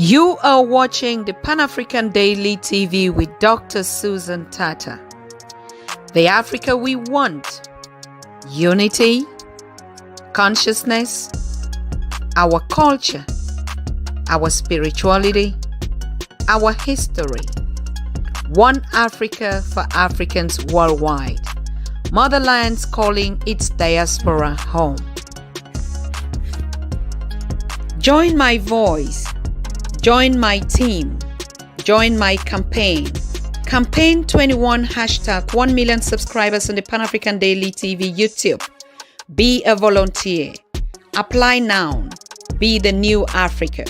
You are watching the Pan-African Daily TV with Dr. Susan Tata. The Africa we want: unity, consciousness, our culture, our spirituality, our history. One Africa for Africans worldwide. Motherland's calling its diaspora home. Join my voice. Join my team. Join my campaign. Campaign 21 hashtag 1 million subscribers on the Pan-African Daily TV YouTube. Be a volunteer. Apply now. Be the new Africa.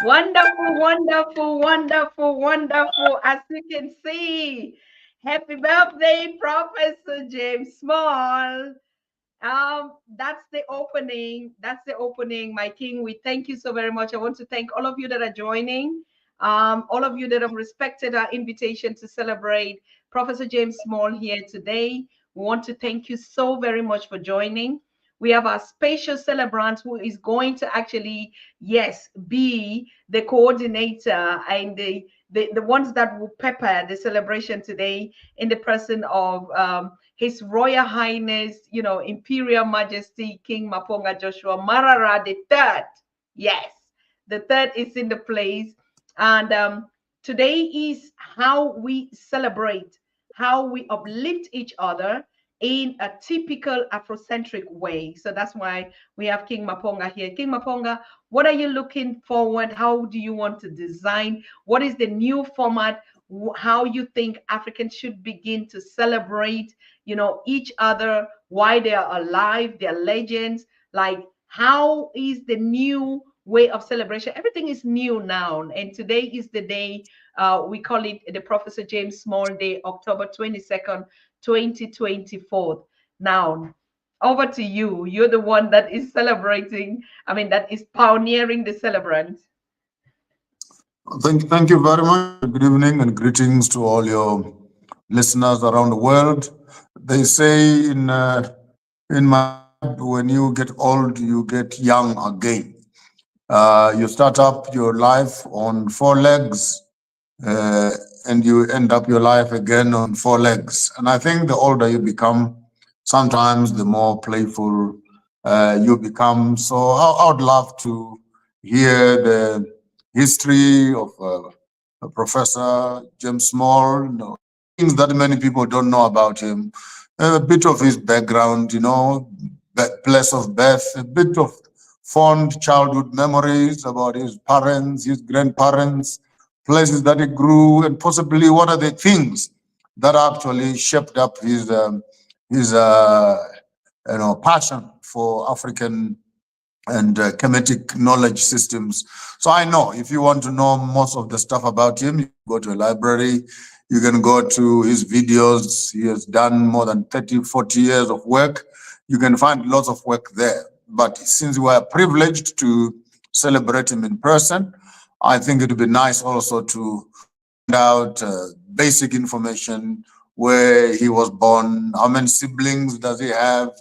Wonderful, wonderful, wonderful, wonderful. As you can see, happy birthday, Professor James Small. That's the opening. That's the opening, my king. We thank you so very much. I want to thank all of you that are joining, all of you that have respected our invitation to celebrate Professor James Small here today. We want to thank you so very much for joining. We have our special celebrant who is going to actually, yes, be the coordinator and the ones that will pepper the celebration today in the person of His Royal Highness, Imperial Majesty King Maponga Joshua Marara III. Yes, the third is in the place. And today is how we celebrate, how we uplift each other, in a typical Afrocentric way. So that's why we have King Maponga here. King Maponga, what are you looking forward? How do you want to design? What is the new format? How you think Africans should begin to celebrate, each other, why they are alive, their legends, like how is the new way of celebration? Everything is new now, and today is the day, we call it the Professor James Small Day, October 22nd, 2024. Now, over to you. You're the one that is celebrating, that is pioneering the celebrant. Thank you very much. Good evening and greetings to all your listeners around the world. They say in my tribe, when you get old, you get young again. You start up your life on four legs, uh, and you end up your life again on four legs. And I think the older you become, sometimes the more playful you become. So I would love to hear the history of Professor James Small, things that many people don't know about him, a bit of his background, place of birth, a bit of fond childhood memories about his parents, his grandparents, places that he grew, and possibly what are the things that actually shaped up his passion for African and Kemetic knowledge systems. So I know if you want to know most of the stuff about him, you go to a library, you can go to his videos. He has done more than 30, 40 years of work. You can find lots of work there. But since we are privileged to celebrate him in person, I think it would be nice also to find out basic information, where he was born, how many siblings does he have,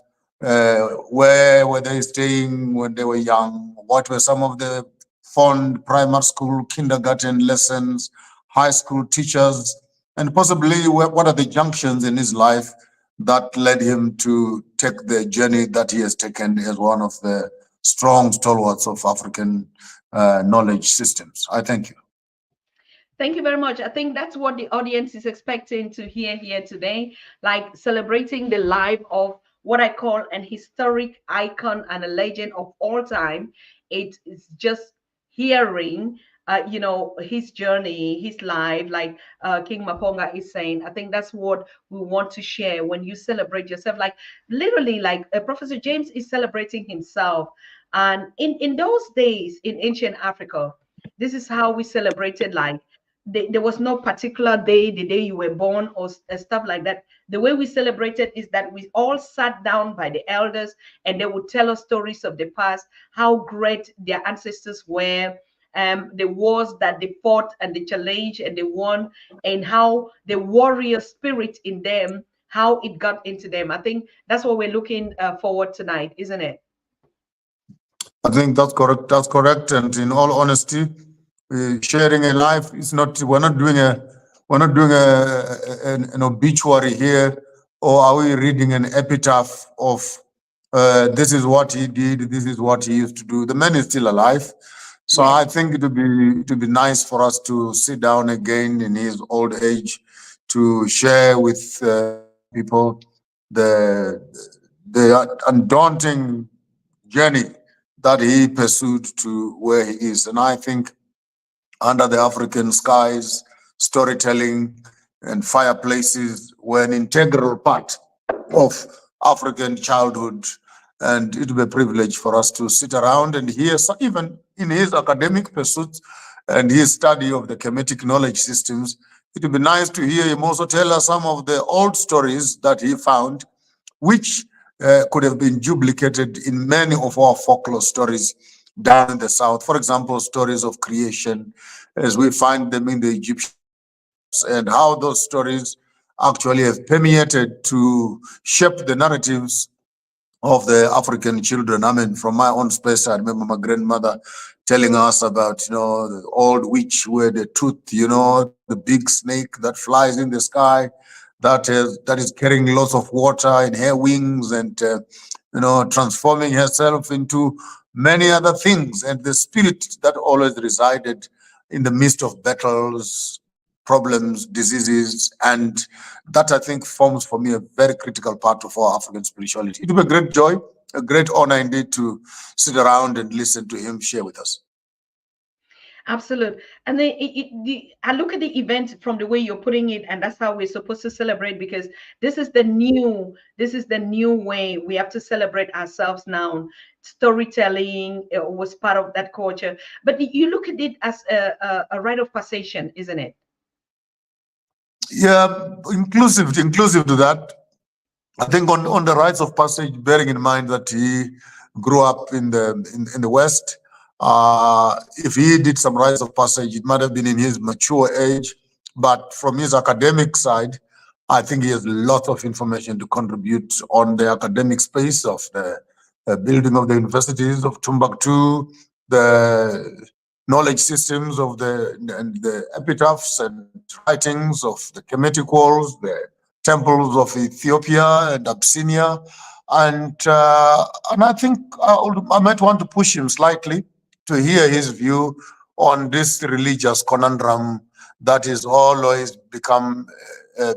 where were they staying when they were young, what were some of the fond primary school, kindergarten lessons, high school teachers, and possibly what are the junctions in his life that led him to take the journey that he has taken as one of the strong stalwarts of African knowledge systems. I thank you. Thank you very much. I think that's what the audience is expecting to hear here today, like celebrating the life of what I call an historic icon and a legend of all time. It is just hearing, his journey, his life, like King Maponga is saying. I think that's what we want to share when you celebrate yourself. Like literally, like Professor James is celebrating himself. And in those days in ancient Africa, this is how we celebrated life. There was no particular day, the day you were born or stuff like that. The way we celebrated is that we all sat down by the elders and they would tell us stories of the past, how great their ancestors were, the wars that they fought and they challenged and they won, and how the warrior spirit in them, how it got into them. I think that's what we're looking forward tonight, isn't it? I think that's correct. That's correct. And in all honesty, sharing a life is not. We're not doing an obituary here, or are we reading an epitaph of this is what he did, this is what he used to do. The man is still alive, so Yes. I think it would be nice for us to sit down again in his old age to share with young people the undaunting journey that he pursued to where he is. And I think under the African skies, storytelling and fireplaces were an integral part of African childhood. And it will be a privilege for us to sit around and hear, even in his academic pursuits and his study of the Kemetic knowledge systems, it would be nice to hear him also tell us some of the old stories that he found, which could have been duplicated in many of our folklore stories down in the south. For example, stories of creation, as we find them in the Egyptian myths, and how those stories actually have permeated to shape the narratives of the African children. I mean, from my own space, I remember my grandmother telling us about, the old witch with the tooth, the big snake that flies in the sky, that is carrying lots of water in her wings, and transforming herself into many other things, and the spirit that always resided in the midst of battles, problems, diseases, and that I think forms for me a very critical part of our African spirituality. It will be a great joy, a great honor indeed to sit around and listen to him share with us. Absolutely. And then I look at the event from the way you're putting it, and that's how we're supposed to celebrate, because this is the new way we have to celebrate ourselves now. Storytelling was part of that culture, but you look at it as a rite of passation, isn't it? Yeah, inclusive to that. I think on the rites of passage, bearing in mind that he grew up in the West, if he did some rites of passage, it might have been in his mature age. But from his academic side, I think he has lots of information to contribute on the academic space of the building of the universities of Timbuktu, the knowledge systems of the epitaphs and writings of the Kemetic walls, the temples of Ethiopia and Abyssinia, and I think I might want to push him slightly to hear his view on this religious conundrum that is always become a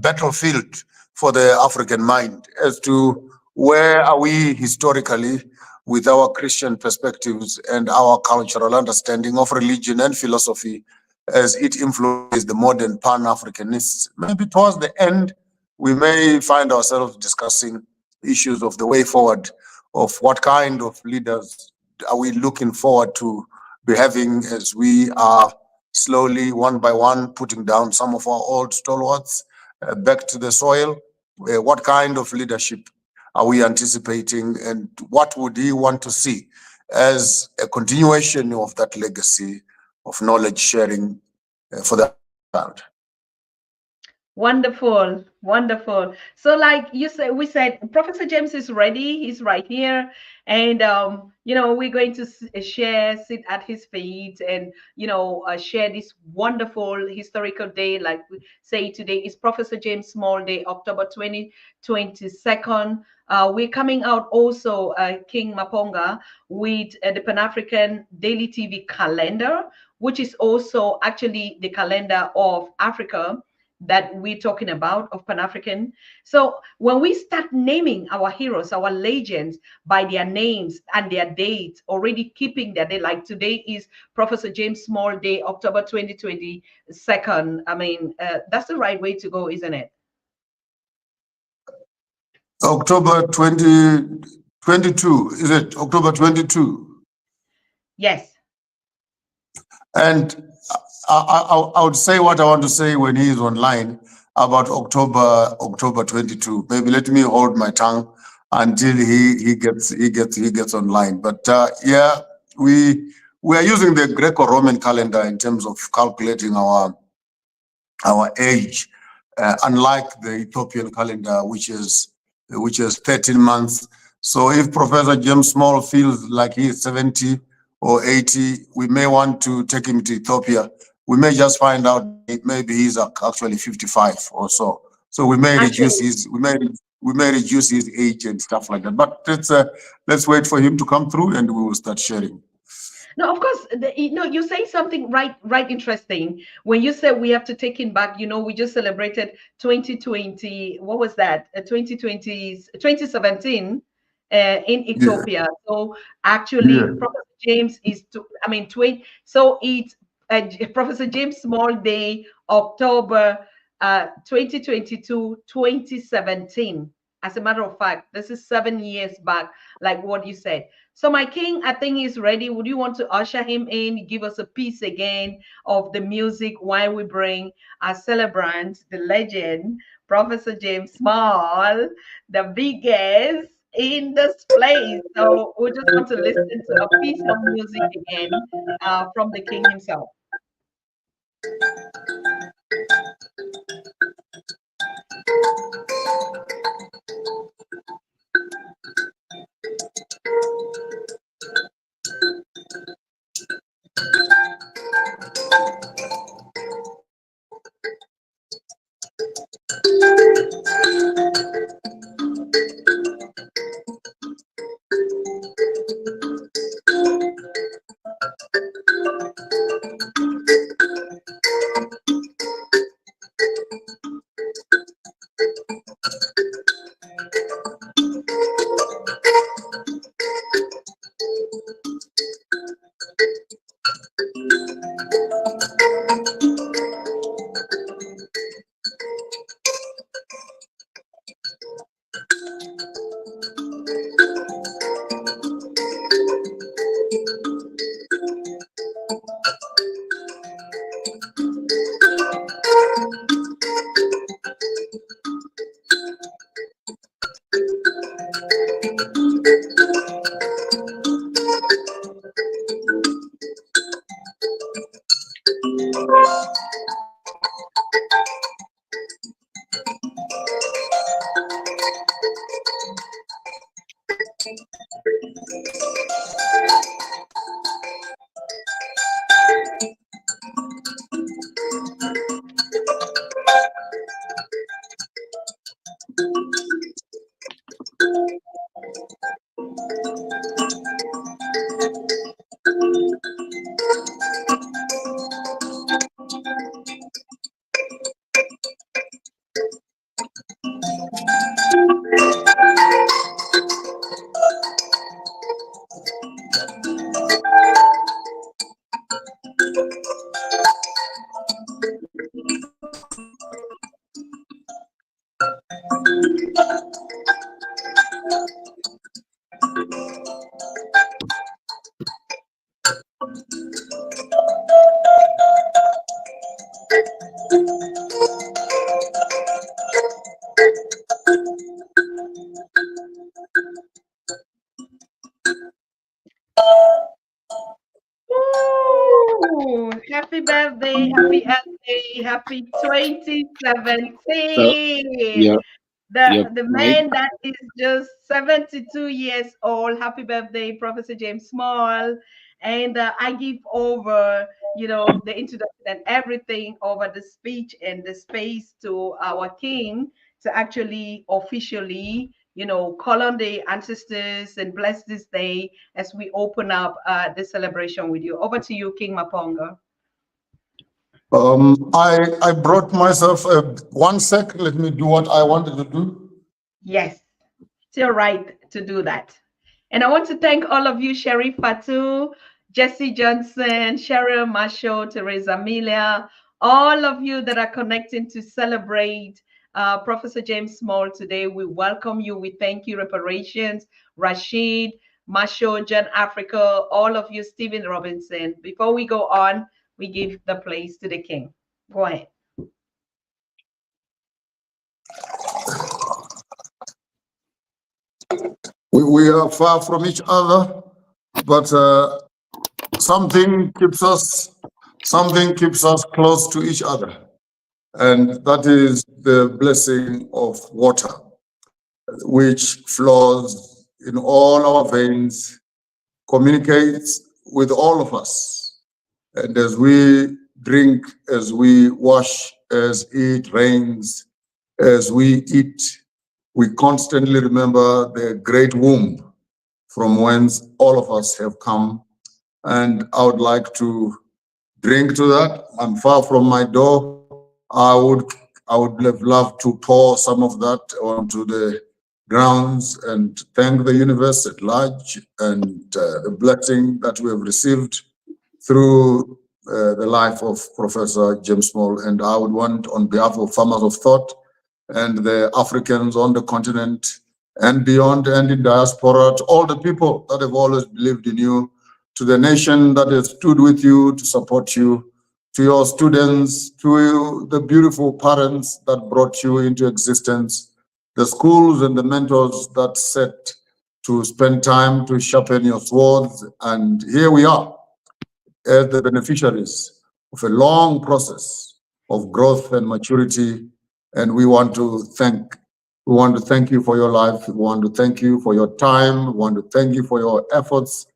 battlefield for the African mind as to where are we historically with our Christian perspectives and our cultural understanding of religion and philosophy as it influences the modern Pan-Africanists. Maybe towards the end, we may find ourselves discussing issues of the way forward, of what kind of leaders are we looking forward to be having as we are slowly, one by one, putting down some of our old stalwarts back to the soil. What kind of leadership are we anticipating, and what would he want to see as a continuation of that legacy of knowledge sharing for the child? Wonderful, wonderful. So, like you said, we said Professor James is ready. He's right here, and we're going to sit at his feet, and share this wonderful historical day. Like we say, today is Professor James Small Day, October 2022. We're coming out also, King Maponga, with the Pan African Daily TV calendar, which is also actually the calendar of Africa that we're talking about, of Pan-African. So when we start naming our heroes, our legends, by their names and their dates, already keeping their day, like today is Professor James Small Day, October 2022. I mean, that's the right way to go, isn't it? October 2022, is it October 22? Yes. And I would say what I want to say when he is online about October 22. Maybe let me hold my tongue until he gets online. But yeah, we are using the Greco-Roman calendar in terms of calculating our age, unlike the Ethiopian calendar, which is 13 months. So if Professor James Small feels like he is 70 or 80, we may want to take him to Ethiopia. We may just find out maybe he's actually 55 or so. So we may reduce his age and stuff like that. But let's wait for him to come through, and we will start sharing. No, of course, you say something right interesting when you said we have to take it back. We just celebrated 2020. What was that? 2017 in Ethiopia. Yeah. So actually, yeah. Professor James is, 20. So it's Professor James Small Day, October 2022, 2017. As a matter of fact, this is 7 years back, like what you said. So my king, I think he's ready. Would you want to usher him in, give us a piece again of the music while we bring our celebrant, the legend, Professor James Small, the biggest in this place. So we just want to listen to a piece of music again from the king himself. Ooh, happy birthday, happy birthday, happy So 2017. your The point. man that is just 72 years old. Happy birthday, Professor James Small. And I give over, the introduction and everything over the speech and the space to our king to actually officially, call on the ancestors and bless this day as we open up this celebration with you. Over to you, King Maponga. I brought myself 1 sec. Let me do what I wanted to do. Yes, it's your right to do that. And I want to thank all of you, Sherry Fatu, Jesse Johnson, Cheryl Marshall, Teresa Amelia, all of you that are connecting to celebrate Professor James Small today. We welcome you. We thank you, Reparations, Rashid, Marshall, John Africa, all of you, Stephen Robinson. Before we go on, we give the place to the king. Go ahead. We are far from each other, but something keeps us close to each other, and that is the blessing of water, which flows in all our veins, communicates with all of us. And as we drink, as we wash, as it rains, as we eat, we constantly remember the great womb from whence all of us have come. And I would like to drink to that. I'm far from my door. I would have loved to pour some of that onto the grounds and thank the universe at large and the blessing that we have received through the life of Professor James Small. And I would want, on behalf of Farmers of Thought and the Africans on the continent and beyond and in diaspora, to all the people that have always believed in you, to the nation that has stood with you to support you, to your students, to the beautiful parents that brought you into existence, the schools and the mentors that set to spend time to sharpen your swords. And here we are as the beneficiaries of a long process of growth and maturity. And we want to thank you for your life. We want to thank you for your time. We want to thank you for your efforts.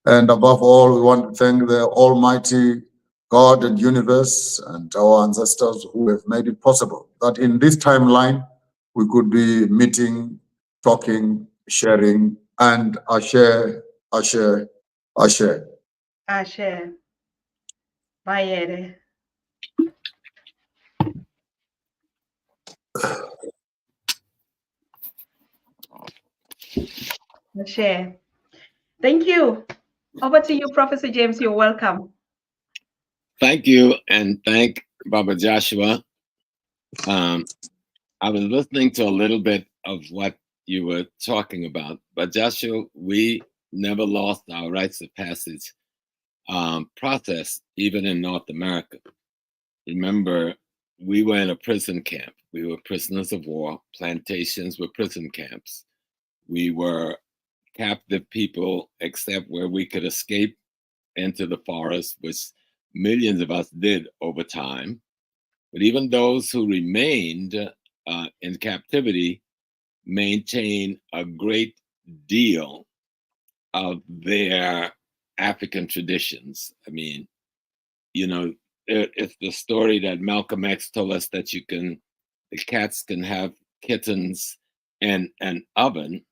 And above all, we want to thank the Almighty God and universe and our ancestors who have made it possible that in this timeline we could be meeting, talking, sharing, and Ashe. Ashe. Bayere. Ashe. Thank you. Over to you, Professor James. You're welcome. Thank you, and thank Baba Joshua. I was listening to a little bit of what you were talking about, but Joshua, we never lost our rites of passage process, even in North America. Remember, we were in a prison camp. We were prisoners of war. Plantations were prison camps. We were captive people, except where we could escape into the forest, which millions of us did over time. But even those who remained in captivity maintained a great deal of their African traditions. I mean, you know, it's the story that Malcolm X told us that the cats can have kittens and an oven,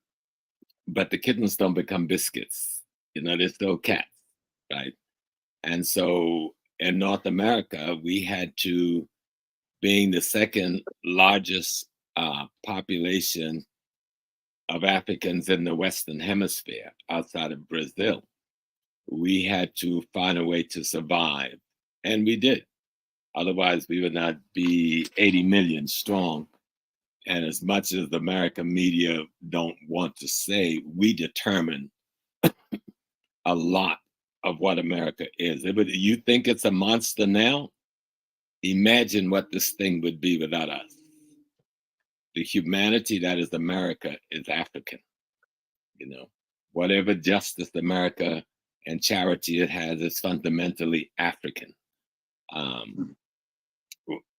but the kittens don't become biscuits. You know, they're still cats, right? And so in North America, we had to, being the second largest population of Africans in the Western Hemisphere outside of Brazil, we had to find a way to survive. And we did. Otherwise, we would not be 80 million strong. And as much as the American media don't want to say, we determine a lot of what America is. You think it's a monster now? Imagine what this thing would be without us. The humanity that is America is African. You know, whatever justice America and charity it has is fundamentally African.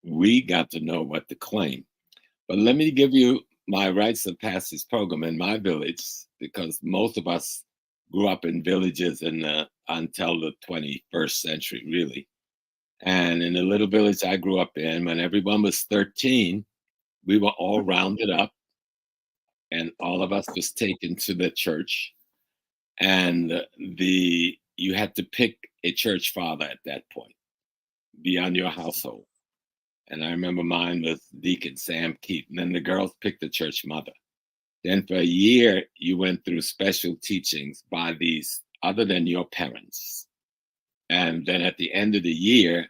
We got to know what to claim. But let me give you my rites of passage program in my village, because most of us grew up in villages until the 21st century, really. And in the little village I grew up in, when everyone was 13, we were all rounded up and all of us was taken to the church. And you had to pick a church father at that point, beyond your household. And I remember mine was Deacon Sam Keith. And then the girls picked the church mother. Then for a year, you went through special teachings by these other than your parents. And then at the end of the year,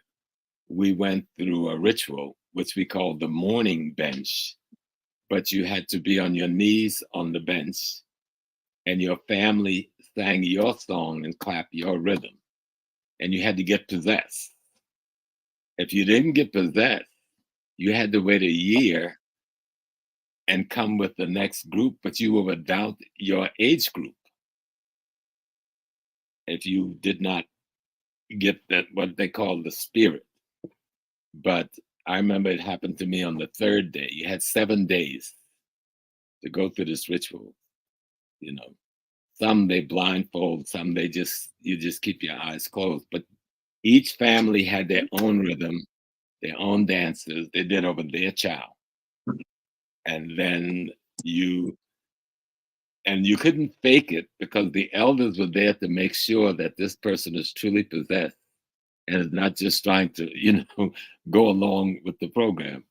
we went through a ritual, which we called the morning bench. But you had to be on your knees on the bench, and your family sang your song and clapped your rhythm. And you had to get possessed. If you didn't get possessed, you had to wait a year and come with the next group, but you were without your age group. If you did not get that, what they call the spirit. But I remember it happened to me on the third day. You had 7 days to go through this ritual. You know, some they blindfold, some you just keep your eyes closed. But each family had their own rhythm, their own dances. They did over their child. And then you couldn't fake it, because the elders were there to make sure that this person is truly possessed and is not just trying to, go along with the program.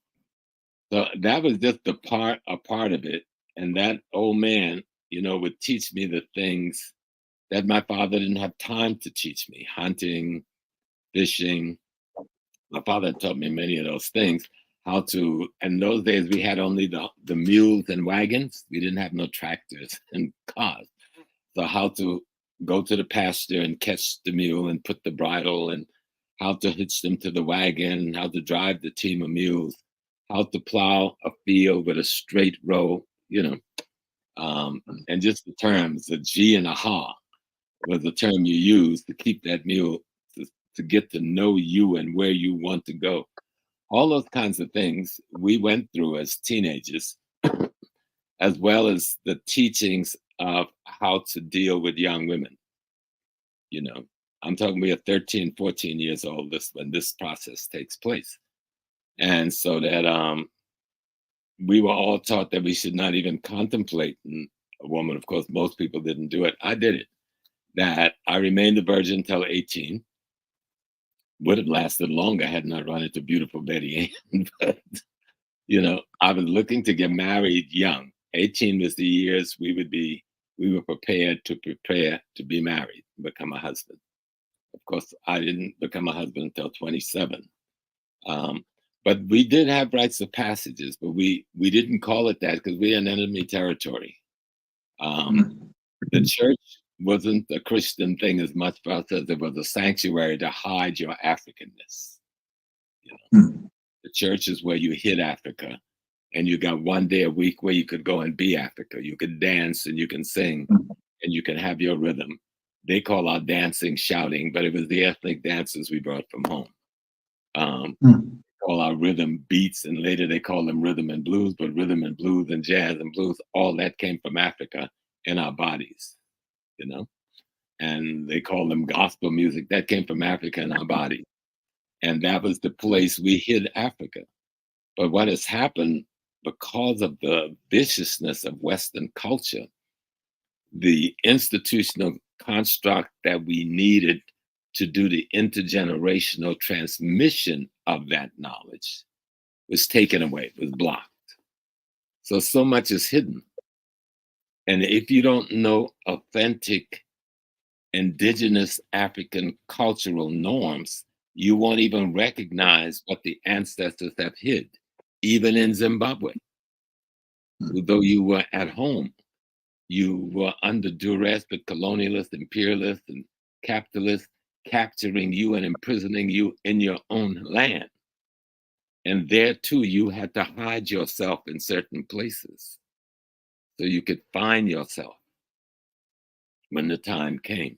So that was just a part of it. And that old man, would teach me the things that my father didn't have time to teach me: hunting, fishing. My father taught me many of those things. In those days, we had only the mules and wagons. We didn't have no tractors and cars. So how to go to the pasture and catch the mule and put the bridle, and how to hitch them to the wagon, how to drive the team of mules, how to plow a field with a straight row, and just the terms, the G and a ha was the term you use to keep that mule to get to know you and where you want to go. All those kinds of things we went through as teenagers, as well as the teachings of how to deal with young women. I'm talking, we are 13, 14 years old when this process takes place. And so that we were all taught that we should not even contemplate a woman. Of course, most people didn't do it. I did it. That I remained a virgin until 18. Would have lasted longer had not run into beautiful Betty Ann. But, I was looking to get married young. 18 was the years we were prepared to be married, become a husband. Of course, I didn't become a husband until 27. But we did have rites of passages, but we didn't call it that because we're in enemy territory. The church wasn't a Christian thing as much for us as it was a sanctuary to hide your Africanness. The church is where you hid Africa, and you got one day a week where you could go and be Africa. You could dance and you can sing and you can have your rhythm. They call our dancing shouting, but it was the ethnic dances we brought from home. Call our rhythm beats, and later they call them rhythm and blues, but rhythm and blues and jazz and blues, all that came from Africa in our bodies, you know? And they call them gospel music. That came from Africa in our body. And that was the place we hid Africa. But what has happened because of the viciousness of Western culture, the institutional construct that we needed to do the intergenerational transmission of that knowledge was taken away, was blocked. So much is hidden. And if you don't know authentic indigenous African cultural norms, you won't even recognize what the ancestors have hid, even in Zimbabwe. Though you were at home, you were under duress with colonialists, imperialists, and capitalists capturing you and imprisoning you in your own land. And there too, you had to hide yourself in certain places so you could find yourself when the time came.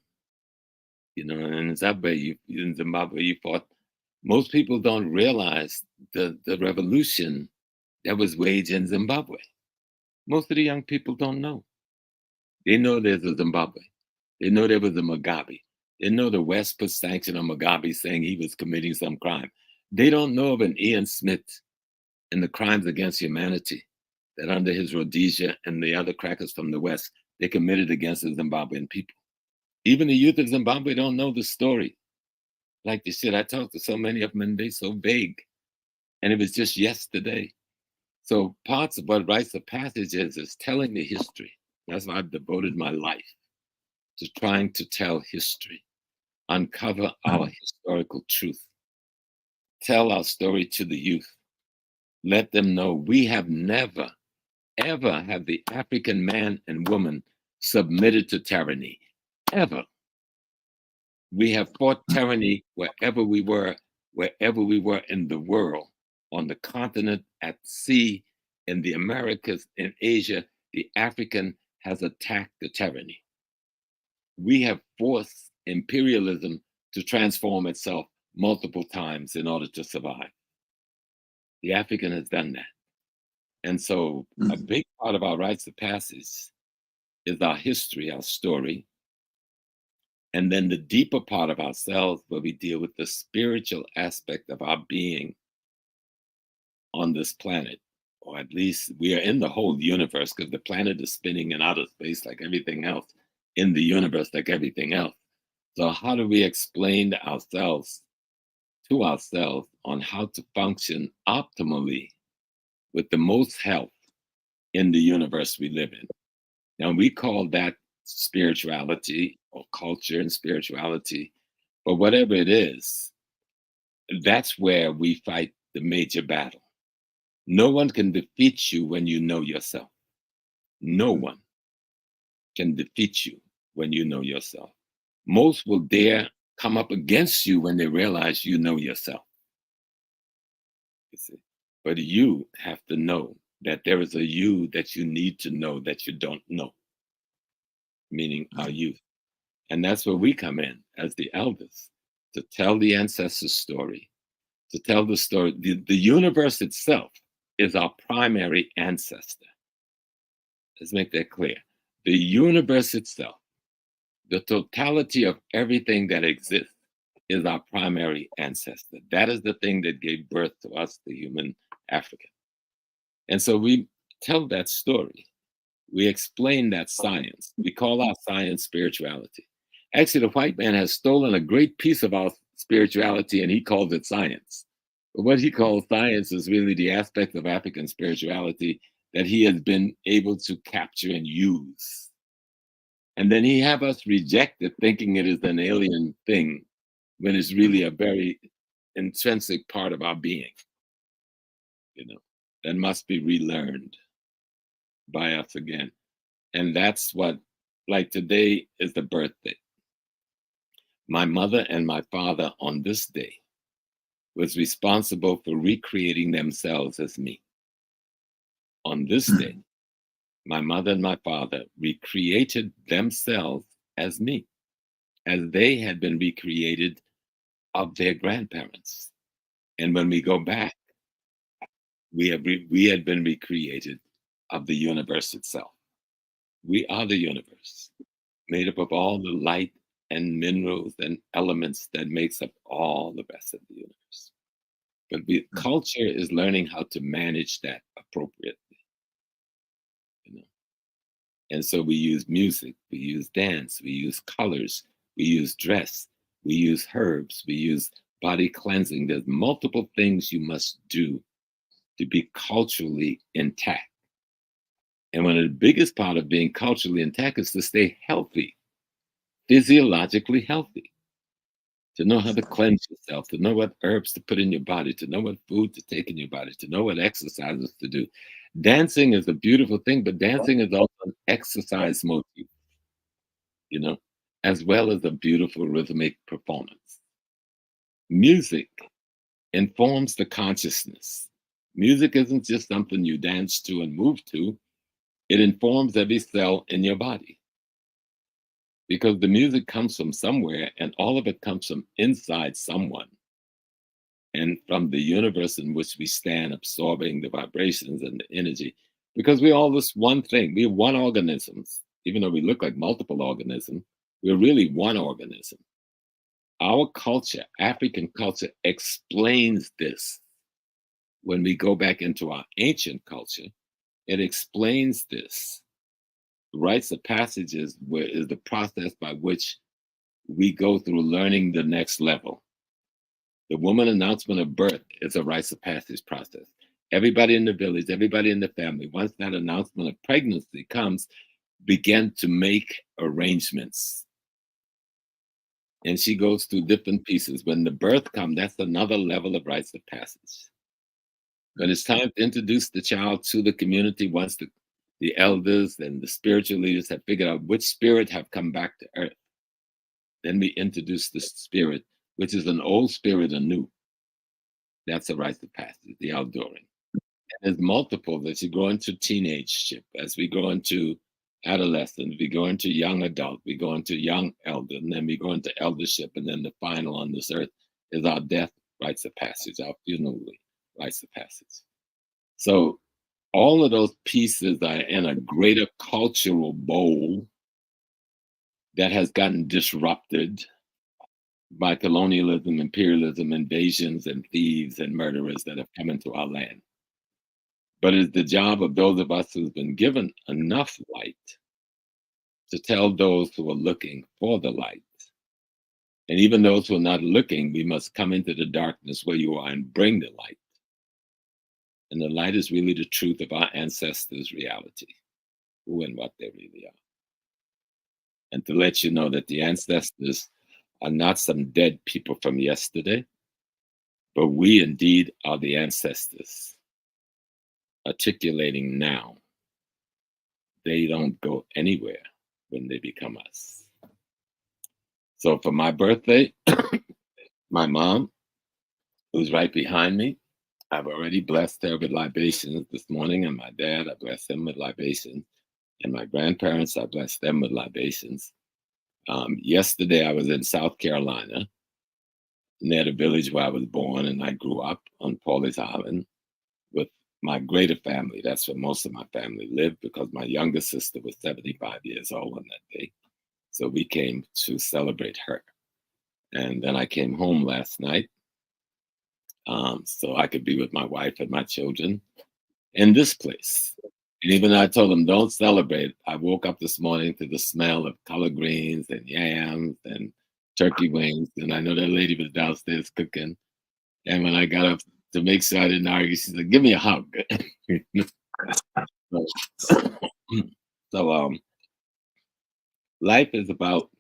You know, and in Zimbabwe, you fought. Most people don't realize the revolution that was waged in Zimbabwe. Most of the young people don't know. They know there's a Zimbabwe. They know there was a Mugabe. They know the West put sanction on Mugabe saying he was committing some crime. They don't know of an Ian Smith and the crimes against humanity that under his Rhodesia and the other crackers from the West, they committed against the Zimbabwean people. Even the youth of Zimbabwe don't know the story. Like they said, I talked to so many of them and they're so vague. And it was just yesterday. So parts of what Rites of Passage is telling the history. That's why I've devoted my life to trying to tell history, uncover our historical truth, tell our story to the youth, let them know we have never, ever have the African man and woman submitted to tyranny, ever. We have fought tyranny wherever we were in the world, on the continent, at sea, in the Americas, in Asia. The African has attacked the tyranny. We have forced imperialism to transform itself multiple times in order to survive. The African has done that. And so a big part of our rites of passage is our history, our story. And then the deeper part of ourselves, where we deal with the spiritual aspect of our being on this planet, or at least we are in the whole universe, because the planet is spinning in outer space like everything else, in the universe like everything else. So how do we explain to ourselves on how to function optimally with the most health in the universe we live in? Now, we call that spirituality or culture and spirituality, but whatever it is, that's where we fight the major battle. No one can defeat you when you know yourself. No one can defeat you when you know yourself. Most will dare come up against you when they realize you know yourself. You see? But you have to know that there is a you that you need to know that you don't know, meaning our youth. And that's where we come in as the elders, to tell the ancestors' story, to tell the story. The universe itself is our primary ancestor. Let's make that clear. The universe itself, the totality of everything that exists, is our primary ancestor. That is the thing that gave birth to us, the human African. And so we tell that story. We explain that science. We call our science spirituality. Actually, the white man has stolen a great piece of our spirituality and he calls it science. But what he calls science is really the aspect of African spirituality that he has been able to capture and use. And then he have us reject it, thinking it is an alien thing, when it's really a very intrinsic part of our being, that must be relearned by us again. And that's what, like today is the birthday. My mother and my father on this day was responsible for recreating themselves as me. On this day, my mother and my father recreated themselves as me. as they had been recreated of their grandparents. And when we go back, we had been recreated of the universe itself. We are the universe, made up of all the light and minerals and elements that makes up all the rest of the universe. But culture is learning how to manage that appropriately, you know. And so we use music, we use dance, we use colors, we use dress, we use herbs, we use body cleansing. There's multiple things you must do to be culturally intact. And one of the biggest part of being culturally intact is to stay healthy, physiologically healthy, to know how to cleanse yourself, to know what herbs to put in your body, to know what food to take in your body, to know what exercises to do. Dancing is a beautiful thing, but dancing is also an exercise motif, you know, as well as a beautiful rhythmic performance. Music informs the consciousness. Music isn't just something you dance to and move to. It informs every cell in your body, because the music comes from somewhere, and all of it comes from inside someone and from the universe in which we stand, absorbing the vibrations and the energy, because we're all this one thing. We're one organism. Even though we look like multiple organisms, we're really one organism. Our culture, African culture, explains this. When we go back into our ancient culture, it explains this. Rites of passage is the process by which we go through learning the next level. The woman announcement of birth is a rites of passage process. Everybody in the village, everybody in the family, once that announcement of pregnancy comes, begin to make arrangements. And she goes through different pieces. When the birth comes, that's another level of rites of passage. When it's time to introduce the child to the community, once the elders and the spiritual leaders have figured out which spirit have come back to earth, then we introduce the spirit, which is an old spirit anew. That's a rite of passage, the outdooring. And there's multiple as you go into teenageship, as we go into adolescence, we go into young adult, we go into young elder, and then we go into eldership, and then the final on this earth is our death rites of passage, our funeral rites of passage. So all of those pieces are in a greater cultural bowl that has gotten disrupted by colonialism, imperialism, invasions, and thieves and murderers that have come into our land. But it's the job of those of us who've been given enough light to tell those who are looking for the light. And even those who are not looking, we must come into the darkness where you are and bring the light. And the light is really the truth of our ancestors' reality, who and what they really are. And to let you know that the ancestors are not some dead people from yesterday, but we indeed are the ancestors, articulating now. They don't go anywhere when they become us. So for my birthday, my mom, who's right behind me, I've already blessed her with libations this morning, and my dad, I blessed him with libations, and my grandparents, I blessed them with libations. Yesterday, I was in South Carolina, near the village where I was born and I grew up on Pawleys Island with my greater family. That's where most of my family lived, because my younger sister was 75 years old on that day. So we came to celebrate her. And then I came home last night so I could be with my wife and my children in this place. And even though I told them don't celebrate, I woke up this morning to the smell of collard greens and yams and turkey wings. And I know that lady was downstairs cooking. And when I got up to make sure I didn't argue, she said, "Give me a hug." So life is about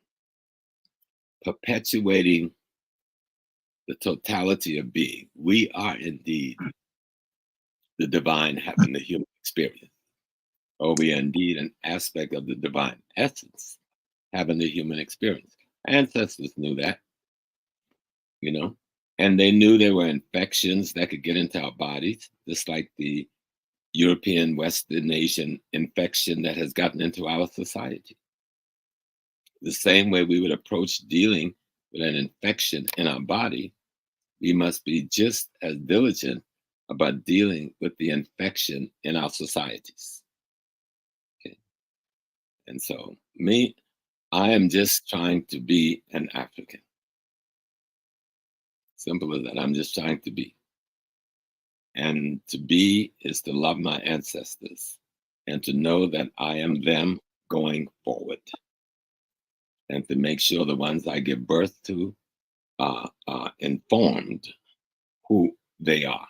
perpetuating the totality of being. We are indeed the divine having the human experience. Or we are indeed an aspect of the divine essence having the human experience. Ancestors knew that, you know, and they knew there were infections that could get into our bodies, just like the European Western Asian infection that has gotten into our society. the same way we would approach dealing with an infection in our body, we must be just as diligent about dealing with the infection in our societies. Okay. And so, I am just trying to be an African. Simple as that. I'm just trying to be. And to be is to love my ancestors and to know that I am them going forward. And to make sure the ones I give birth to are informed who they are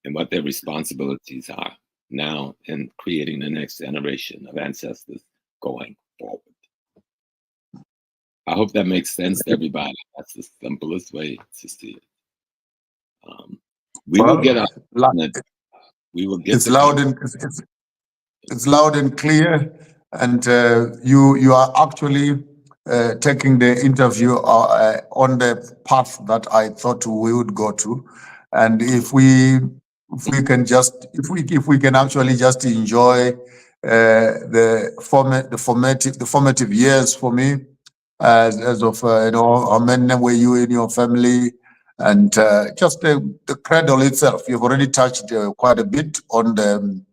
and what their responsibilities are now in creating the next generation of ancestors going forward. I hope that makes sense to everybody. That's the simplest way to see it. We will get up. We will get. It's loud and it's loud and clear, and you are actually taking the interview on the path that I thought we would go to, and if we can just if we can actually just enjoy the formative years for me as of how many were you in your family, and just the cradle itself. You've already touched quite a bit on the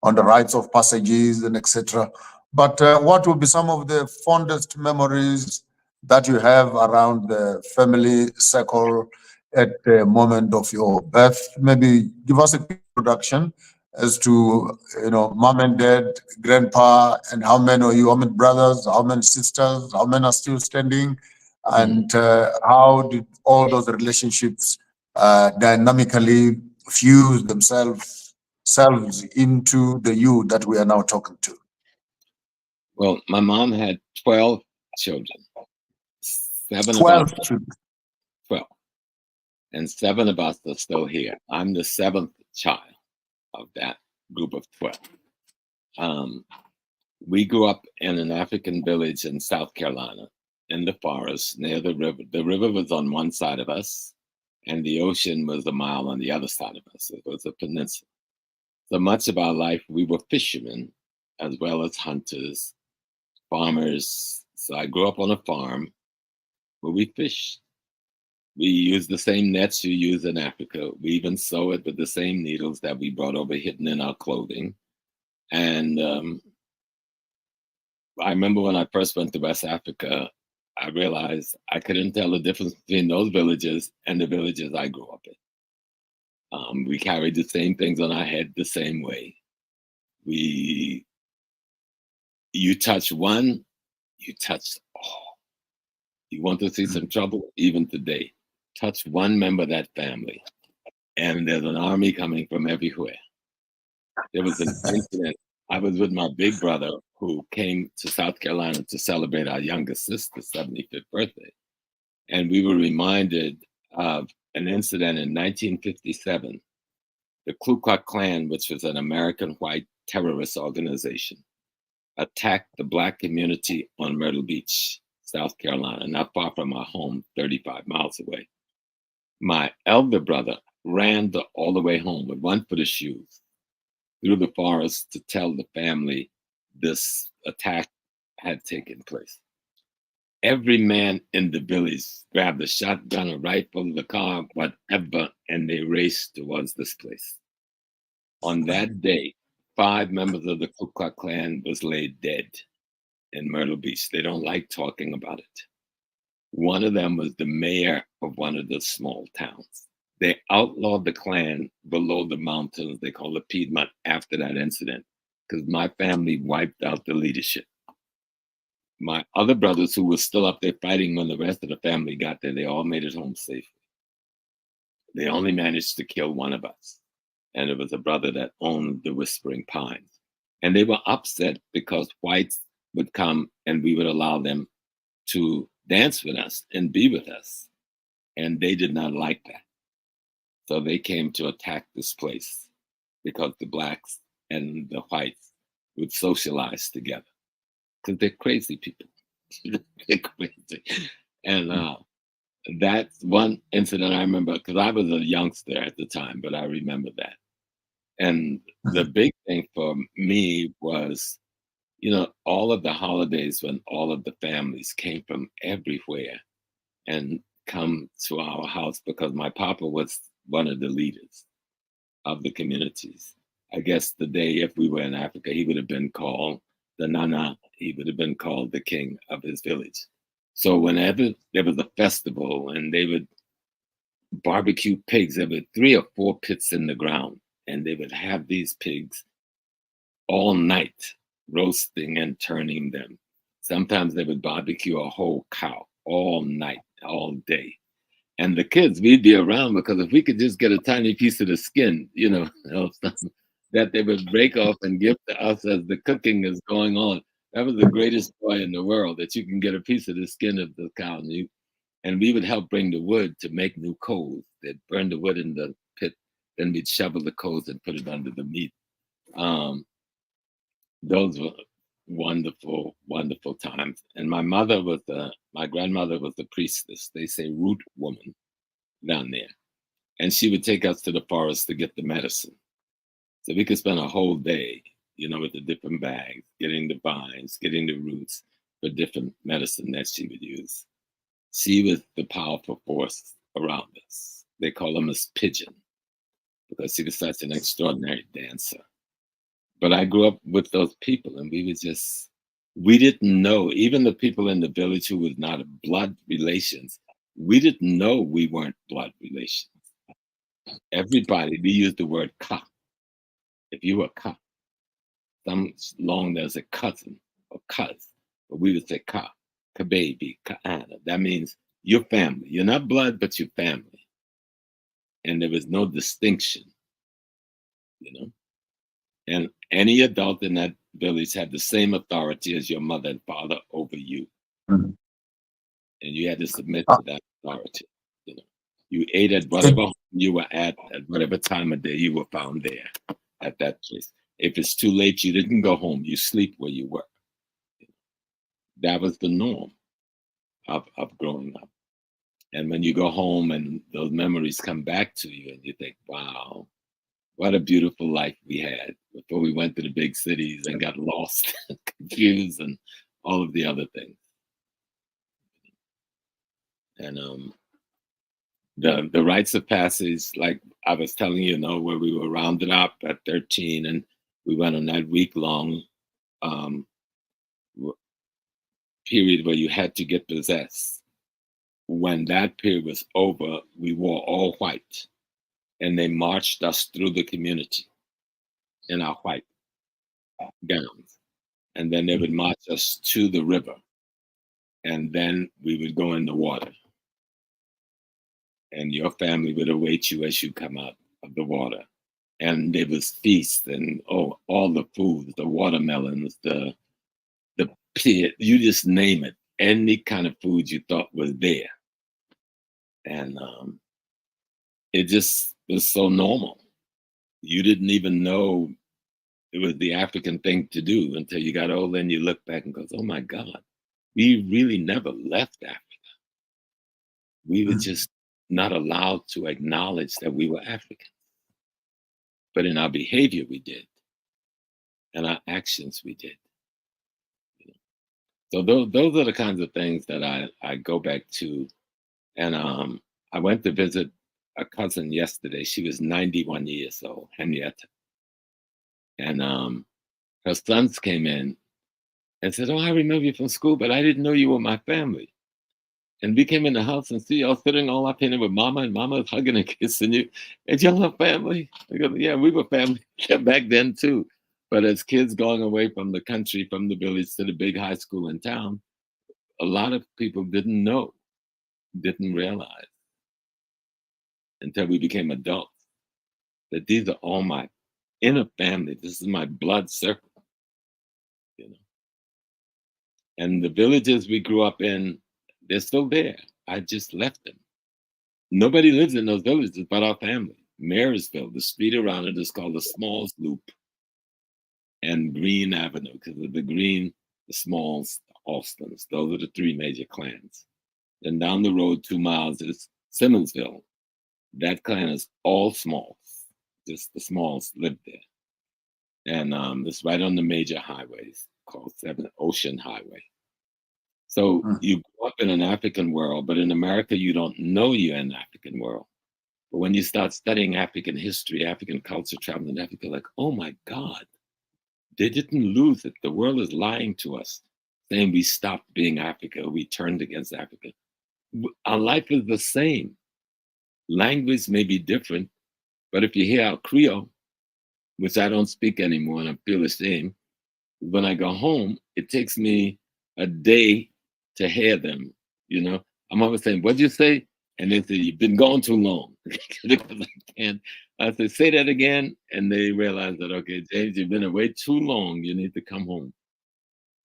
rites of passages and etc. But what would be some of the fondest memories that you have around the family circle at the moment of your birth? Maybe give us a quick introduction as to mom and dad, grandpa, and how many are you? How many brothers? How many sisters? How many are still standing? And how did all those relationships dynamically fuse themselves into the you that we are now talking to? Well, my mom had 12 children. 12 children. 12. And 7 of us are still here. I'm the 7th child of that group of 12. We grew up in an African village in South Carolina, in the forest near the river. The river was on one side of us, and the ocean was a mile on the other side of us. It was a peninsula. So much of our life, we were fishermen as well as hunters, farmers. So I grew up on a farm where we fished. We used the same nets you use in Africa. We even sew it with the same needles that we brought over hidden in our clothing. And I remember when I first went to West Africa, I realized I couldn't tell the difference between those villages and the villages I grew up in. We carried the same things on our head the same way. You touch one, you touch all. You want to see some trouble? Even today, touch one member of that family, and there's an army coming from everywhere. There was an incident. I was with my big brother who came to South Carolina to celebrate our youngest sister's 75th birthday. And we were reminded of an incident in 1957. The Ku Klux Klan, which was an American white terrorist organization, attacked the Black community on Myrtle Beach, South Carolina, not far from our home, 35 miles away. My elder brother ran all the way home with one foot of shoes through the forest to tell the family this attack had taken place. Every man in the village grabbed a shotgun, a rifle, the car, whatever, and they raced towards this place. On that day, 5 members of the Ku Klux Klan was laid dead in Myrtle Beach. They don't like talking about it. One of them was the mayor of one of the small towns. They outlawed the Klan below the mountains, they call it Piedmont, after that incident, because my family wiped out the leadership. My other brothers who were still up there fighting when the rest of the family got there, they all made it home safely. They only managed to kill one of us. And it was a brother that owned the Whispering Pines. And they were upset because whites would come and we would allow them to dance with us and be with us. And they did not like that. So they came to attack this place because the Blacks and the whites would socialize together. Because they're crazy people. They're crazy. And that's one incident I remember, because I was a youngster at the time, but I remember that. And the big thing for me was you know, all of the holidays when all of the families came from everywhere and come to our house because my papa was one of the leaders of the communities. I guess the day if we were in Africa, he would have been called the Nana. He would have been called the king of his village. So whenever there was a festival and they would barbecue pigs, there were 3 or 4 pits in the ground, and they would have these pigs all night roasting and turning them. Sometimes they would barbecue a whole cow all night, all day. And the kids, we'd be around because if we could just get a tiny piece of the skin, you know, that they would break off and give to us as the cooking is going on. That was the greatest joy in the world, that you can get a piece of the skin of the cow. And we would help bring the wood to make new coals. They'd burn the wood in the pit, then we'd shovel the coals and put it under the meat. Those were wonderful, wonderful times. And my grandmother was the priestess. They say root woman down there. And she would take us to the forest to get the medicine. So we could spend a whole day, you know, with the different bags, getting the vines, getting the roots for different medicine that she would use. She was the powerful force around us. They call him Miss Pigeon because she was such an extraordinary dancer. But I grew up with those people, and we didn't know, even the people in the village who was not blood relations, we didn't know we weren't blood relations. Everybody, we used the word ka. If you were ka, some long there's a cousin or cuz, but we would say ka baby, ka ana. That means your family. You're not blood, but your family. And there was no distinction, you know? And any adult in that village had the same authority as your mother and father over you. Mhm. And you had to submit to that authority. You know, you ate at whatever home you were at whatever time of day you were found there at that place. If it's too late, you didn't go home. You sleep where you were. That was the norm of growing up. And when you go home and those memories come back to you and you think, wow, what a beautiful life we had before we went to the big cities and got lost and confused and all of the other things. And the rites of passage, like I was telling you, where we were rounded up at 13 and we went on that week-long period where you had to get possessed. When that period was over, we wore all white and they marched us through the community in our white gowns. And then they would march us to the river. And then we would go in the water. And your family would await you as you come out of the water. And there was feast and all the foods, the watermelons, the pit, you just name it. Any kind of food you thought was there. And it just was so normal. You didn't even know it was the African thing to do until you got older and you look back and goes, oh my God, we really never left Africa. We were just not allowed to acknowledge that we were African. But in our behavior, we did. And our actions, we did. So those are the kinds of things that I go back to. And I went to visit a cousin yesterday. She was 91 years old, Henrietta. And her sons came in and said, oh, I remember you from school, but I didn't know you were my family. And we came in the house and see y'all sitting all up in there with mama, and mama was hugging and kissing you. And y'all are family? I go, yeah, we were family back then too. But as kids going away from the country, from the village to the big high school in town, a lot of people didn't know, didn't realize until we became adults that these are all my inner family. This is my blood circle, you know. And the villages we grew up in, they're still there. I just left them. Nobody lives in those villages but our family. Marysville, the street around it is called the Smalls Loop and Green Avenue because of the Green, the Smalls, the Alstons. Those are the 3 major clans. Then down the road 2 miles is Simmonsville. That clan is all Smalls. Just the Smalls live there. And it's right on the major highways. called Seven Ocean Highway. So you grow up in an African world, but in America, you don't know you're in an African world. But when you start studying African history, African culture, traveling in Africa, like, oh my God, they didn't lose it. The world is lying to us, saying we stopped being Africa, we turned against Africa. Our life is the same. Language may be different, but if you hear our Creole, which I don't speak anymore and I feel ashamed, when I go home, it takes me a day to hear them. You know, I'm always saying, what'd you say? And they say, you've been gone too long. Because I say that again. And they realize that, okay, James, you've been away too long. You need to come home.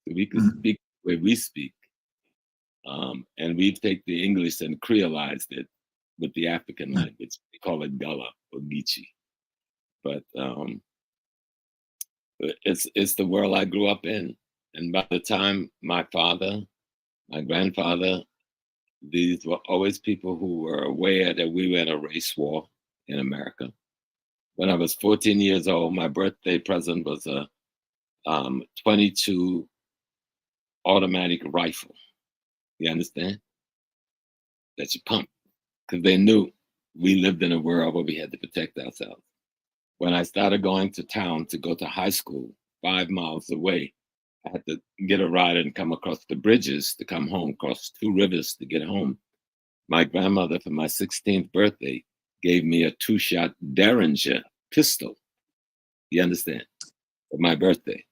So we can speak the way we speak. And we take the English and creolized it with the African language. We call it Gullah or Geechee. But it's the world I grew up in. And by the time my father, my grandfather, these were always people who were aware that we were in a race war in America. When I was 14 years old, my birthday present was a 22 automatic rifle. You understand? That you pump. Because they knew we lived in a world where we had to protect ourselves. When I started going to town to go to high school, 5 miles away, I had to get a ride and come across the bridges to come home, cross 2 rivers to get home. My grandmother, for my 16th birthday, gave me a 2-shot Derringer pistol. You understand? For my birthday.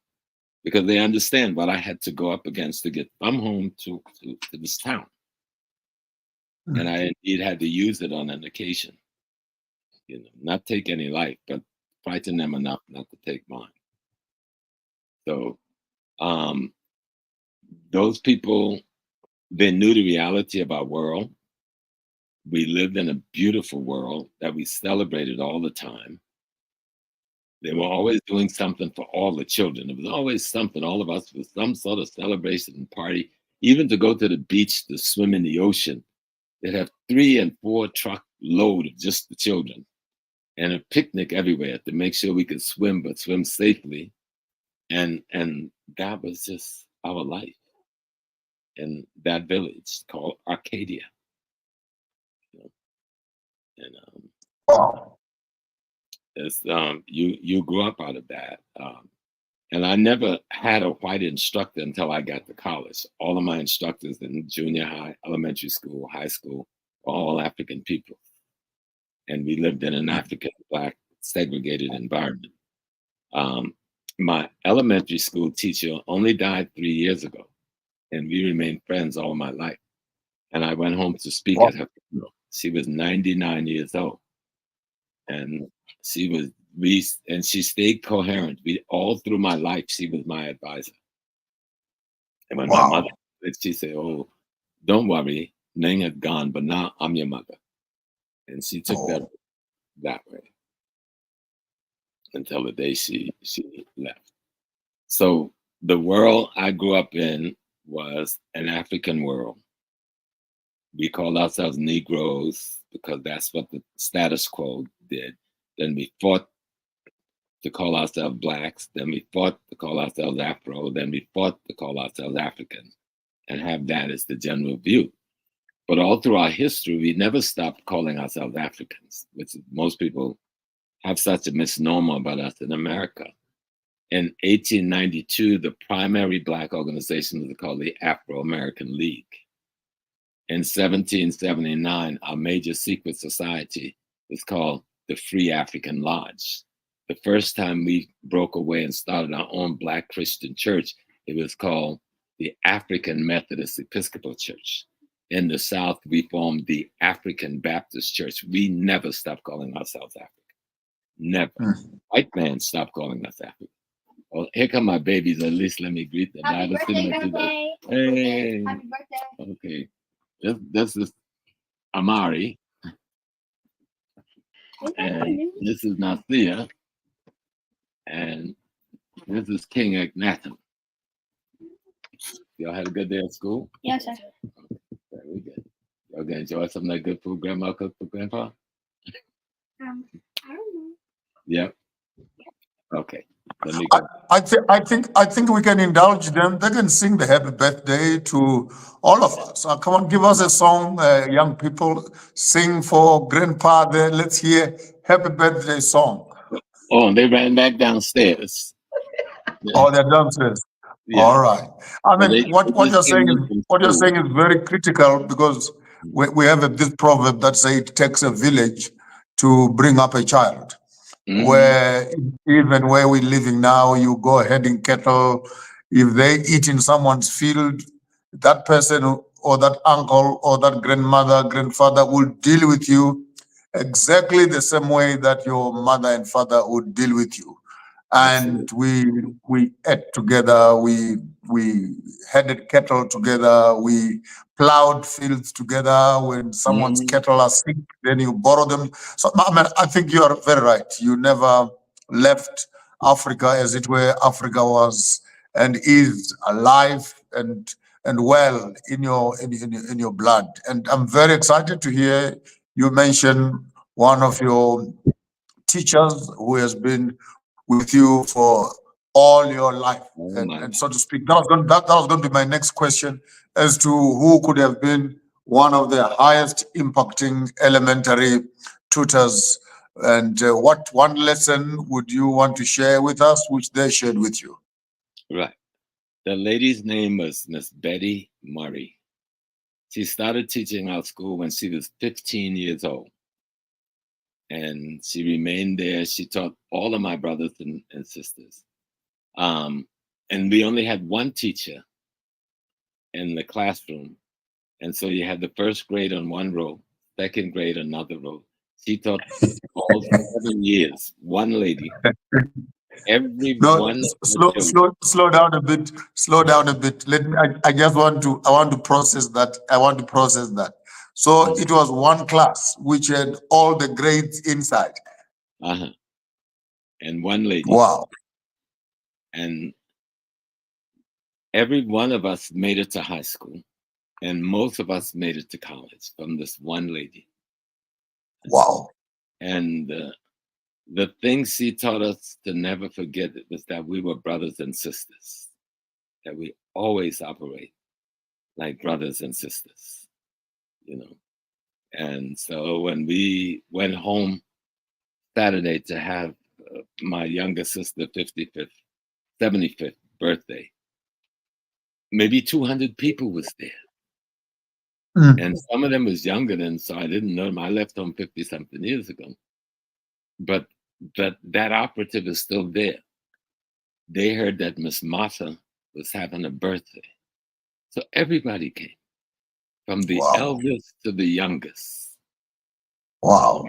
Because they understand what I had to go up against to get from home to this town. And I indeed had to use it on an occasion. You know, not take any life, but frighten them enough not to take mine. So those people, they knew the reality of our world. We lived in a beautiful world that we celebrated all the time. They were always doing something for all the children. It was always something, all of us, with some sort of celebration and party. Even to go to the beach to swim in the ocean, they'd have 3 and 4 truck load of just the children. And a picnic everywhere to make sure we could swim, but swim safely. And that was just our life in that village called Arcadia. And Wow. it's you grew up out of that. And I never had a white instructor until I got to college. All of my instructors in junior high, elementary school, high school, were all African people. And we lived in an African Black segregated environment. My elementary school teacher only died 3 years ago, and we remained friends all my life. And I went home to speak at her funeral. She was 99 years old, and she stayed coherent. All through my life, she was my advisor. And when my mother, she said, "Oh, don't worry, Ning had gone, but now I'm your mother," and she took that way until the day she left. So the world I grew up in was an African world. We called ourselves Negroes because that's what the status quo did. Then we fought to call ourselves Blacks. Then we fought to call ourselves Afro. Then we fought to call ourselves African and have that as the general view. But all through our history, we never stopped calling ourselves Africans, which most people have such a misnomer about us in America. In 1892, the primary Black organization was called the Afro-American League. In 1779, our major secret society was called the Free African Lodge. The first time we broke away and started our own Black Christian church, it was called the African Methodist Episcopal Church. In the South, we formed the African Baptist Church. We never stopped calling ourselves African. Never. White man stopped calling us African. Well, here come my babies. At least let me greet them. Happy birthday. Hey. Happy birthday. Okay. This is Amari. And this is Nathia. And this is King Ignatius. Y'all had a good day at school? Yes, sir. Very good. Y'all gonna enjoy some of that good food Grandma cooked for Grandpa? I don't know. Yep. Okay. Let me go. I think we can indulge them. They can sing the happy birthday to all of us. Come on, give us a song, young people. Sing for Grandpa there. Let's hear happy birthday song. Oh, and they ran back downstairs. Yeah. Oh, they're downstairs. Yeah. All right. I But mean, they what you're just came saying is in from what you're school. saying is very critical because we have this proverb that says it takes a village to bring up a child. Mhm. Where even where we're living now, you go herding cattle, if they eat in someone's field, that person or that uncle or that grandmother, grandfather will deal with you exactly the same way that your mother and father would deal with you. And Absolutely. we ate together, we herded cattle together, we plowed fields together. When someone's Mhm. cattle are sick, then you borrow them. So I mean, I think you are very right. You never left Africa, as it were. Africa was and is alive and well in in your blood. And I'm very excited to hear you mention one of your teachers who has been with you for all your life, Oh my and God. so to speak. That was going to be my next question as to who could have been one of the highest impacting elementary tutors, and what one lesson would you want to share with us, which they shared with you? Right. The lady's name was Miss Betty Murray. She started teaching our school when she was 15 years old. And she remained there. She taught all of my brothers and sisters. And we only had one teacher in the classroom. And so you had the first grade on one row, second grade another row. She taught all 7 years, one lady. Every No, one of the children. slow down a bit. Slow down a bit. Let me. I just want to. I want to process that. I want to process that. So it was one class which had all the grades inside. Uh-huh. And one lady. Wow. And every one of us made it to high school. And most of us made it to college from this one lady. Wow. And the thing she taught us to never forget was that we were brothers and sisters, that we always operate like brothers and sisters, you know. And so when we went home Saturday to have my younger sister 55th, 75th birthday, maybe 200 people was there. Mm. And some of them was younger than, so I didn't know them. I left home 50 something years ago. But that operative is still there. They heard that Miss Martha was having a birthday. So everybody came, from the Wow. eldest to the youngest. Wow.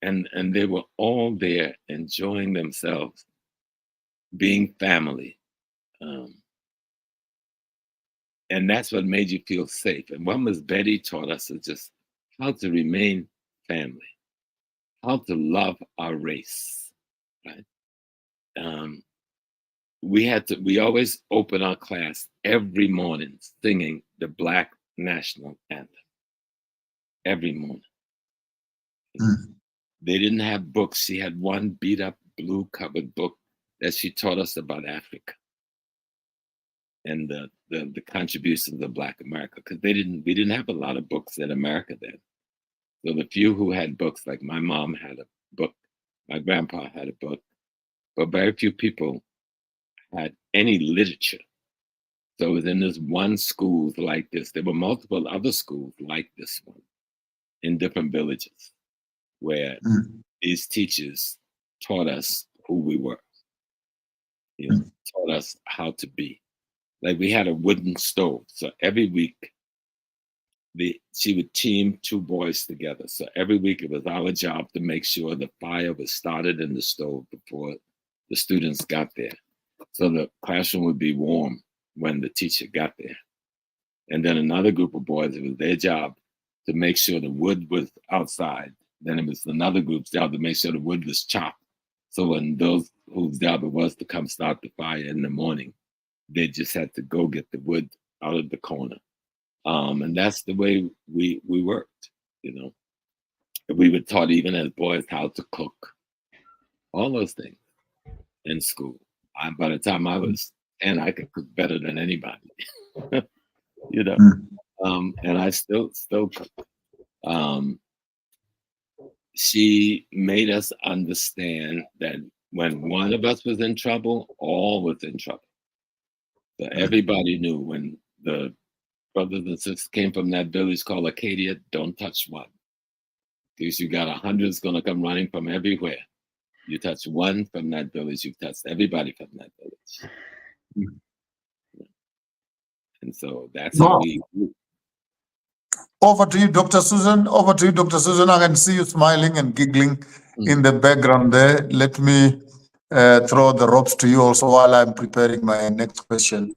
And they were all there enjoying themselves, being family. And that's what made you feel safe. And what Miss Betty taught us is just how to remain family, how to love our race, right? We always open our class every morning singing the Black National Anthem every morning. Mm. They didn't have books. She had one beat up blue covered book that she taught us about Africa and the contributions of Black America, because we didn't have a lot of books in America then. So the few who had books, like my mom had a book, my grandpa had a book, but very few people had any literature. So within this one school like this, there were multiple other schools like this one in different villages where Mm. these teachers taught us who we were, Mm. taught us how to be. Like we had a wooden stove. So every week she would team two boys together. So every week it was our job to make sure the fire was started in the stove before the students got there. So the classroom would be warm when the teacher got there. And then another group of boys, it was their job to make sure the wood was outside. Then it was another group's job to make sure the wood was chopped. So when those whose job it was to come start the fire in the morning, they just had to go get the wood out of the corner. And that's the way we worked, you know. We were taught even as boys how to cook, all those things. in school. By the time I was 10, I could cook better than anybody. You know, and I still cook. She made us understand that when one of us was in trouble, all was in trouble. So everybody knew when the brothers and sisters came from that village called Acadia, don't touch one. Because you got 100 going to come running from everywhere. You touch one from that village, you've touched everybody from that village. And so that's how we. Over to you, Dr. Susan. Over to you, Dr. Susan. I can see you smiling and giggling in the background there. Let me throw the ropes to you also while I'm preparing my next question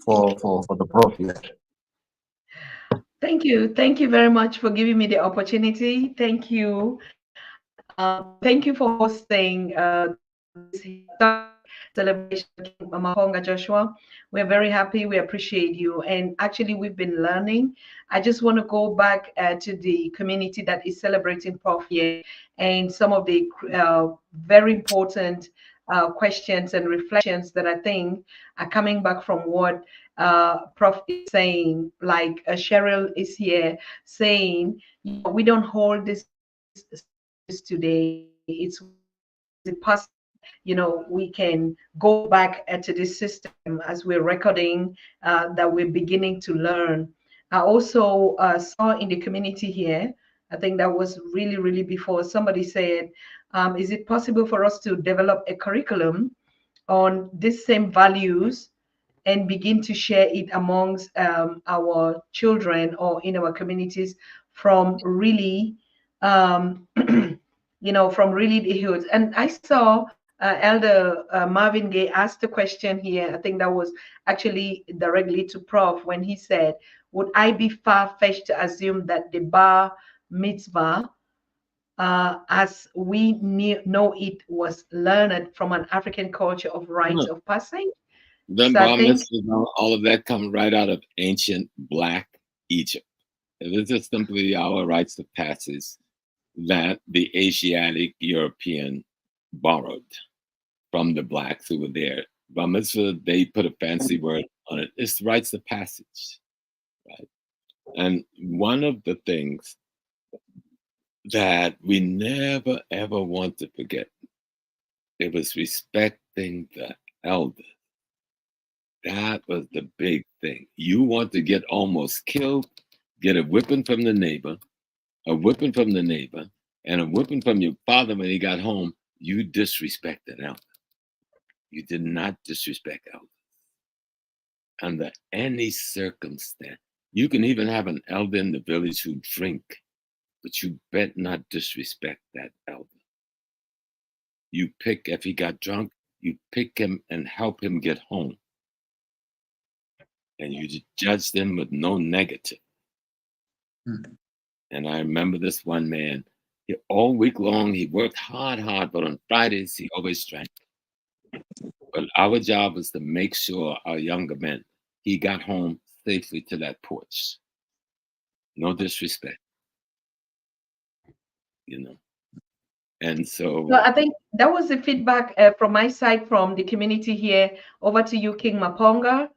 for the prof here. Thank you. Thank you very much for giving me the opportunity. Thank you. Thank you for hosting this celebration, Maponga Joshua. We're very happy. We appreciate you. And actually, we've been learning. I just want to go back to the community that is celebrating Prof here and some of the very important questions and reflections that I think are coming back from what Prof is saying. Like Cheryl is here saying, we don't hold this today. It's the past. We can go back to this system as we're recording that we're beginning to learn. I also saw in the community here, I think that was really, really before, somebody said, is it possible for us to develop a curriculum on these same values and begin to share it amongst our children or in our communities from really, from really the youth? And I saw Elder Marvin Gaye asked a question here. I think that was actually directly to Prof when he said, would I be far-fetched to assume that the bar mitzvah, as we know it, was learned from an African culture of rites of passage? Then bar mitzvah, all of that comes right out of ancient Black Egypt. This is simply our rites of passage that the Asiatic European borrowed from the Blacks who were there. Bar mitzvah, they put a fancy word on it. It's rites of passage, right? And one of the things that we never ever want to forget, it was respecting the elder. That was the big thing. You want to get almost killed, get a whipping from the neighbor, a whipping from the neighbor, and a whipping from your father when he got home, you disrespected elder. You did not disrespect elder under any circumstance. You can even have an elder in the village who drink, but you bet not disrespect that elder. You pick, if he got drunk, you pick him and help him get home. And you judge them with no negative. And I remember this one man, all week long, he worked hard, but on Fridays, he always drank. But our job was to make sure our younger men, he got home safely to that porch. No disrespect, And so I think that was the feedback from my side, from the community here. Over to you, King Maponga.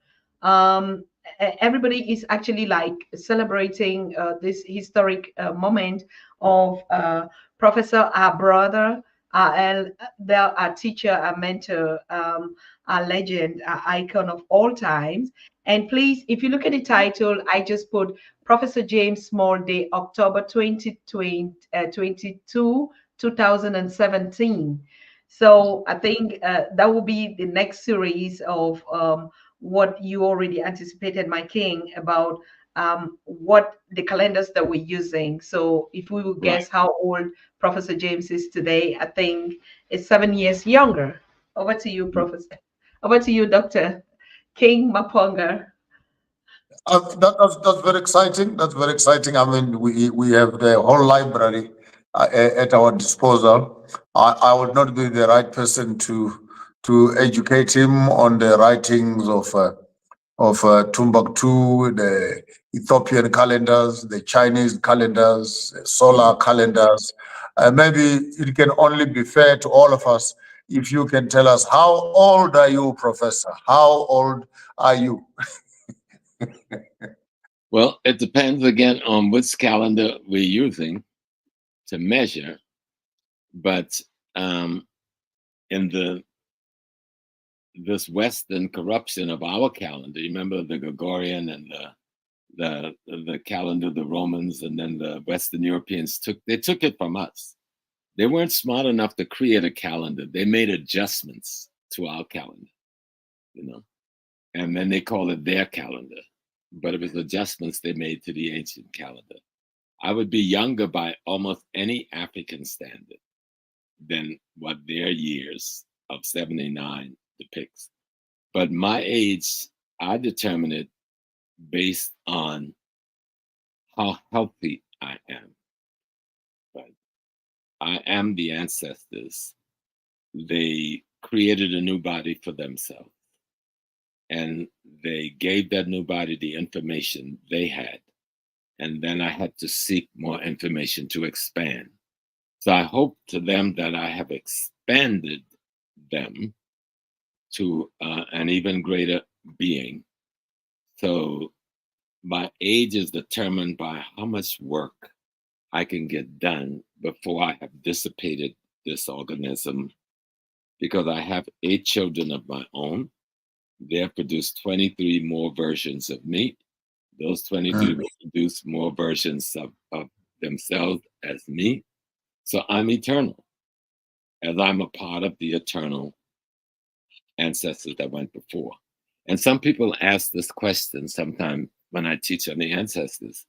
Everybody is actually like celebrating this historic moment of Professor, our brother, our teacher, our mentor, our legend, our icon of all times. And please, if you look at the title, I just put Professor James Small Day, October 2022, 2017. So I think that will be the next series of what you already anticipated, my king, about what the calendars that we're using. So if we will guess how old Professor James is today, I think it's 7 years younger. Over to you, Professor. Over to you, Dr. King Maponga. That's very exciting. That's very exciting. I mean, we have the whole library at our disposal. I would not be the right person to educate him on the writings of Timbuktu, the Ethiopian calendars, the Chinese calendars, solar calendars. Maybe it can only be fair to all of us if you can tell us, how old are you, Professor? How old are you? Well, it depends again on which calendar we're using to measure, but in this Western corruption of our calendar, you remember the Gregorian and the calendar of the Romans, and then the Western Europeans took it from us. They weren't smart enough to create a calendar. They made adjustments to our calendar, and then they call it their calendar. But it was adjustments they made to the ancient calendar. I would be younger by almost any African standard than what their years of 79 depicts. But my age, I determine it based on how healthy I am. But I am the ancestors. They created a new body for themselves, and they gave that new body the information they had. And then I had to seek more information to expand. So I hope to them that I have expanded them to an even greater being. So my age is determined by how much work I can get done before I have dissipated this organism, because I have 8 children of my own. They have produced 23 more versions of me. Those 23 will produce more versions of themselves as me. So I'm eternal, as I'm a part of the eternal ancestors that went before. And some people ask this question sometime when I teach on the ancestors.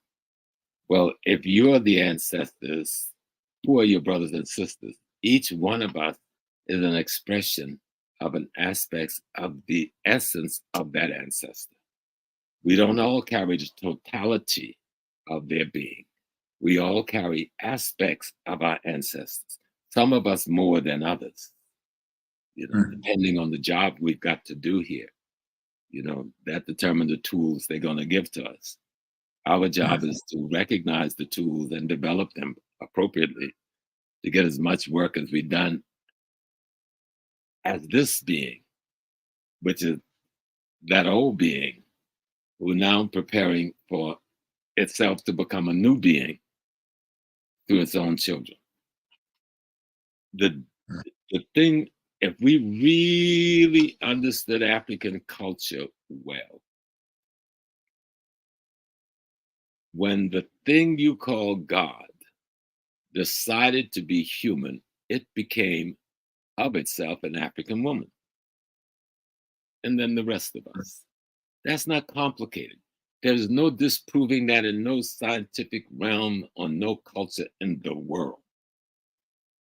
Well, if you are the ancestors, who are your brothers and sisters? Each one of us is an expression of an aspect of the essence of that ancestor. We don't all carry the totality of their being. We all carry aspects of our ancestors, some of us more than others, depending on the job we've got to do here. That determines the tools they're going to give to us. Our job is to recognize the tools and develop them appropriately to get as much work as we've done as this being, which is that old being who now preparing for itself to become a new being through its own children. The thing, if we really understood African culture well, when the thing you call God decided to be human, it became of itself an African woman. And then the rest of us. That's not complicated. There's no disproving that in no scientific realm or no culture in the world.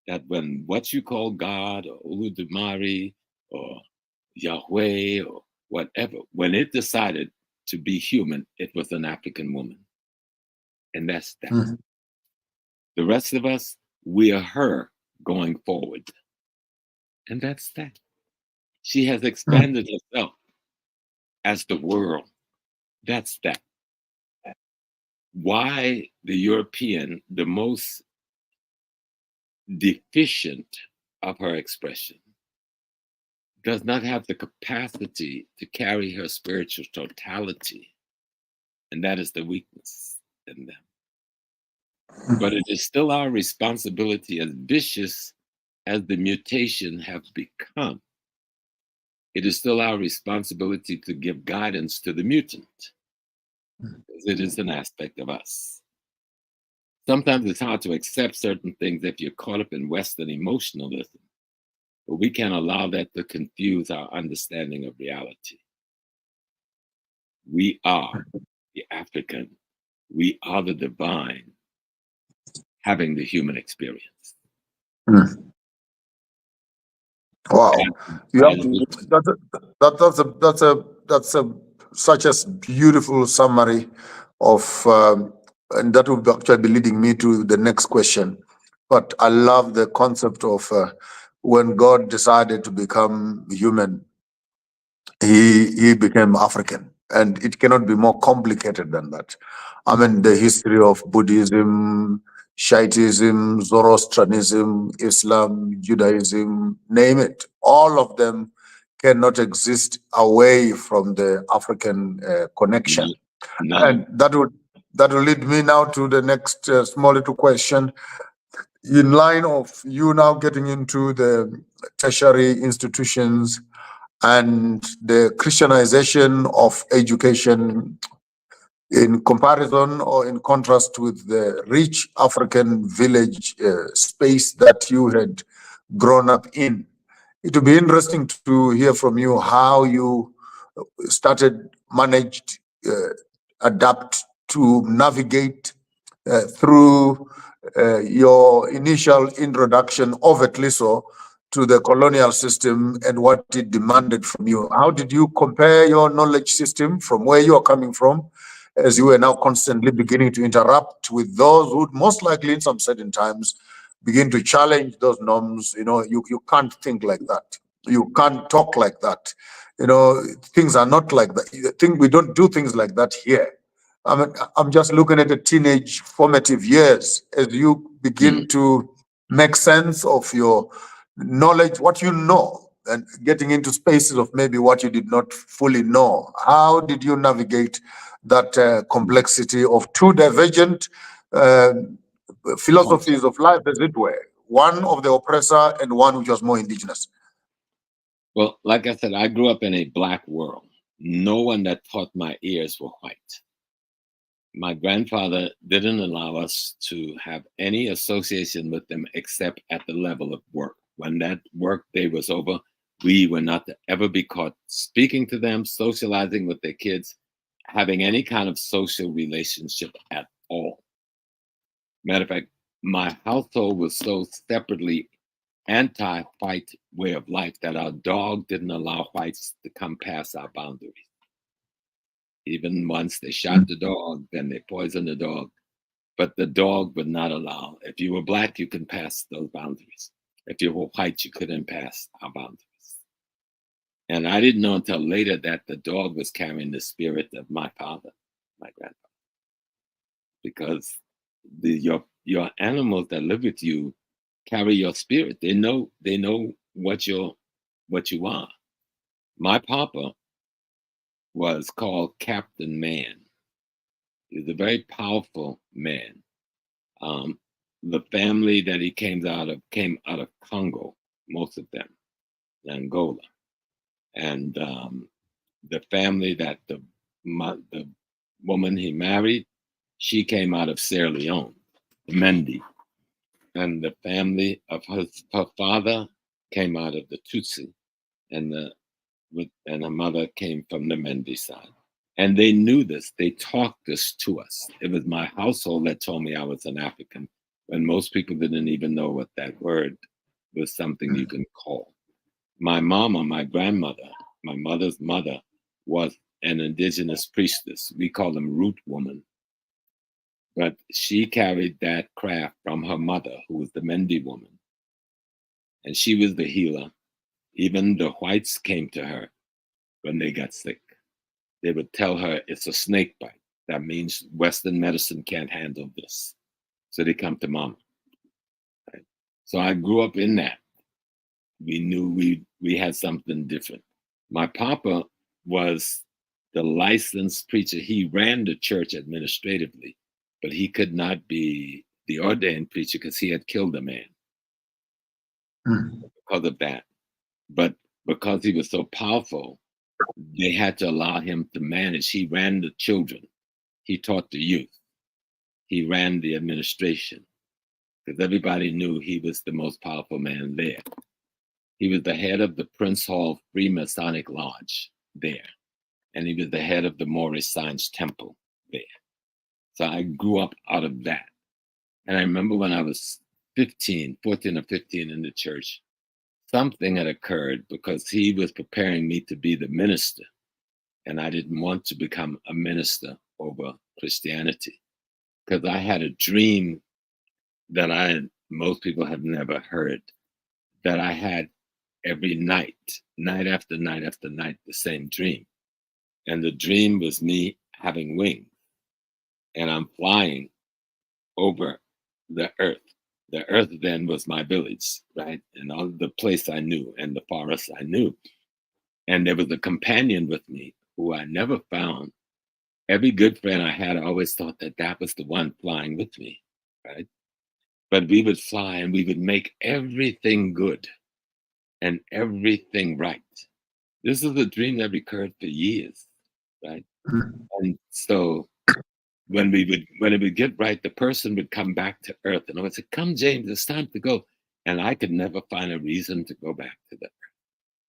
That when what you call God or Oludumare or Yahweh or whatever, when it decided to be human, it was an African woman. And that's that. The rest of us, we are her going forward. And that's that. She has expanded herself as the world. That's that. Why the European, the most deficient of her expression, does not have the capacity to carry her spiritual totality. And that is the weakness in them. But it is still our responsibility, as vicious as the mutation has become, it is still our responsibility to give guidance to the mutant, because it is an aspect of us. Sometimes it's hard to accept certain things if you're caught up in Western emotionalism, but we can't allow that to confuse our understanding of reality. We are the African, we are the divine, having the human experience. Wow, that's such a beautiful summary of, and that will actually be leading me to the next question. But I love the concept of when God decided to become human, he became African, and it cannot be more complicated than that. I mean, the history of Buddhism, Shiitism, Zoroastrianism, Islam, Judaism, name it. All of them cannot exist away from the African connection. No. And that will lead me now to the next small little question. In line of you now getting into the tertiary institutions and the Christianization of education, in comparison or in contrast with the rich African village space that you had grown up in, it would be interesting to hear from you how you managed, adapt to navigate through your initial introduction overtly so to the colonial system and what it demanded from you. How did you compare your knowledge system from where you are coming from, as you are now constantly beginning to interrupt with those who would most likely in some certain times begin to challenge those norms? You can't think like that. You can't talk like that. Things are not like that. We don't do things like that here. I'm just looking at the teenage formative years as you begin to make sense of your knowledge, what you know, and getting into spaces of maybe what you did not fully know. How did you navigate that complexity of two divergent philosophies of life, as it were? One of the oppressor and one which was more indigenous. Well, like I said, I grew up in a Black world. No one that taught my ears were white. My grandfather didn't allow us to have any association with them except at the level of work. When that work day was over, we were not to ever be caught speaking to them, socializing with their kids, having any kind of social relationship at all. Matter of fact, my household was so separately anti-white way of life that our dog didn't allow whites to come past our boundaries. Even once they shot the dog, then they poisoned the dog, but the dog would not allow. If you were Black, you can pass those boundaries. If you were white, you couldn't pass our boundaries. And I didn't know until later that the dog was carrying the spirit of my father, my grandfather, because your animals that live with you carry your spirit. They know what you are. My papa was called Captain Man. He was a very powerful man. The family that he came out of Congo, most of them, Angola, and the family that the woman he married, she came out of Sierra Leone, the Mendi, and the family of her father came out of the Tutsi, and her mother came from the Mendi side. And they knew this. They talked this to us. It was my household that told me I was an African, when most people didn't even know what that word was, something you can call. My mama, my grandmother, my mother's mother, was an indigenous priestess. We call them root woman. But she carried that craft from her mother, who was the Mendi woman. And she was the healer. Even the whites came to her when they got sick. They would tell her it's a snake bite. That means Western medicine can't handle this. So they come to mama. Right? So I grew up in that. We knew we had something different. My papa was the licensed preacher. He ran the church administratively, but he could not be the ordained preacher because he had killed a man because of that. But because he was so powerful, they had to allow him to manage. He ran the children. He taught the youth. He ran the administration because everybody knew he was the most powerful man there. He was the head of the Prince Hall Freemasonic Lodge there. And he was the head of the Moorish Science Temple there. So I grew up out of that. And I remember when I was 14 or 15 in the church, something had occurred because he was preparing me to be the minister. And I didn't want to become a minister over Christianity because I had a dream that most people have never heard, that I had every night, night after night after night, the same dream. And the dream was me having wings and I'm flying over the earth. The earth then was my village, right? And all the place I knew and the forest I knew. And there was a companion with me who I never found. Every good friend I had, I always thought that that was the one flying with me, right? But we would fly and we would make everything good and everything right. This is a dream that recurred for years, right? And so when it would get right, the person would come back to earth and I would say, "Come, James, it's time to go." And I could never find a reason to go back to the earth.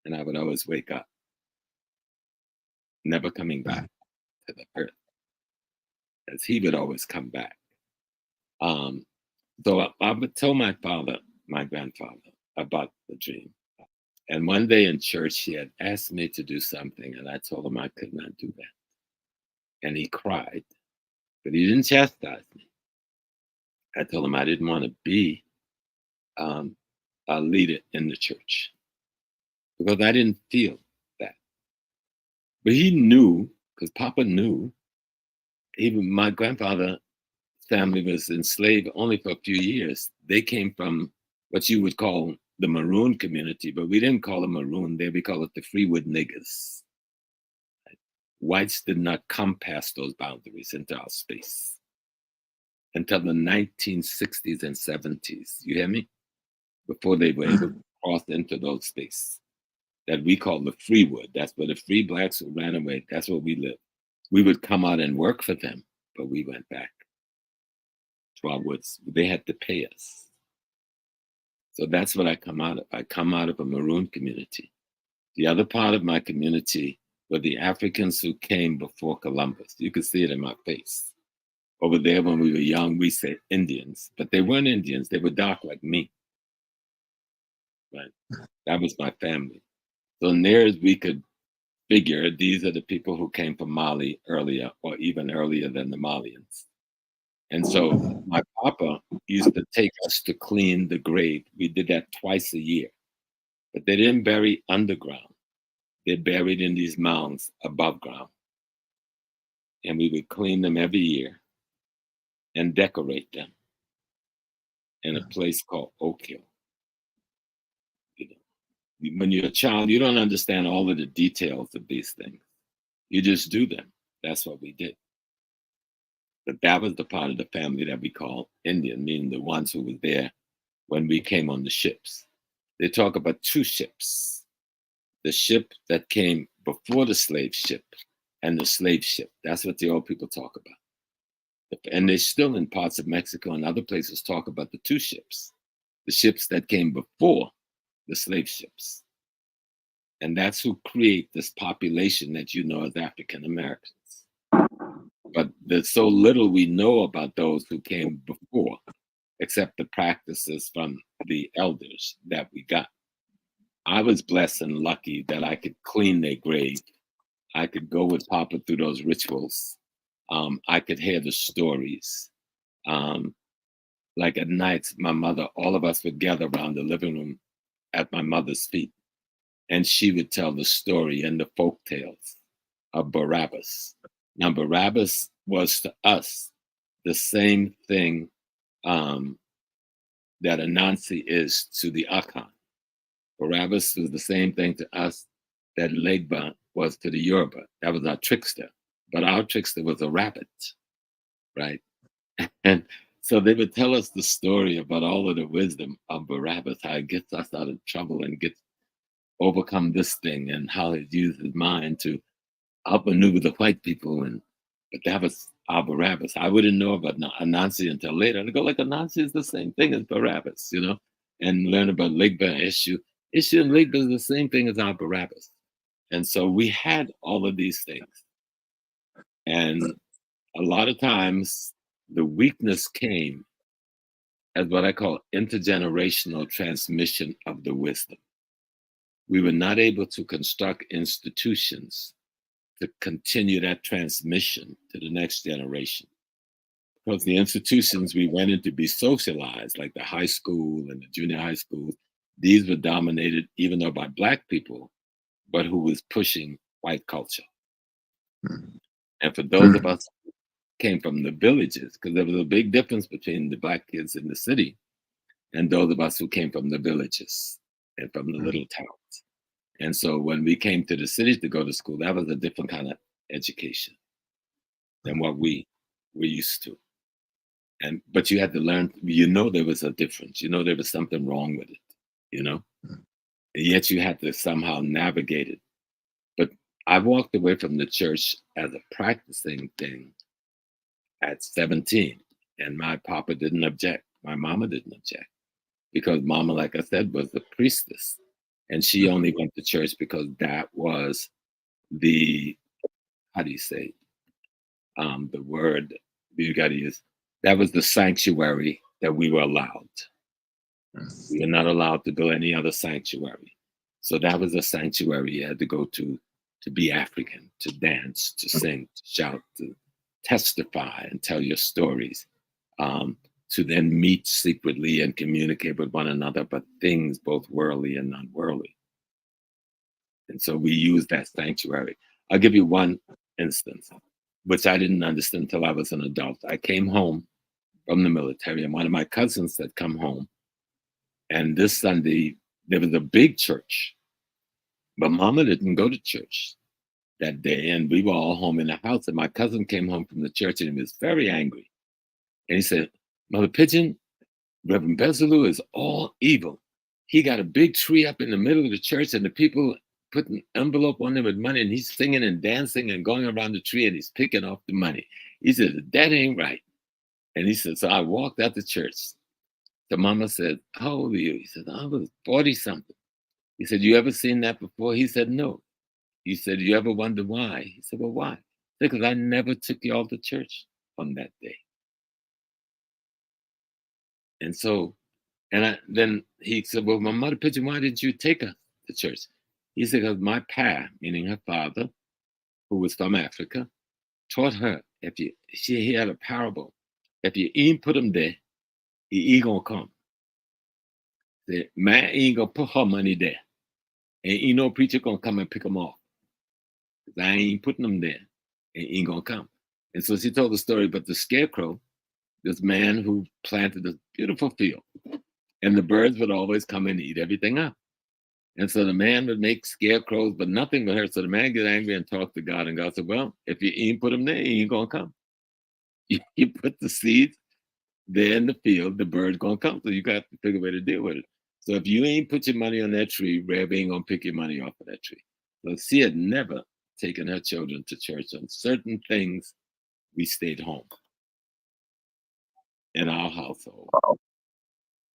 And I would always wake up, never coming back to the earth, as he would always come back. So I would tell my grandfather, about the dream. And one day in church, he had asked me to do something, and I told him I could not do that. And he cried, but he didn't chastise me. I told him I didn't want to be a leader in the church because I didn't feel that. But he knew, because Papa knew, even my grandfather's family was enslaved only for a few years. They came from what you would call the Maroon community, but we didn't call them Maroon there. We call it the Freewood niggers. Whites did not come past those boundaries into our space until the 1960s and 70s. You hear me? Before they were able to cross into those spaces that we call the Freewood. That's where the free blacks who ran away, that's where we lived. We would come out and work for them, but we went back to our woods. They had to pay us. So that's what I come out of. I come out of a Maroon community. The other part of my community were the Africans who came before Columbus. You could see it in my face. Over there, when we were young, we said Indians, but they weren't Indians. They were dark like me. Right? That was my family. So near as we could figure, these are the people who came from Mali earlier, or even earlier than the Malians. And so my papa used to take us to clean the grave. We did that twice a year, but they didn't bury underground. They're buried in these mounds above ground. And we would clean them every year and decorate them in a place called Oak Hill. You know, when you're a child, you don't understand all of the details of these things. You just do them. That's what we did. But that was the part of the family that we call Indian, meaning the ones who were there when we came on the ships. They talk about two ships. The ship that came before the slave ship and the slave ship. That's what the old people talk about. And they still in parts of Mexico and other places talk about the two ships. The ships that came before the slave ships. And that's who create this population that you know as African Americans. But there's so little we know about those who came before, except the practices from the elders that we got. I was blessed and lucky that I could clean their grave. I could go with Papa through those rituals. I could hear the stories. Like at night, my mother, all of us would gather around the living room at my mother's feet. And she would tell the story and the folk tales of Barabbas. Now, Barabbas was to us the same thing that Anansi is to the Akan. Barabbas was the same thing to us that Legba was to the Yoruba. That was our trickster. But our trickster was a rabbit, right? And so they would tell us the story about all of the wisdom of Barabbas, how it gets us out of trouble and gets overcome this thing, and how he used his mind to outmaneuver the white people. But that was our Barabbas. I wouldn't know about Anansi until later. And I go like, Anansi is the same thing as Barabbas, you know, and learn about Legba and Ishu. Ishu and Legba is the same thing as our Barabbas. And so we had all of these things. And a lot of times the weakness came as what I call intergenerational transmission of the wisdom. We were not able to construct institutions to continue that transmission to the next generation. Because the institutions we went in to be socialized, like the high school and the junior high school, these were dominated even though by Black people, but who was pushing white culture. And for those of us came from the villages, because there was a big difference between the black kids in the city and those of us who came from the villages and from the little towns. And so when we came to the cities to go to school, that was a different kind of education than what we were used to. But you had to learn, there was a difference, there was something wrong with it, and yet you had to somehow navigate it. But I walked away from the church as a practicing thing at 17, and my papa didn't object. My mama didn't object, because mama, like I said, was the priestess, and she only went to church because that was the, how do you say, the word you got to use, that was the sanctuary that we were allowed. We were not allowed to build any other sanctuary. So that was a sanctuary you had to go to be African, to dance, to sing, to shout, to testify and tell your stories, to then meet secretly and communicate with one another, but things both worldly and non-worldly. And so we used that sanctuary. I'll give you one instance, which I didn't understand until I was an adult. I came home from the military, and one of my cousins had come home. And this Sunday, there was a big church, but mama didn't go to church that day. And we were all home in the house. And my cousin came home from the church, and he was very angry. And he said, Mother Pigeon, Reverend Bezalou is all evil. He got a big tree up in the middle of the church, and the people put an envelope on him with money, and he's singing and dancing and going around the tree, and he's picking off the money. He said, that ain't right. And he said, so I walked out the church. The mama said, how old are you? He said, I was 40-something. He said, you ever seen that before? He said, no. He said, you ever wonder why? He said, well, why? Because I never took y'all to church on that day. And so, then he said, well, my Mother Pigeon, why didn't you take us to church? He said, because my pa, meaning her father, who was from Africa, taught her, he had a parable. If you ain't put him there, he ain't gonna come. The man ain't gonna put her money there. And ain't no preacher gonna come and pick him off. Because I ain't putting him there. And he ain't gonna come. And so she told the story about the scarecrow, this man who planted a beautiful field. And the birds would always come and eat everything up. And so the man would make scarecrows, but nothing would hurt. So the man get angry and talk to God. And God said, well, if you ain't put him there, he ain't gonna come. You put the seeds there in the field, the bird's gonna come. So you got to figure a way to deal with it. So if you ain't put your money on that tree, Rev ain't gonna pick your money off of that tree. So she had never taken her children to church. On certain things, we stayed home in our household.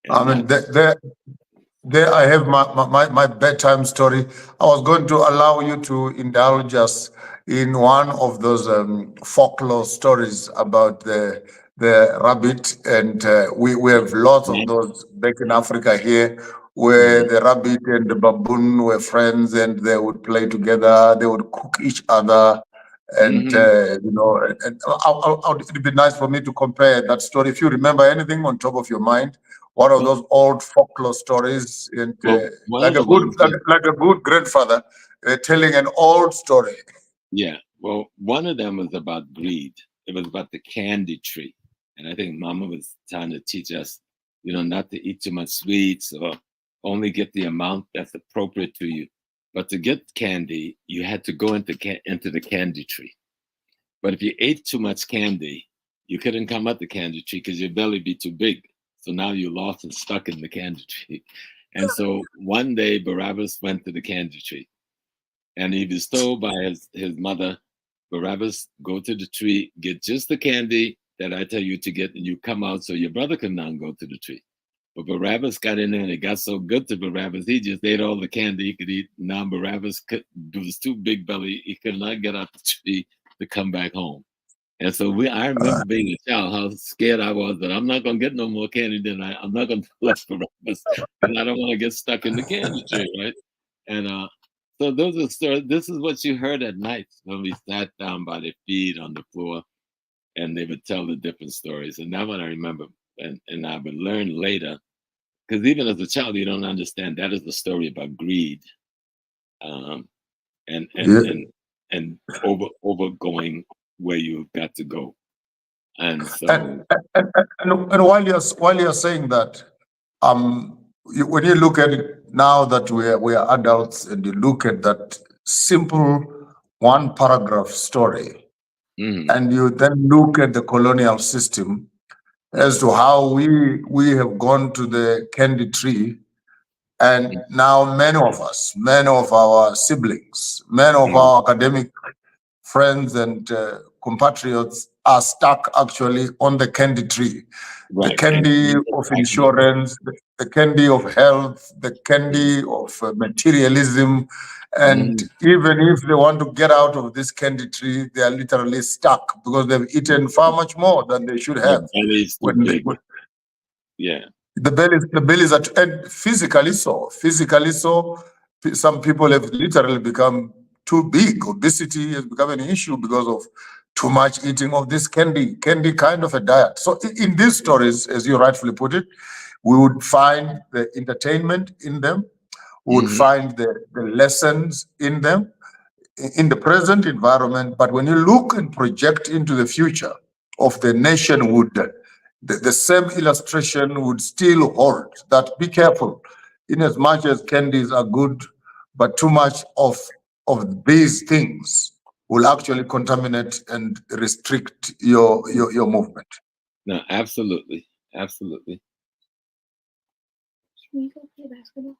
I mean, there I have my bedtime story. I was going to allow you to indulge us in one of those folklore stories about the rabbit, and we have lots of those back in Africa here, where the rabbit and the baboon were friends, and they would play together, they would cook each other, and it'd be nice for me to compare that story. If you remember anything on top of your mind, one of those old folklore stories, and like a good grandfather telling an old story. Yeah, well, one of them was about greed. It was about the candy tree, and I think Mama was trying to teach us, not to eat too much sweets or only get the amount that's appropriate to you. But to get candy, you had to go into the candy tree. But if you ate too much candy, you couldn't come up the candy tree because your belly be too big. So now you're lost and stuck in the candy tree. And so one day Barabbas went to the candy tree, and he was told by his mother, Barabbas, go to the tree, get just the candy that I tell you to get, and you come out so your brother can now go to the tree. But Barabbas got in there, and it got so good to Barabbas, he just ate all the candy he could eat. Now Barabbas was too big belly, he could not get out the tree to come back home. And so I remember being a child, how scared I was that I'm not going to get no more candy than I'm not going to let Barabbas, and I don't want to get stuck in the candy tree, right? And so those are stories. This is what you heard at night when we sat down by their feet on the floor, and they would tell the different stories. And that one I remember, and I would learn later, because even as a child, you don't understand that is the story about greed, and overgoing where you got to go. And so, And while you're saying that, when you look at it now that we are adults, and you look at that simple one paragraph story, mhm, and you then look at the colonial system as to how we have gone to the candy tree, and now many of us, many of our siblings, many of mhm, our academic friends and compatriots are stuck actually on the candy tree. The right. And candy even of back in the insurance, the candy of health, the mhm, candy of materialism. And mhm, even if they want to get out of this candy tree, they are literally stuck because they've eaten far much more than they should their have. belly's too When, big. Yeah. the bellies are, and physically so. Physically so, some people have literally become too big. Obesity has become an issue because of too much eating of this candy kind of a diet. So in these stories, as you rightfully put it, we would find the entertainment in them, we would Hmm. find the lessons in them, in the present environment. But when you look and project into the future of the nationhood, the same illustration would still hold, that be careful, in as much as candies are good, but too much of these things will actually contaminate and restrict your movement. No, absolutely. Absolutely. Can we go play basketball?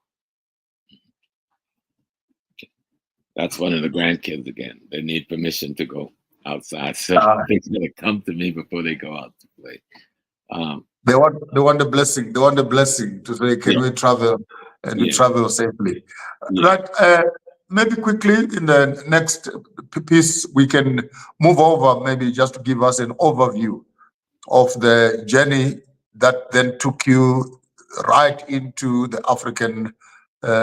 That's one of the grandkids again. They need permission to go outside. So Uh, they're going to come to me before they go out to play. they want the blessing. They want the blessing to say, can Yeah, we travel and we yeah, travel safely? yeah. Right. Maybe quickly in the next piece, we can move over, maybe just to give us an overview of the journey that then took you right into the African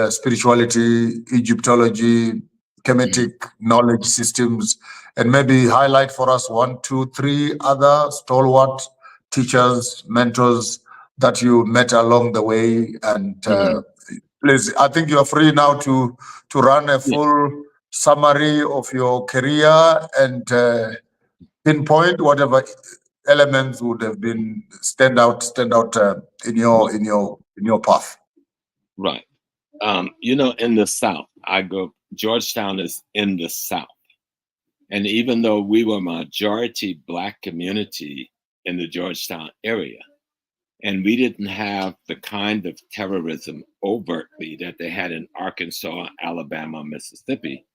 spirituality, Egyptology, Mhm. Kemetic knowledge systems, and maybe highlight for us 1, 2, 3 other stalwart teachers, mentors that you met along the way. And Mhm. please, I think you are free now to run a Yeah, full summary of your career and pinpoint whatever elements would have been stand out in right, your path. right. In the South, Georgetown is in the South. And even though we were majority Black community in the Georgetown area, and we didn't have the kind of terrorism overtly that they had in Arkansas, Alabama, Mississippi,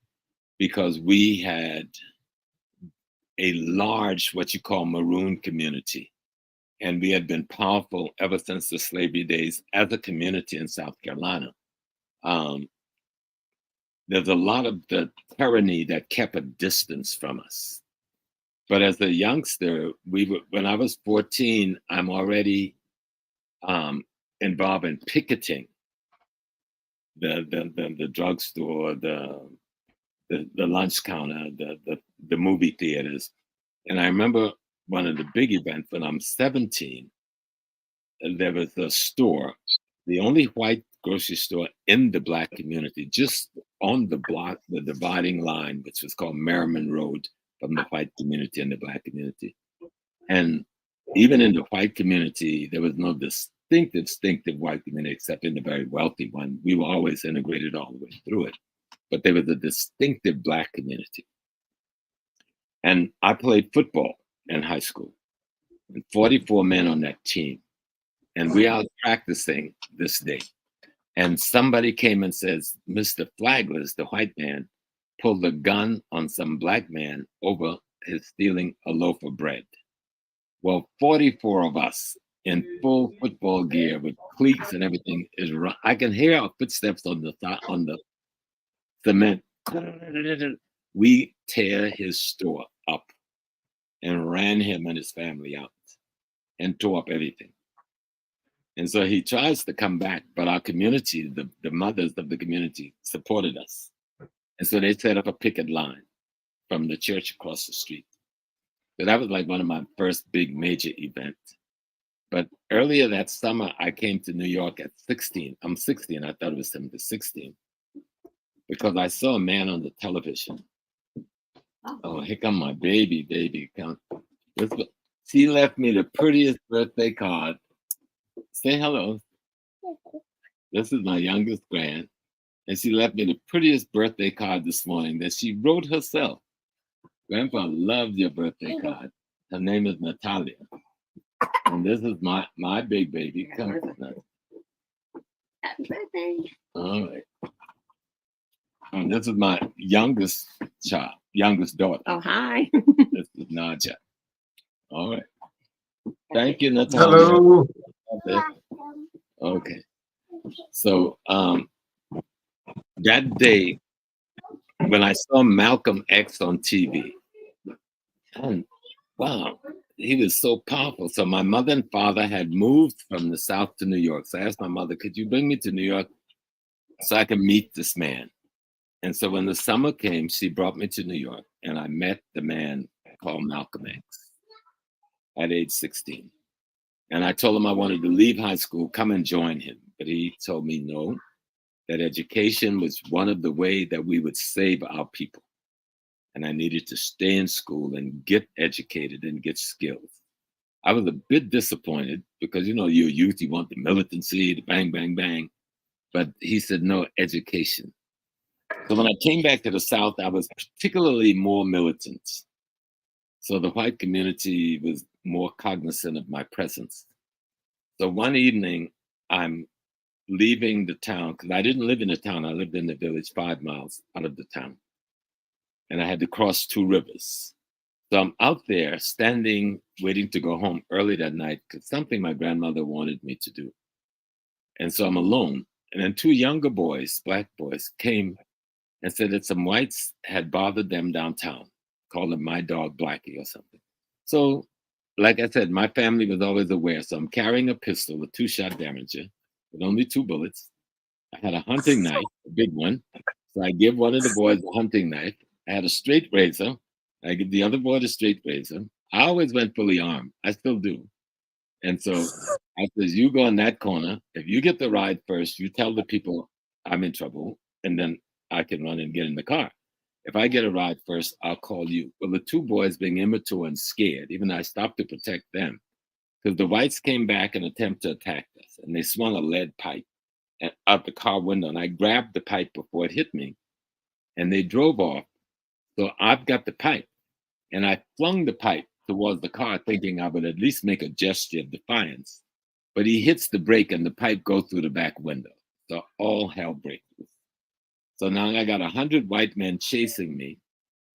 because we had a large, what you call maroon community. And we had been powerful ever since the slavery days as a community in South Carolina. Um, there's a lot of the tyranny that kept a distance from us. But as a youngster, when I was 14, I'm already involved in picketing the drugstore, the lunch counter, the movie theaters. And I remember one of the big events when I'm 17, there was a store, the only white grocery store in the Black community, just on the block, the dividing line, which was called Merriman Road, from the white community and the Black community. And even in the white community, there was no distinctive white community, except in the very wealthy one. We were always integrated all the way through it. But there was a distinctive Black community. And I played football in high school, and 44 men on that team. And we are practicing this day. And somebody came and says, Mr. Flagless, the white man, pulled a gun on some Black man over his stealing a loaf of bread. Well, 44 of us in full football gear with cleats and everything I can hear our footsteps on the cement. We tear his store up and ran him and his family out and tore up everything. And so he tries to come back, but our community, the mothers of the community, supported us. And so they set up a picket line from the church across the street. So that was like one of my first big major events. But earlier that summer, I came to New York at 16. I'm 16. I thought it was 16 because I saw a man on the television. Oh, here come my baby. She left me the prettiest birthday card. Say hello. This is my youngest grand. And she left me the prettiest birthday card this morning that she wrote herself. Grandpa loved your birthday card. Her name is Natalia. And this is my big baby. Come on. Happy birthday. All right. And this is my youngest child, youngest daughter. Oh, hi. This is Naja. All right. Thank you, Natalia. Hello. Okay. So that day when I saw Malcolm X on TV, and wow, he was so powerful. So my mother and father had moved from the South to New York. So I asked my mother, could you bring me to New York so I can meet this man? And so when the summer came, she brought me to New York, and I met the man called Malcolm X at age 16. And I told him I wanted to leave high school, come and join him. But he told me no, that education was one of the ways that we would save our people. And I needed to stay in school and get educated and get skills. I was a bit disappointed because, you know, you're youth, you want the militancy, the bang, bang, bang. But he said, no, education. So when I came back to the South, I was particularly more militant. So the white community was more cognizant of my presence. So one evening, I'm leaving the town, because I didn't live in the town, I lived in the village 5 miles out of the town. And I had to cross 2 rivers. So I'm out there standing, waiting to go home early that night, because something my grandmother wanted me to do. And so I'm alone. And then 2 younger boys, black boys, came and said that some whites had bothered them downtown, called them my dog Blackie or something. So, like I said, my family was always aware. So I'm carrying a pistol, a 2-shot Derringer, with only 2 bullets. I had a hunting knife, a big one. So I give one of the boys a hunting knife. I had a straight razor. I give the other boy the straight razor. I always went fully armed. I still do. And so I says, you go in that corner. If you get the ride first, you tell the people I'm in trouble, and then I can run and get in the car. If I get a ride first, I'll call you. Well, the 2 boys being immature and scared, even though I stopped to protect them, because the whites came back and attempted to attack us, and they swung a lead pipe out the car window, and I grabbed the pipe before it hit me, and they drove off. So I've got the pipe, and I flung the pipe towards the car, thinking I would at least make a gesture of defiance. But he hits the brake, and the pipe goes through the back window. So all hell breaks loose. So now I got 100 white men chasing me.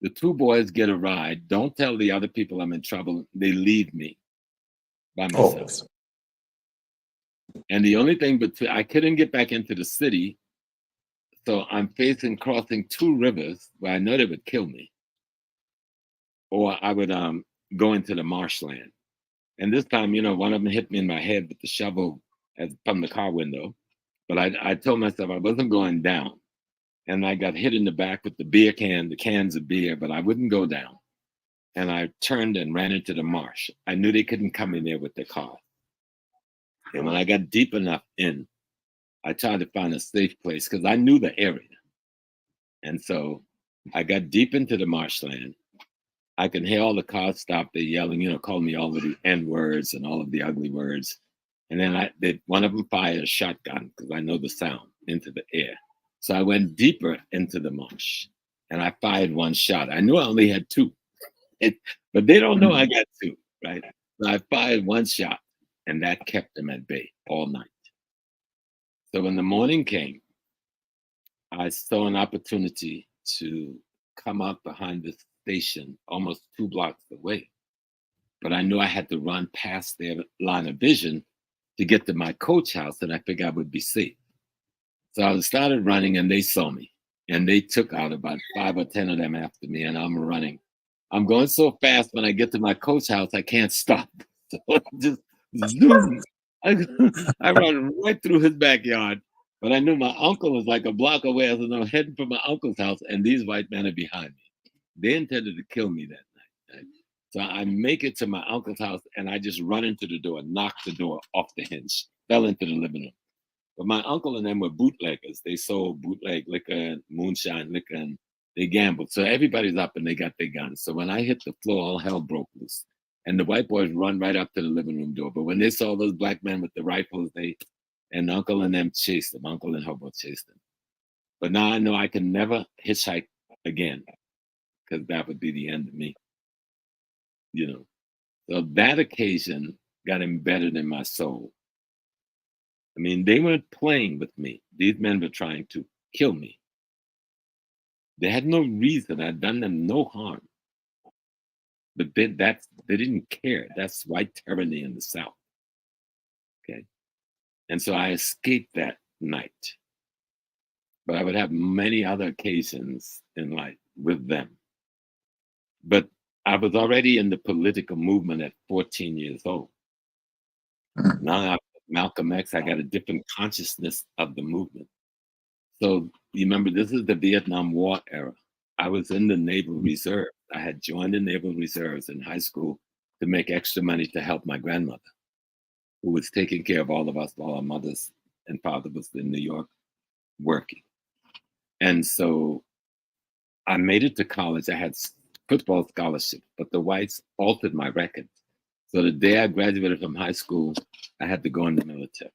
The 2 boys get a ride. Don't tell the other people I'm in trouble. They leave me by myself. And the only thing, I couldn't get back into the city. So I'm facing crossing 2 rivers where I know they would kill me. Or I would go into the marshland. And this time, you know, one of them hit me in my head with the shovel from the car window. But I told myself I wasn't going down. And I got hit in the back with the beer can, the cans of beer, but I wouldn't go down. And I turned and ran into the marsh. I knew they couldn't come in there with their car. And when I got deep enough in, I tried to find a safe place because I knew the area. And so I got deep into the marshland. I can hear all the cars stop. They're yelling, you know, calling me all of the N words and all of the ugly words. And then one of them fired a shotgun because I know the sound into the air. So I went deeper into the marsh and I fired 1 shot. I knew I only had 2, but they don't know I got 2, right? So I fired 1 shot and that kept them at bay all night. So when the morning came, I saw an opportunity to come up behind the station almost 2 blocks away. But I knew I had to run past their line of vision to get to my coach house, and I figured I would be safe. So I started running and they saw me and they took out about 5 or 10 of them after me, and I'm running. I'm going so fast when I get to my coach house, I can't stop. So just zoom. I run right through his backyard, but I knew my uncle was like a block away. I was heading for my uncle's house, and these white men are behind me. They intended to kill me that night. Right? So I make it to my uncle's house, and I just run into the door, knock the door off the hinge, fell into the living room. But my uncle and them were bootleggers. They sold bootleg liquor, moonshine liquor, and they gambled. So everybody's up and they got their guns. So when I hit the floor, all hell broke loose. And the white boys run right up to the living room door. But when they saw those black men with the rifles, and Uncle and them chased them. Uncle and Hobo chased them. But now I know I can never hitchhike again, because that would be the end of me. You know. So that occasion got embedded in my soul. I mean, they weren't playing with me. These men were trying to kill me. They had no reason. I'd done them no harm. But they didn't care. That's white tyranny in the South. Okay. And so I escaped that night. But I would have many other occasions in life with them. But I was already in the political movement at 14 years old. Now Malcolm X, I got a different consciousness of the movement. So you remember, this is the Vietnam War era. I was in the Naval Reserve. I had joined the Naval Reserves in high school to make extra money to help my grandmother, who was taking care of all of us while our mothers and father was in New York working. And so I made it to college. I had football scholarship, but the whites altered my record. So the day I graduated from high school, I had to go in the military.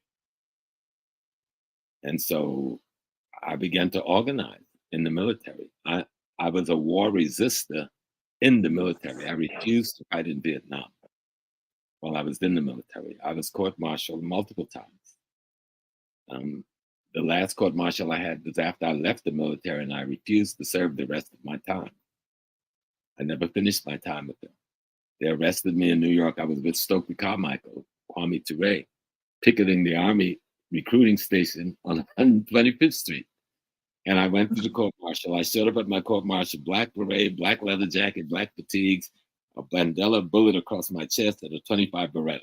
And so I began to organize in the military. I was a war resistor in the military. I refused to fight in Vietnam while I was in the military. I was court-martialed multiple times. The last court-martial I had was after I left the military, and I refused to serve the rest of my time. I never finished my time with them. They arrested me in New York. I was with Stokely Carmichael, Kwame Ture, picketing the Army recruiting station on 125th Street. And I went to the court-martial. I showed up at my court-martial, black beret, black leather jacket, black fatigues, a bandana bullet across my chest, and a 25 Beretta.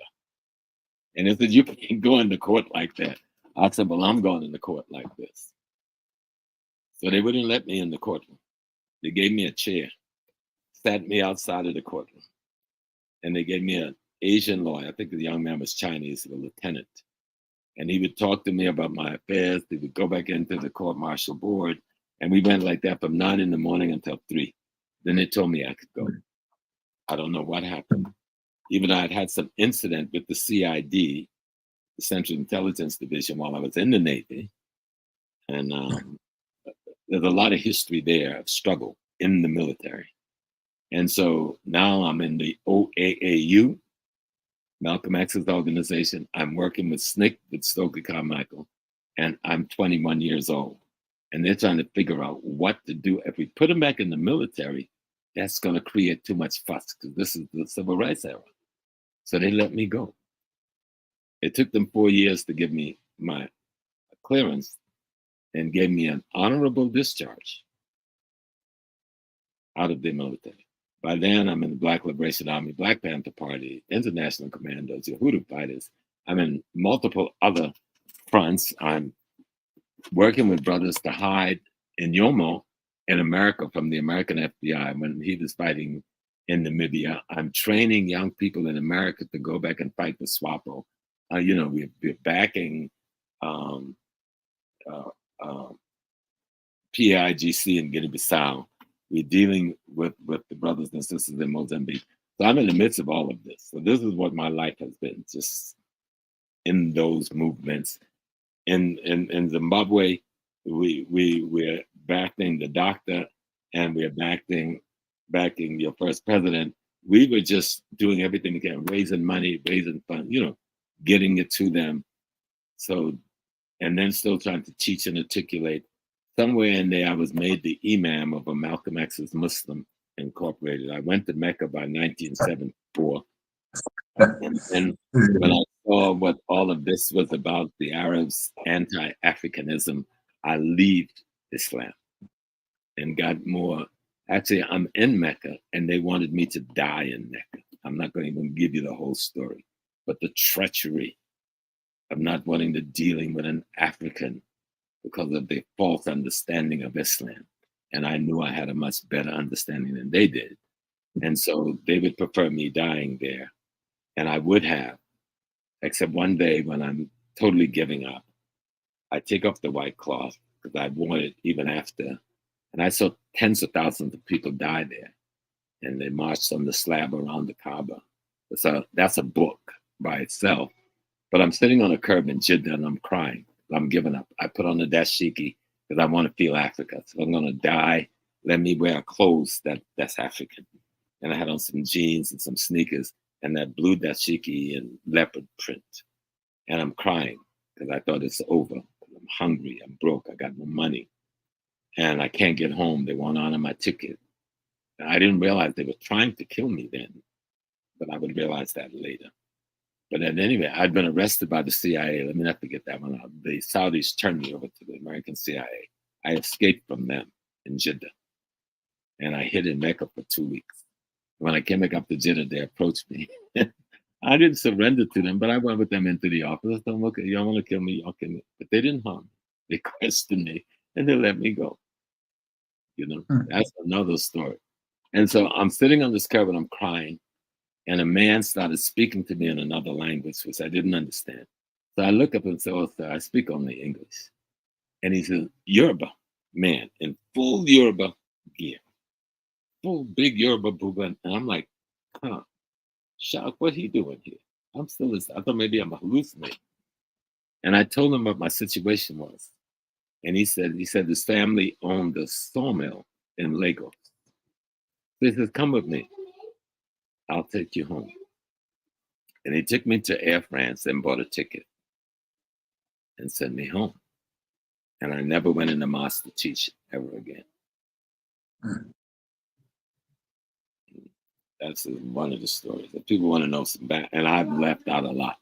And they said, "You can't go into court like that." I said, "Well, I'm going into court like this." So they wouldn't let me in the courtroom. They gave me a chair, sat me outside of the courtroom, and they gave me an Asian lawyer. I think the young man was Chinese, a lieutenant. And he would talk to me about my affairs. They would go back into the court-martial board. And we went like that from 9 in the morning until 3. Then they told me I could go. I don't know what happened. Even though I'd had some incident with the CID, the Central Intelligence Division, while I was in the Navy. And there's a lot of history there of struggle in the military. And so now I'm in the OAAU, Malcolm X's organization. I'm working with SNCC, with Stokely Carmichael, and I'm 21 years old. And they're trying to figure out what to do. If we put them back in the military, that's going to create too much fuss, because this is the civil rights era. So they let me go. It took them 4 years to give me my clearance and gave me an honorable discharge out of the military. By then, I'm in the Black Liberation Army, Black Panther Party, International Commandos, Yahudu Fighters. I'm in multiple other fronts. I'm working with brothers to hide in Yomo in America from the American FBI when he was fighting in Namibia. I'm training young people in America to go back and fight the SWAPO. We're backing PAIGC in Guinea-Bissau. We're dealing with the brothers and sisters in Mozambique. So I'm in the midst of all of this. So this is what my life has been, just in those movements. In Zimbabwe, we're backing the doctor, and we're backing your first president. We were just doing everything we can, raising money, raising funds, getting it to them. So, and then still trying to teach and articulate. Somewhere in there, I was made the imam of a Malcolm X's Muslim Incorporated. I went to Mecca by 1974. And then when I saw what all of this was about, the Arabs' anti-Africanism, I left Islam and got more. Actually, I'm in Mecca, and they wanted me to die in Mecca. I'm not going to even give you the whole story, but the treachery of not wanting to dealing with an African because of their false understanding of Islam. And I knew I had a much better understanding than they did. And so they would prefer me dying there. And I would have, except one day when I'm totally giving up, I take off the white cloth because I worn it even after. And I saw tens of thousands of people die there. And they marched on the slab around the Kaaba. So that's a book by itself. But I'm sitting on a curb in Jeddah and I'm crying. I'm giving up. I put on the dashiki because I want to feel Africa. So I'm going to die. Let me wear clothes that's African. And I had on some jeans and some sneakers and that blue dashiki and leopard print. And I'm crying because I thought it's over. I'm hungry. I'm broke. I got no money. And I can't get home. They won't honor my ticket. And I didn't realize they were trying to kill me then, but I would realize that later. But at any rate, I'd been arrested by the CIA. Let me not forget that one. The Saudis turned me over to the American CIA. I escaped from them in Jeddah. And I hid in Mecca for 2 weeks. When I came back up to Jeddah, they approached me. I didn't surrender to them, but I went with them into the office. I told them, okay, y'all want to kill me, y'all kill me. But they didn't harm me. They questioned me and they let me go. You know, that's another story. And so I'm sitting on this curb and I'm crying. And a man started speaking to me in another language, which I didn't understand. So I look up and say, oh, sir, I speak only English. And he said, Yoruba man in full Yoruba gear, full big Yoruba booba. And I'm like, huh, shock, what he doing here? I'm still, I thought maybe I'm hallucinating. And I told him what my situation was. And he said his family owned a sawmill in Lagos. So he says, come with me. I'll take you home. And he took me to Air France and bought a ticket and sent me home. And I never went in the mosque to teach ever again. That's one of the stories that people want to know some back. And I've left out a lot.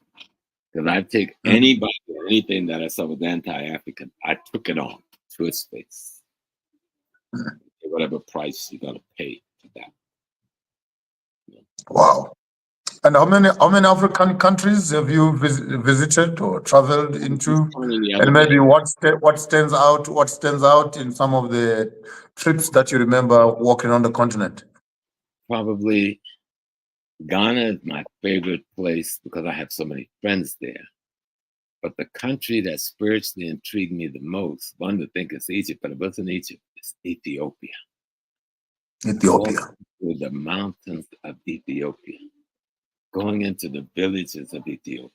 Because I take anybody or anything that I saw was anti-African, I took it on to its face. Whatever price you got to pay for that. Wow. And how many African countries have you visited or traveled into? And maybe what stands out in some of the trips that you remember walking on the continent? Probably Ghana is my favorite place because I have so many friends there. But the country that spiritually intrigued me the most, one would think it's Egypt, but it wasn't Egypt, it's Ethiopia. Ethiopia. Through the mountains of Ethiopia, going into the villages of Ethiopia,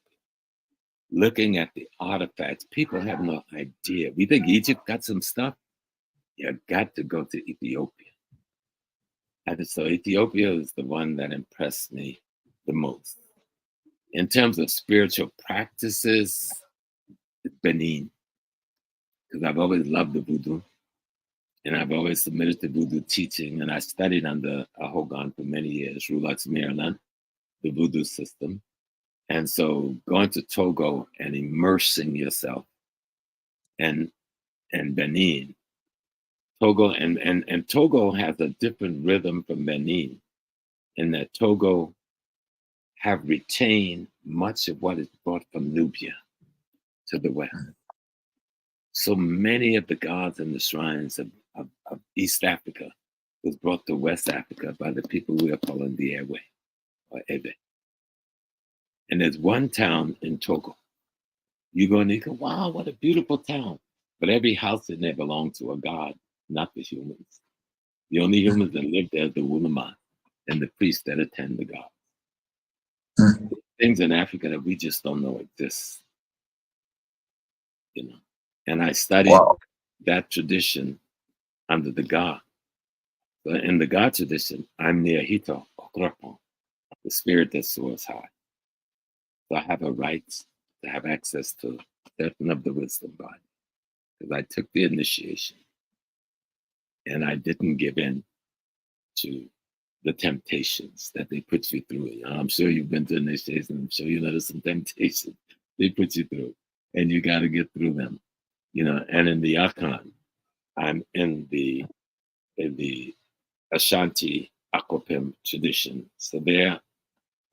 looking at the artifacts. People have no idea. We think Egypt got some stuff. You got to go to Ethiopia. And so Ethiopia is the one that impressed me the most. In terms of spiritual practices, Benin, because I've always loved the voodoo. And I've always submitted to voodoo teaching. And I studied under Ahogan for many years, Rulux, Maryland, the voodoo system. And so going to Togo and immersing yourself in Benin, Togo and Togo has a different rhythm from Benin in that Togo have retained much of what is brought from Nubia to the west. So many of the gods in the shrines of East Africa was brought to West Africa by the people we are calling the Ewe or Ebe. And there's one town in Togo. You go and you go, wow, what a beautiful town. But every house in there belonged to a god, not the humans. The only humans that live there are the Wulama and the priests that attend the gods. Things in Africa that we just don't know exist. You know. And I studied that tradition under the God. But in the God tradition, I'm Niahito Okropon, the spirit that soars high. So I have a right to have access to certain of the wisdom body. Because I took the initiation and I didn't give in to the temptations that they put you through. You know, I'm sure you've been to initiation. I'm sure you know there's some temptations they put you through, and you got to get through them. You know, and in the Akan, I'm in the Ashanti Akopim tradition. So there,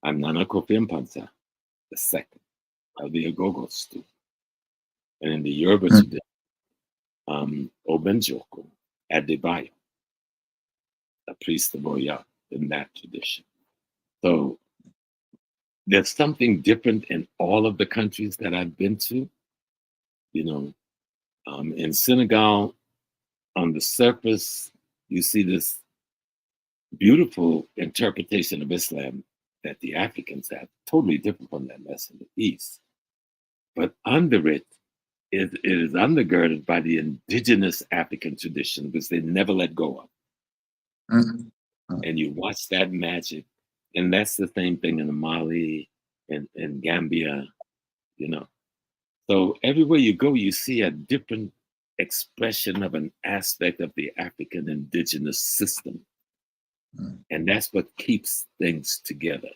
I'm Nanakopim Pansa, the second of the Agogo stew. And in the Yoruba tradition, Obenjoko Adebayo, a priest of Oya in that tradition. So there's something different in all of the countries that I've been to. You know, in Senegal, on the surface, you see this beautiful interpretation of Islam that the Africans have, totally different from that mess in the East. But under it is undergirded by the indigenous African tradition, which they never let go of. And you watch that magic, and that's the same thing in Mali and Gambia, you know. So everywhere you go, you see a different expression of an aspect of the African indigenous system. And that's what keeps things together,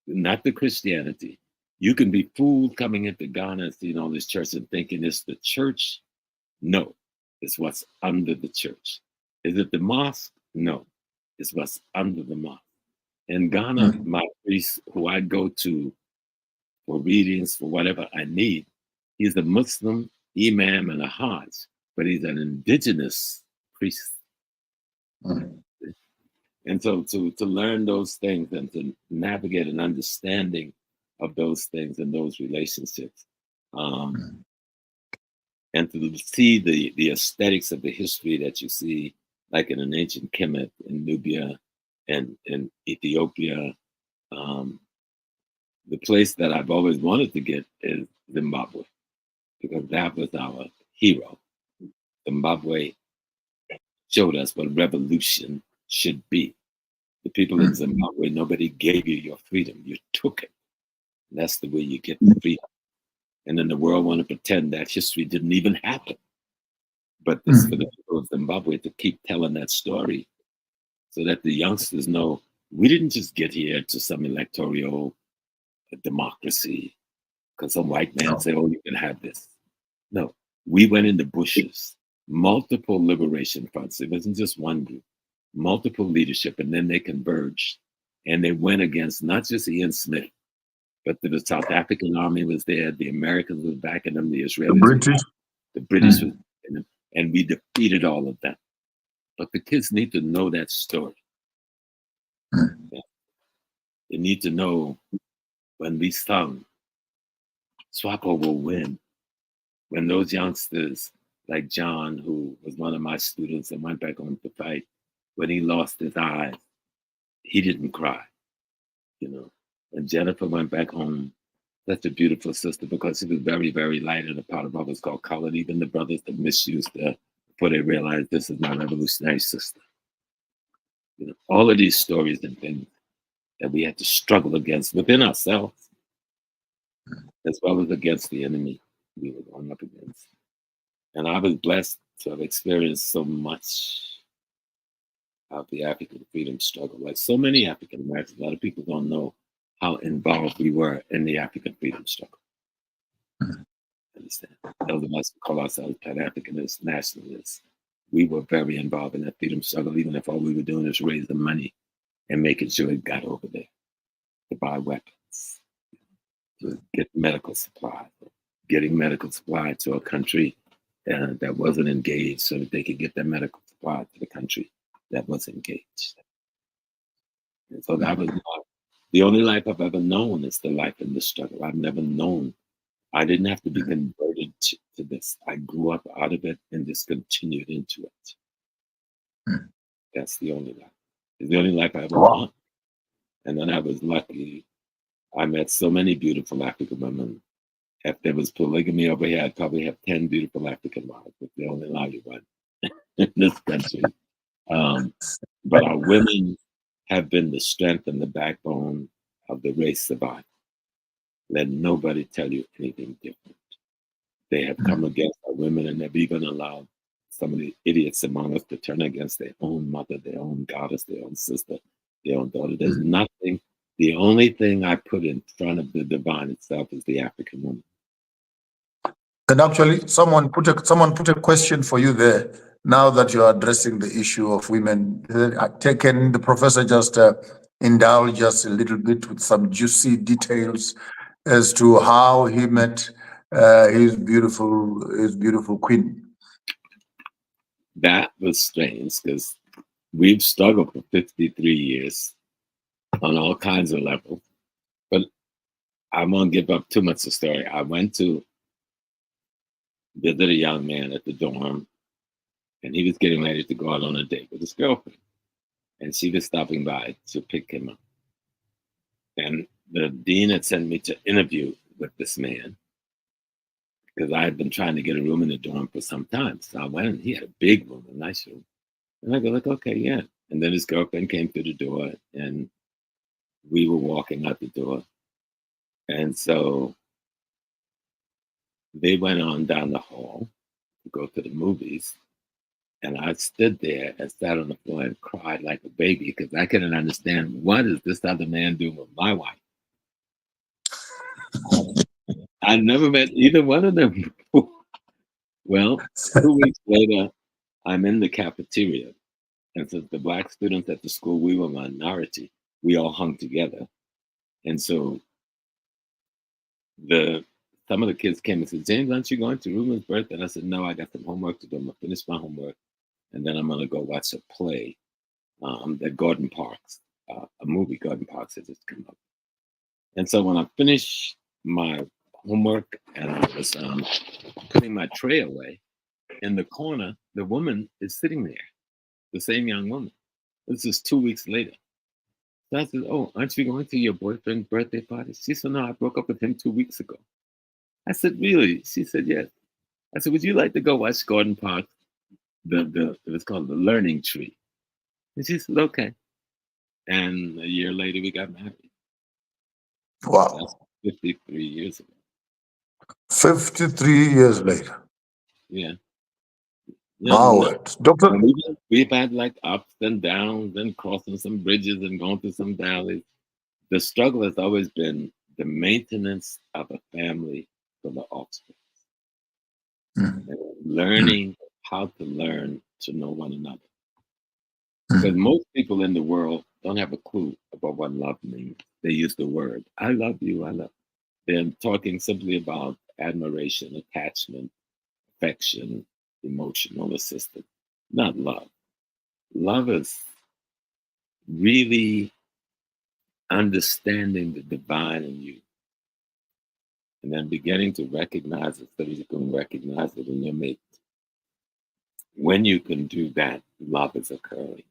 not the Christianity. You can be fooled coming into Ghana and seeing all this church and thinking it's the church. No, it's what's under the church. Is it the mosque? No, it's what's under the mosque. In Ghana, my priest, who I go to for readings, for whatever I need, he's a Muslim imam and a Hajj, but he's an indigenous priest. And so to learn those things and to navigate an understanding of those things and those relationships, and to see the aesthetics of the history that you see, like in an ancient Kemet in Nubia and in Ethiopia. The place that I've always wanted to get is Zimbabwe, because that was our hero. Zimbabwe showed us what revolution should be. The people in Zimbabwe, nobody gave you your freedom. You took it. And that's the way you get the freedom. And then the world want to pretend that history didn't even happen. But it's for the people of Zimbabwe to keep telling that story so that the youngsters know we didn't just get here to some electoral democracy because some white man said, oh, you can have this. No, we went in the bushes, multiple liberation fronts. It wasn't just one group, multiple leadership, and then they converged. And they went against not just Ian Smith, but the South African army was there, the Americans were backing them, the Israelis, the British was backing them, and we defeated all of them. But the kids need to know that story. Yeah. They need to know when we sung, SWAPO will win. When those youngsters like John, who was one of my students and went back home to fight, when he lost his eyes, he didn't cry, you know. When Jennifer went back home, such a beautiful sister, because she was very, very light in a part of what was called color. Even the brothers that misused her before they realized this is my revolutionary sister. You know, all of these stories and things that we had to struggle against within ourselves, as well as against the enemy we were going up against. And I was blessed to have experienced so much of the African freedom struggle. Like so many African Americans, a lot of people don't know how involved we were in the African freedom struggle. Understand? Those of us who call ourselves Pan-Africanists, nationalists, we were very involved in that freedom struggle, even if all we were doing is raising money and making sure it got over there to buy weapons, to get medical supplies, getting medical supply to a country that wasn't engaged so that they could get their medical supply to the country that was engaged. And so that was the only life I've ever known is the life in the struggle. I've never known. I didn't have to be converted to this. I grew up out of it and just continued into it. That's the only life. It's the only life I ever known. And then I was lucky. I met so many beautiful African women. If there was polygamy over here, I'd probably have 10 beautiful African wives, but they only allow you one in this country. But our women have been the strength and the backbone of the race survival. Let nobody tell you anything different. They have come against our women and have even allowed some of the idiots among us to turn against their own mother, their own goddess, their own sister, their own daughter. There's nothing. The only thing I put in front of the divine itself is the African woman. And actually, someone put a question for you there. Now that you are addressing the issue of women, can the professor just indulge us a little bit with some juicy details as to how he met his beautiful queen? That was strange because we've struggled for 53 years on all kinds of levels, but I won't give up too much of the story. I went to visit a young man at the dorm, and he was getting ready to go out on a date with his girlfriend, and she was stopping by to pick him up. the dean had sent me to interview with this man because I had been trying to get a room in the dorm for some time. So I went and he had a big room, a nice room. And I go like, okay, yeah. And then his girlfriend came through the door and we were walking out the door. And so they went on down the hall to go to the movies. And I stood there and sat on the floor and cried like a baby because I couldn't understand what is this other man doing with my wife. I never met either one of them before. Well, 2 weeks later, I'm in the cafeteria. And since the Black students at the school, we were a minority, we all hung together. And so some of the kids came and said, James, aren't you going to Ruben's birthday? And I said, no, I got some homework to do. I'm going to finish my homework. And then I'm going to go watch a play at Gordon Parks, a movie Gordon Parks has just come up. And so when I finished my homework and I was putting my tray away, in the corner, the woman is sitting there, the same young woman. This is 2 weeks later. So I said, oh, aren't you going to your boyfriend's birthday party? She said, no, I broke up with him 2 weeks ago. I said, really? She said, yes. I said, would you like to go watch Gordon Parks? It was called The Learning Tree. And she said, okay. And a year later, we got married. Wow. That's 53 years ago. 53 years later. Yeah. My word. Doctor? We've had like ups and downs and crossing some bridges and going through some valleys. The struggle has always been the maintenance of a family for the offspring. Learning how to learn to know one another. Because most people in the world don't have a clue about what love means. They use the word, I love you, I love you. They're talking simply about admiration, attachment, affection, emotional assistance, not love. Love is really understanding the divine in you and then beginning to recognize it so that you can recognize it in your mate. When you can do that, love is occurring.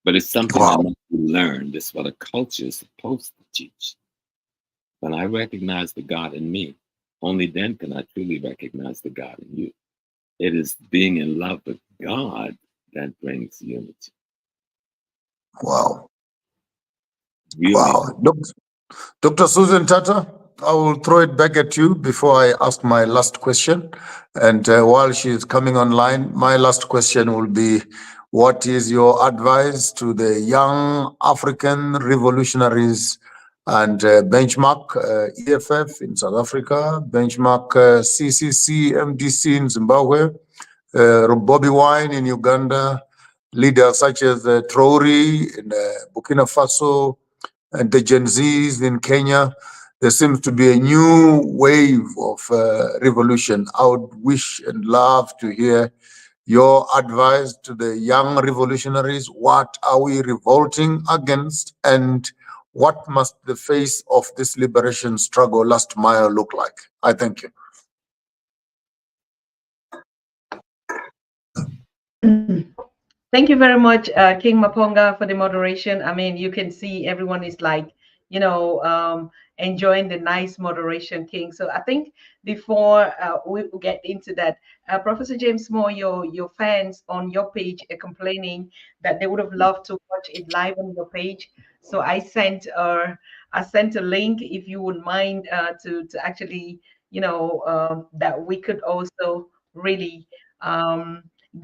But it's something that must be learned. It's what a culture is supposed to teach. When I recognize the God in me, only then can I truly recognize the God in you. It is being in love with God that brings unity. Wow. Really. Wow. Dr. Susan Tata, I will throw it back at you before I ask my last question. And while she's coming online, my last question will be, what is your advice to the young African revolutionaries and benchmark EFF in South Africa, benchmark CCC, MDC in Zimbabwe, Bobby Wine in Uganda, leaders such as Traore in Burkina Faso, and the Gen Zs in Kenya? There seems to be a new wave of revolution. I would wish and love to hear your advice to the young revolutionaries. What are we revolting against, and what must the face of this liberation struggle last mile look like? I thank you. Thank you very much, King Maponga, for the moderation. I mean, you can see everyone is like, enjoying the nice moderation, King. So I think before we get into that, Professor James Moore, your fans on your page are complaining that they would have loved to watch it live on your page. So I sent a link, if you would mind, to actually, that we could also really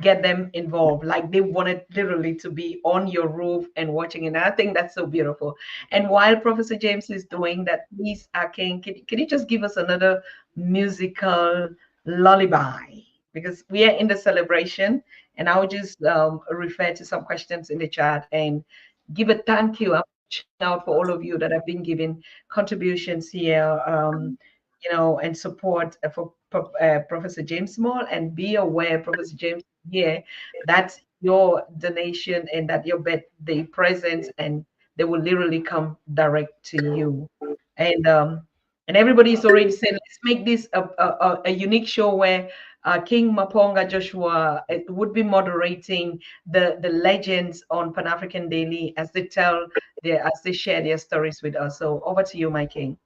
get them involved. Like they wanted literally to be on your roof and watching it. And I think that's so beautiful. And while Professor James is doing that, please, King, can you just give us another musical lullaby? Because we are in the celebration, and I'll just refer to some questions in the chat and give a thank you. I'm reaching out for all of you that have been giving contributions here. And support for Professor James Small, and be aware, Professor James, here, that's your donation and that your birthday presents, and they will literally come direct to you. And And everybody's already saying, let's make this a unique show where King Maponga Joshua would be moderating the legends on Pan African Daily as they tell as they share their stories with us. So over to you, my king.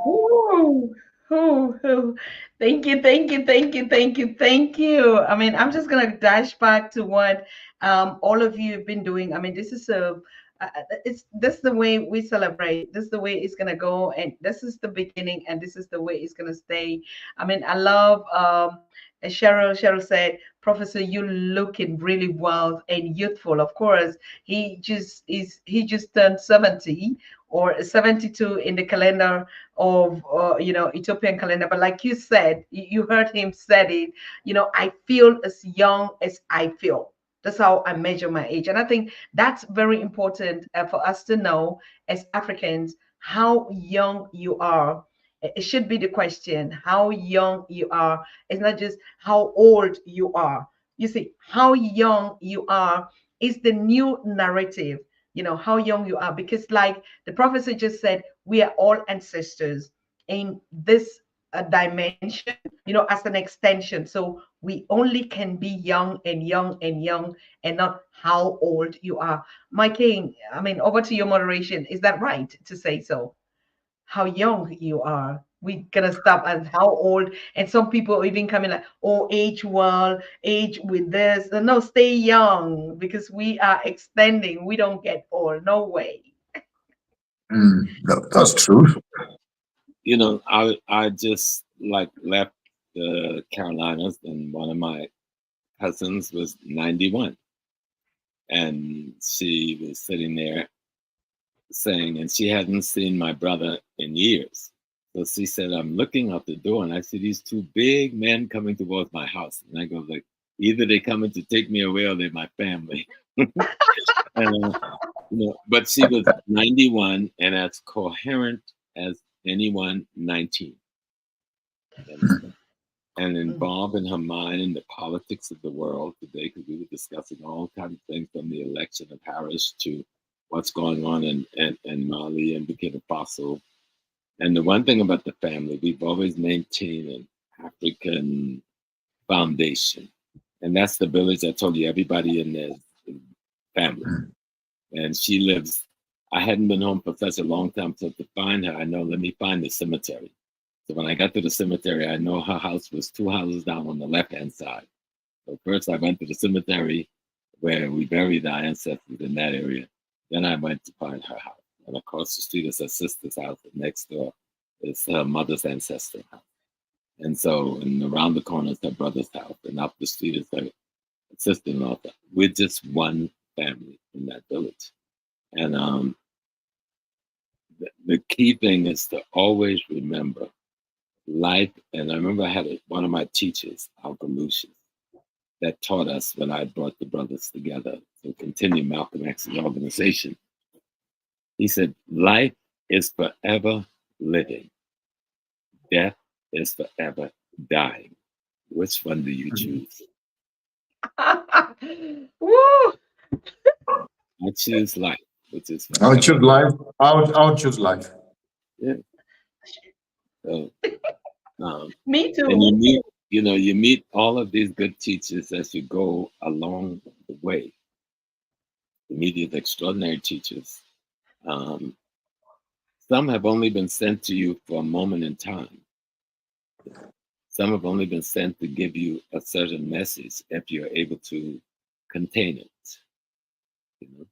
Ooh, ooh. Thank you, thank you, thank you, thank you, thank you. I mean, I'm just gonna dash back to what all of you have been doing. I mean, this is it's this is the way we celebrate. This is the way it's gonna go, and this is the beginning, and this is the way it's gonna stay. I mean, I love as Cheryl said, Professor, you looking really well and youthful. Of course, he just turned 70 or 72 in the calendar of Ethiopian calendar. But like you said, you heard him said it, I feel as young as I feel. That's how I measure my age. And I think that's very important for us to know as Africans how young you are. It should be the question how young you are. It's not just how old you are. You see, how young you are is the new narrative, how young you are. Because, like the professor just said, we are all ancestors in this dimension, as an extension. So we only can be young and young and young and not how old you are. My king, I mean, over to your moderation. Is that right to say so? How young you are. We're gonna stop at how old, and some people even coming like, oh, age well, age with this. No, stay young because we are extending. We don't get old. No way. That's true. I just like left the Carolinas, and one of my cousins was 91, and she was sitting there saying, and she hadn't seen my brother in years. So she said, I'm looking out the door and I see these two big men coming towards my house. And I go like, either they're coming to take me away or they're my family. And, but she was 91 and as coherent as anyone 19. And involved in her mind in the politics of the world today, because we were discussing all kinds of things from the election of Harris to what's going on in Mali and Burkina Faso. And the one thing about the family, we've always maintained an African foundation. And that's the village I told you, everybody in there is family. And she lives, I hadn't been home for such a long time, so to find her, I know, let me find the cemetery. So when I got to the cemetery, I know her house was 2 houses down on the left-hand side. So first I went to the cemetery where we buried our ancestors in that area. Then I went to find her house. And across the street is her sister's house, and next door is her mother's ancestor house. And so, and around the corner is her brother's house, and up the street is her sister-in-law's house. We're just one family in that village. And the key thing is to always remember life. And I remember I had one of my teachers, Uncle Lucius, that taught us when I brought the brothers together to continue Malcolm X's organization. He said, life is forever living. Death is forever dying. Which one do you choose? Woo! I choose life, which is I would choose life. I would choose life. Yeah. So, Me too. and you meet all of these good teachers as you go along the way. You meet these extraordinary teachers. Some have only been sent to you for a moment in time. Some have only been sent to give you a certain message if you're able to contain it. You know?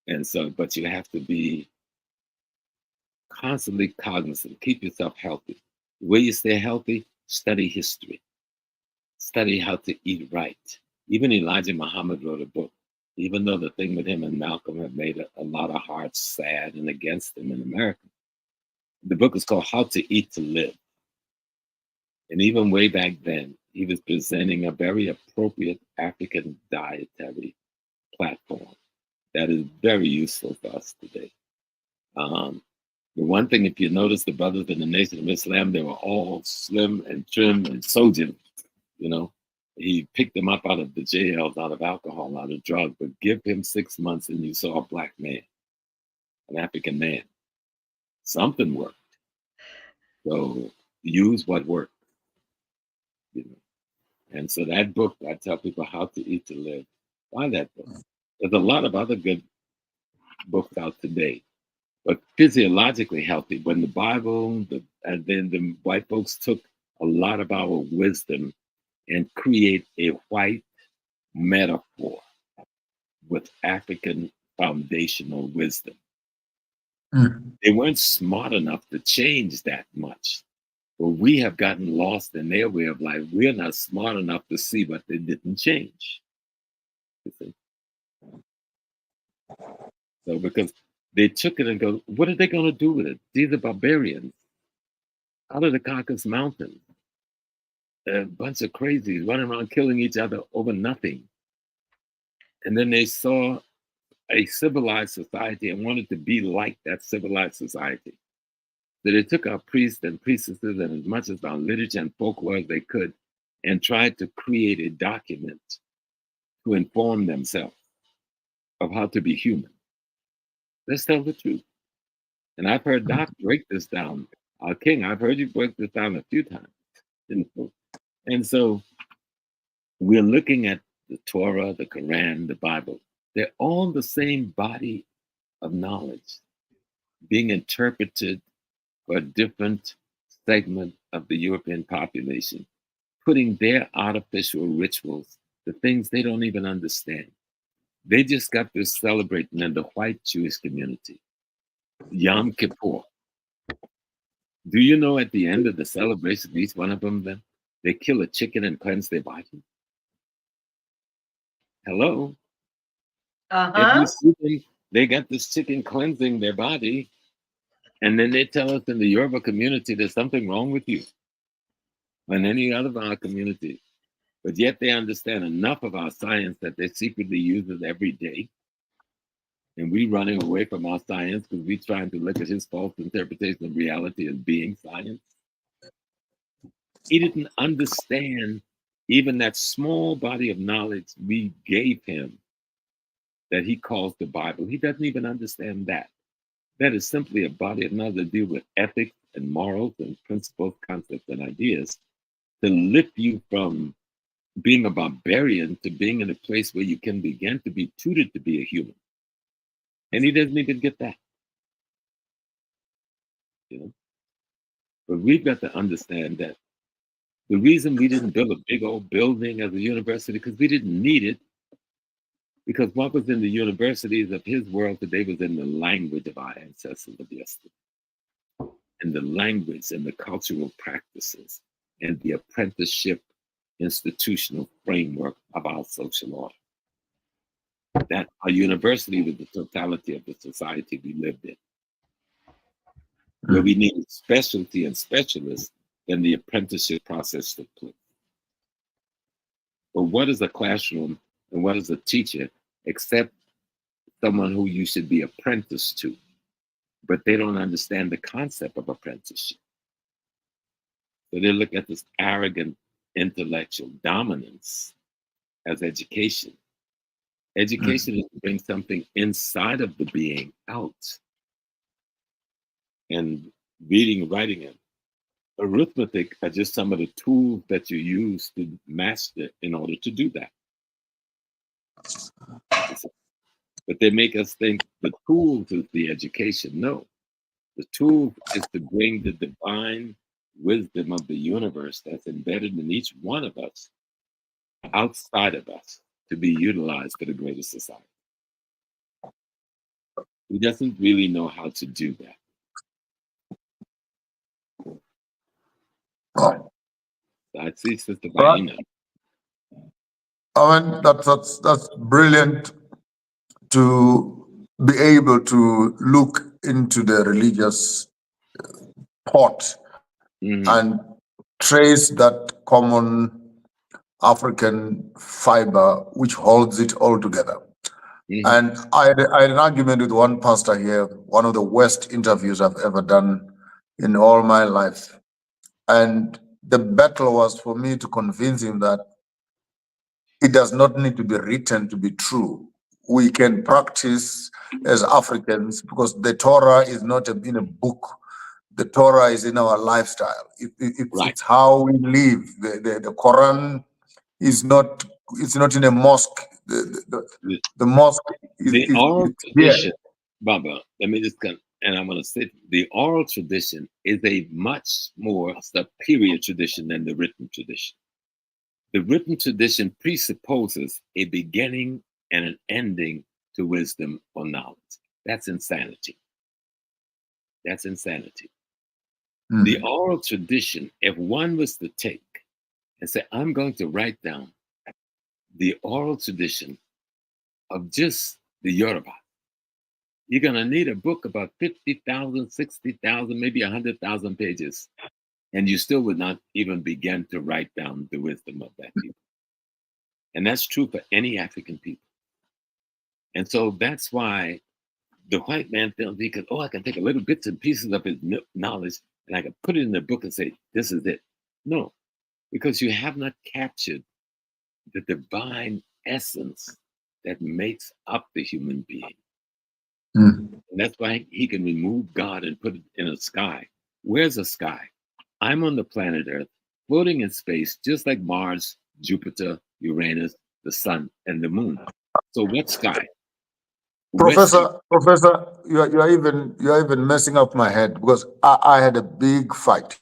And so, but you have to be constantly cognizant, keep yourself healthy. The way you stay healthy, study history. Study how to eat right. Even Elijah Muhammad wrote a book, even though the thing with him and Malcolm have made a lot of hearts sad and against him in America. The book is called How to Eat to Live. And even way back then, he was presenting a very appropriate African dietary platform that is very useful for us today. The one thing, if you notice, the brothers in the Nation of Islam, they were all slim and trim and soldiered, you know. He picked them up out of the jails, out of alcohol, out of drugs, but give him 6 months and you saw a black man, an African man. Something worked. So use what worked. You know. And so that book, I tell people how to eat to live. Buy that book. There's a lot of other good books out today, but physiologically healthy. When the Bible, and then the white folks took a lot of our wisdom and create a white metaphor with African foundational wisdom. They weren't smart enough to change that much. But we have gotten lost in their way of life. We're not smart enough to see what they didn't change. You see? So because they took it and go, what are they going to do with it? These are barbarians out of the Caucasus Mountains. A bunch of crazies running around killing each other over nothing. And then they saw a civilized society and wanted to be like that civilized society. So they took our priests and priestesses and as much as our literature and folklore as they could and tried to create a document to inform themselves of how to be human. Let's tell the truth. And I've heard Doc break this down. King, I've heard you break this down a few times. And so we're looking at the Torah, the Quran, the Bible. They're all the same body of knowledge being interpreted for a different segment of the European population, putting their artificial rituals, the things they don't even understand. They just got this celebrating in the white Jewish community, Yom Kippur. Do you know at the end of the celebration, each one of them, they kill a chicken and cleanse their body? Hello? Every season, they got this chicken cleansing their body, and then they tell us in the Yoruba community there's something wrong with you, and any other of our communities. But yet they understand enough of our science that they secretly use it every day. And we running away from our science because we trying to look at his false interpretation of reality as being science. He didn't understand even that small body of knowledge we gave him that he calls the Bible. He doesn't even understand that. That is simply a body of knowledge to deal with ethics and morals and principles, concepts, and ideas to lift you from being a barbarian to being in a place where you can begin to be tutored to be a human. And he doesn't even get that. You know? But we've got to understand that the reason we didn't build a big old building as a university, because we didn't need it, because what was in the universities of his world today was in the language of our ancestors of yesterday, and the language and the cultural practices and the apprenticeship institutional framework of our social order. That our university was the totality of the society we lived in, where we needed specialty and specialists, then the apprenticeship process took place. But what is a classroom and what is a teacher except someone who you should be apprenticed to? But they don't understand the concept of apprenticeship. So they look at this arrogant intellectual dominance as education. Education is to bring something inside of the being out. And reading, writing, and arithmetic are just some of the tools that you use to master in order to do that. But they make us think the tools is the education. No, the tool is to bring the divine wisdom of the universe that's embedded in each one of us, outside of us, to be utilized for the greater society. He doesn't really know how to do that. Oh. I see Sister Vaina. I mean, that's brilliant to be able to look into the religious pot and trace that common African fiber which holds it all together. And I had an argument with one pastor here, one of the worst interviews I've ever done in all my life. And the battle was for me to convince him that it does not need to be written to be true. We can practice as Africans because the Torah is not in a book. The Torah is in our lifestyle. It's how we live. The Quran is not. It's not in a mosque. The mosque is the oral tradition, here. Baba. Let me just come, and I'm going to say the oral tradition is a much more superior tradition than the written tradition. The written tradition presupposes a beginning and an ending to wisdom or knowledge. That's insanity. That's insanity. The oral tradition, if one was to take and say, I'm going to write down the oral tradition of just the Yoruba, you're going to need a book about 50,000, 60,000, maybe 100,000 pages. And you still would not even begin to write down the wisdom of that people. And that's true for any African people. And so that's why the white man feels he could, I can take a little bits and pieces of his knowledge and I can put it in the book and say, this is it. No, because you have not captured the divine essence that makes up the human being. And that's why he can remove God and put it in a sky. Where's a sky? I'm on the planet Earth, floating in space, just like Mars, Jupiter, Uranus, the sun, and the moon. So what sky? Professor, you are even messing up my head because I had a big fight.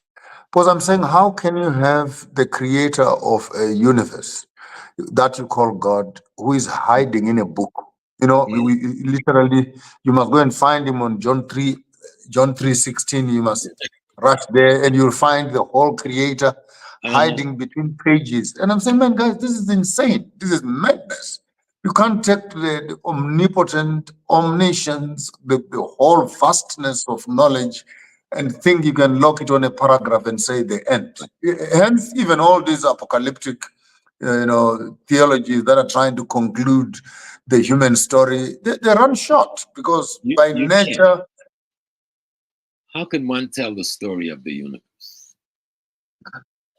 Because I'm saying, how can you have the creator of a universe that you call God, who is hiding in a book? You know, we literally, you must go and find him on John 3:16. You must rush there and you'll find the whole creator hiding between pages. And I'm saying, man, guys, this is insane. This is madness. You can't take the omnipotent, omniscience, the whole vastness of knowledge and think you can lock it on a paragraph and say the end. Hence, even all these apocalyptic theologies that are trying to conclude the human story, they run short because by nature. How can one tell the story of the universe?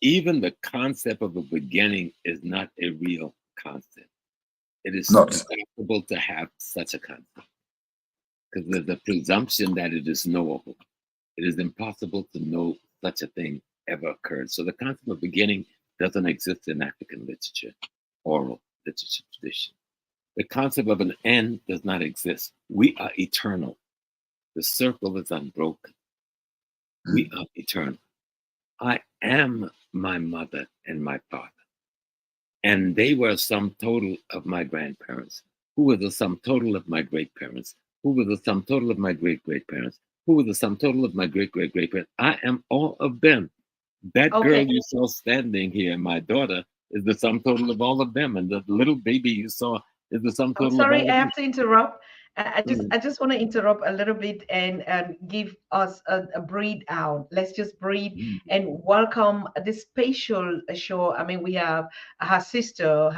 Even the concept of a beginning is not a real concept. It is impossible to have such a concept because there's a presumption that it is knowable. It is impossible to know such a thing ever occurred. So the concept of beginning doesn't exist in African literature, oral literature tradition. The concept of an end does not exist. We are eternal. The circle is unbroken. We are eternal. I am my mother and my father. And they were a sum total of my grandparents, who were the sum total of my great parents, who were the sum total of my great great parents, who were the sum total of my great great great parents. I am all of them. That girl you saw standing here, my daughter, is the sum total of all of them. And the little baby you saw is the sum total of all Sorry, of I them. have to interrupt. I just want to interrupt a little bit and give us a breathe out. Let's just breathe and welcome this special show. I mean, we have her sister,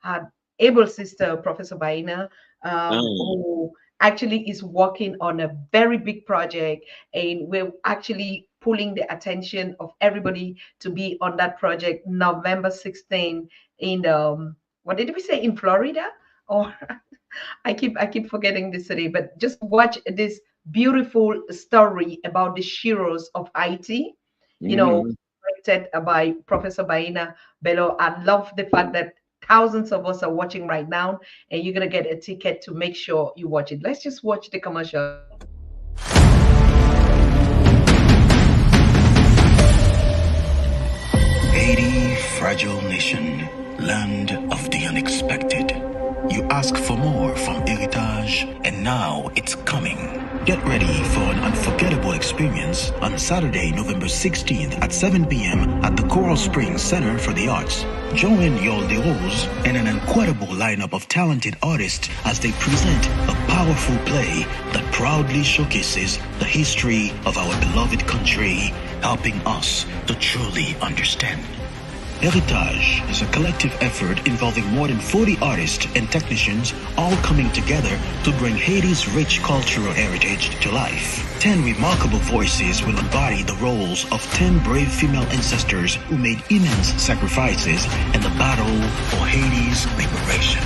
her able sister, Professor Baina, who actually is working on a very big project, and we're actually pulling the attention of everybody to be on that project November 16 in what did we say, in Florida? Or I keep forgetting the city, but just watch this beautiful story about the heroes of Haiti, directed by Professor Baina Bello. I love the fact that thousands of us are watching right now, and you're gonna get a ticket to make sure you watch it. Let's just watch the commercial. Haiti, fragile nation, land of the unexpected. You ask for more from Heritage, and now it's coming. Get ready for an unforgettable experience on Saturday, November 16th at 7 p.m. at the Coral Springs Center for the Arts. Join Yol de Rose and an incredible lineup of talented artists as they present a powerful play that proudly showcases the history of our beloved country, helping us to truly understand. Heritage is a collective effort involving more than 40 artists and technicians, all coming together to bring Haiti's rich cultural heritage to life. 10 remarkable voices will embody the roles of 10 brave female ancestors who made immense sacrifices in the battle for Haiti's liberation.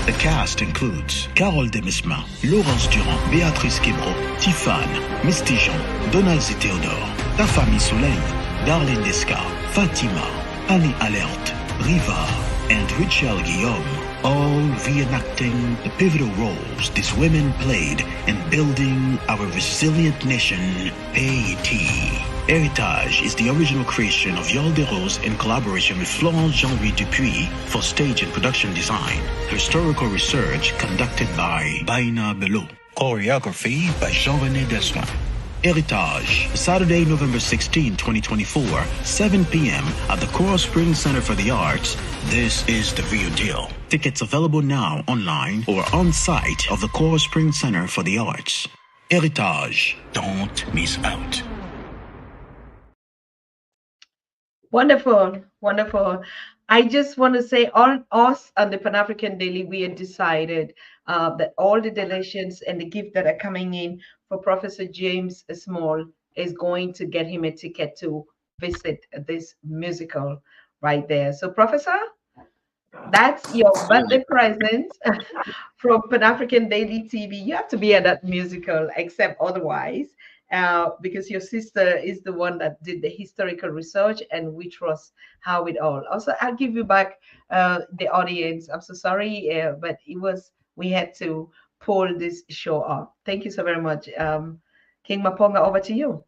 The cast includes Carole Demesma, Laurence Durand, Béatrice Quebro, Tiffane, Misty Jean, Donald Z. Theodore, Tafami Soleil, Darlene Desca, Fatima, Annie Alert, Riva, and Richelle Guillaume, all reenacting the pivotal roles these women played in building our resilient nation, Haiti. Heritage is the original creation of Yol de Rose in collaboration with Florence Jean-Louis Dupuis for stage and production design. Historical research conducted by Baina Bello. Choreography by Jean-René Dessoin. Heritage, Saturday, November 16, 2024, 7 p.m. at the Coral Springs Center for the Arts. This is the real deal. Tickets available now online or on site of the Coral Springs Center for the Arts. Heritage, don't miss out. Wonderful, wonderful. I just want to say, on us on the Pan-African Daily, we had decided that all the donations and the gifts that are coming in for Professor James Small is going to get him a ticket to visit this musical right there. So, Professor, that's your birthday present from Pan-African Daily TV. You have to be at that musical, except otherwise, because your sister is the one that did the historical research, and we trust how it all. Also, I'll give you back the audience. I'm so sorry, but we had to pull this show off. Thank you so very much. King Maponga, over to you.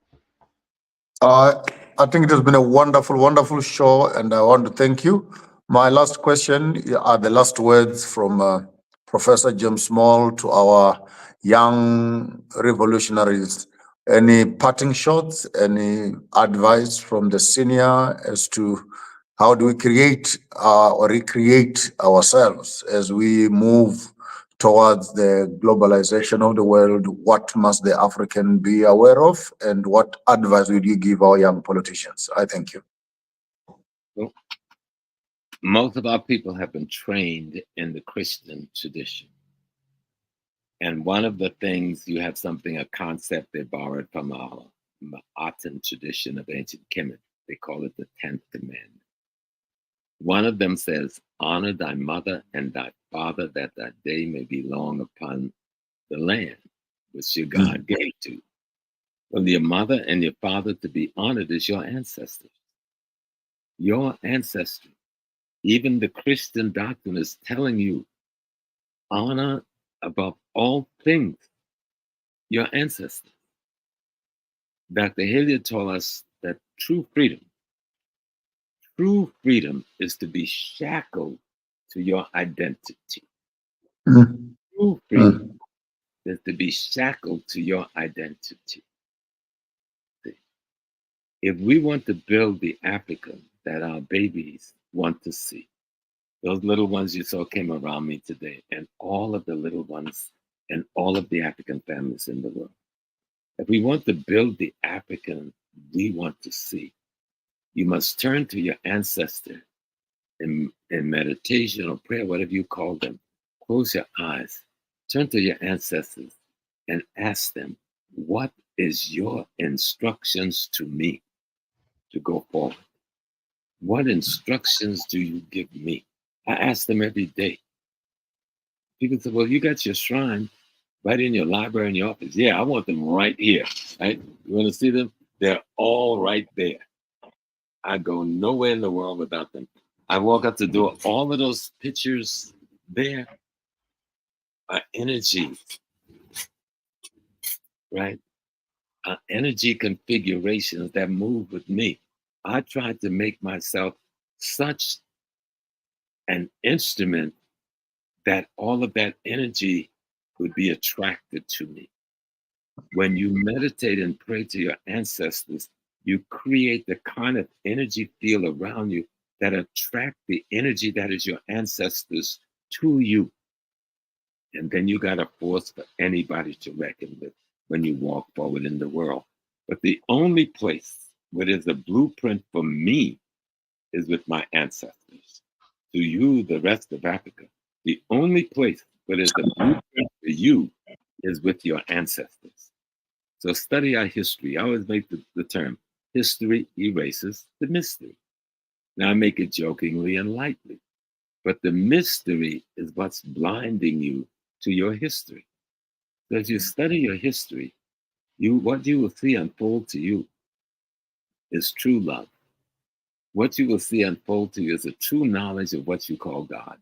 I think it has been a wonderful, wonderful show, and I want to thank you. My last question are the last words from Professor James Small to our young revolutionaries. Any parting shots, any advice from the senior as to how do we create or recreate ourselves as we move towards the globalization of the world? What must the African be aware of, and what advice would you give our young politicians? I thank you. Well, most of our people have been trained in the Christian tradition. And one of the things, you have a concept they borrowed from our Ma'atan tradition of ancient Kemet. They call it the 10th commandment. One of them says, honor thy mother and thy father, that thy day may be long upon the land which your God gave to. Well, your mother and your father to be honored is your ancestors. your ancestry. Even the Christian doctrine is telling you, honor above all things your ancestors. Dr. Hilliard told us that true freedom is to be shackled to your identity. Mm. True freedom is to be shackled to your identity. If we want to build the Africa that our babies want to see, those little ones you saw came around me today, and all of the little ones and all of the African families in the world. If we want to build the African we want to see, you must turn to your ancestor in meditation or prayer, whatever you call them. Close your eyes, turn to your ancestors and ask them, what is your instructions to me to go forward? What instructions do you give me? I ask them every day. People say, well, you got your shrine right in your library in your office. Yeah, I want them right here. Right? You want to see them? They're all right there. I go nowhere in the world without them. I walk out the door, all of those pictures there are energy, right? Are energy configurations that move with me. I try to make myself such an instrument that all of that energy would be attracted to me. When you meditate and pray to your ancestors, you create the kind of energy field around you that attract the energy that is your ancestors to you. And then you got a force for anybody to reckon with when you walk forward in the world. But the only place where there's a blueprint for me is with my ancestors. To you, the rest of Africa, the only place where there's a blueprint for you is with your ancestors. So study our history. I always make the term, history erases the mystery. Now I make it jokingly and lightly, but the mystery is what's blinding you to your history. So as you study your history, what you will see unfold to you is true love. What you will see unfold to you is a true knowledge of what you call God,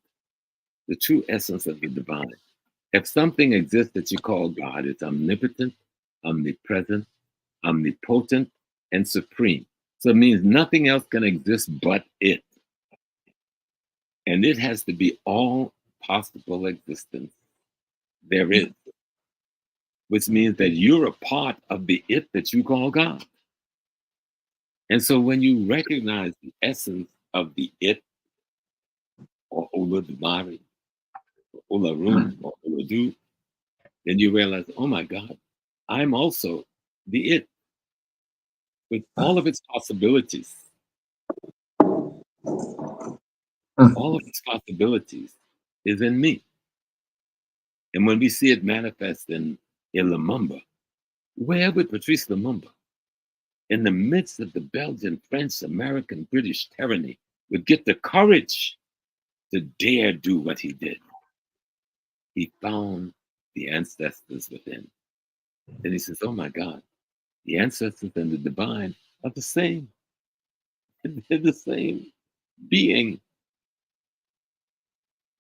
the true essence of the divine. If something exists that you call God, it's omnipotent, omnipresent, omnipotent, and supreme. So it means nothing else can exist but it. And it has to be all possible existence there is, which means that you're a part of the it that you call God. And so when you recognize the essence of the it, or Olodumare, or Olarun, or Oladu, then you realize, oh my God, I'm also the it, with all of its possibilities. All of its possibilities is in me. And when we see it manifest in Lumumba, where would Patrice Lumumba, in the midst of the Belgian, French, American, British tyranny, would get the courage to dare do what he did? He found the ancestors within. And he says, oh my God, the ancestors and the divine are the same. They're the same being.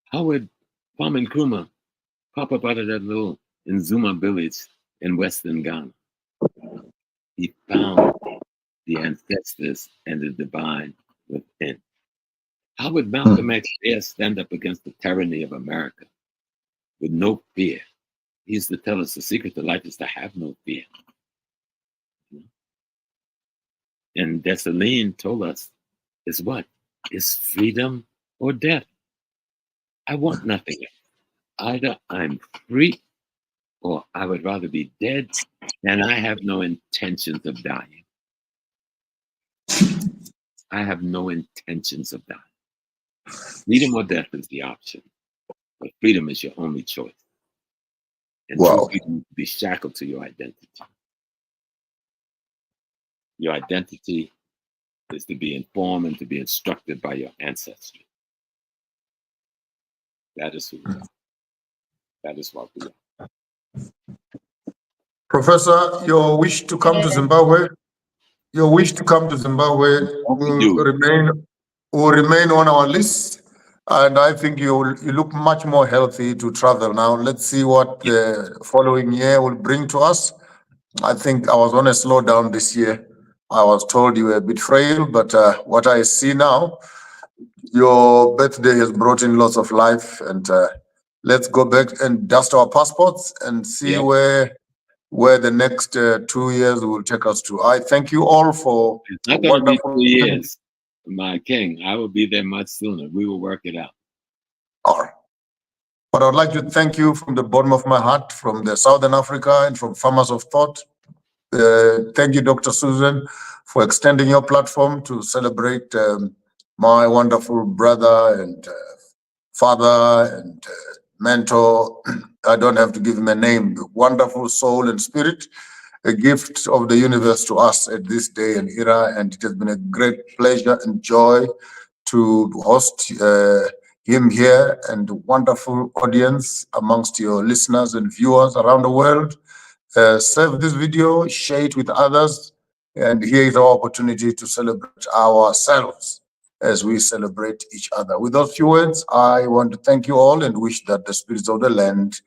How would Kwame Nkrumah pop up out of that little Nzuma village in Western Ghana? He found the ancestors and the divine within. How would Malcolm X dare stand up against the tyranny of America with no fear? He used to tell us the secret to life is to have no fear. And Dessalines told us, is what? Is freedom or death. I want nothing else. Either I'm free or I would rather be dead, and I have no intentions of dying. I have no intentions of dying. Freedom or death is the option, but freedom is your only choice. And true freedom is to be shackled to your identity. Your identity is to be informed and to be instructed by your ancestry. That is who we are. That is what we are. Professor, your wish to come to Zimbabwe, will remain will remain on our list. And I think you look much more healthy to travel now. Let's see what the following year will bring to us. I think I was on a slowdown this year. I was told you were a bit frail, but what I see now, your birthday has brought in lots of life. And let's go back and dust our passports and see where the next 2 years will take us to. I thank you all for It's a not going to be wonderful 2 years, my king. I will be there much sooner. We will work it out. All right. But I'd like to thank you from the bottom of my heart, from the Southern Africa and from Farmers of Thought. Thank you, Dr. Susan, for extending your platform to celebrate my wonderful brother and father and mentor. I don't have to give him a name, wonderful soul and spirit, a gift of the universe to us at this day and era. And it has been a great pleasure and joy to host him here and a wonderful audience amongst your listeners and viewers around the world. Save this video, share it with others, and here is our opportunity to celebrate ourselves as we celebrate each other. With those few words, I want to thank you all and wish that the spirits of the land,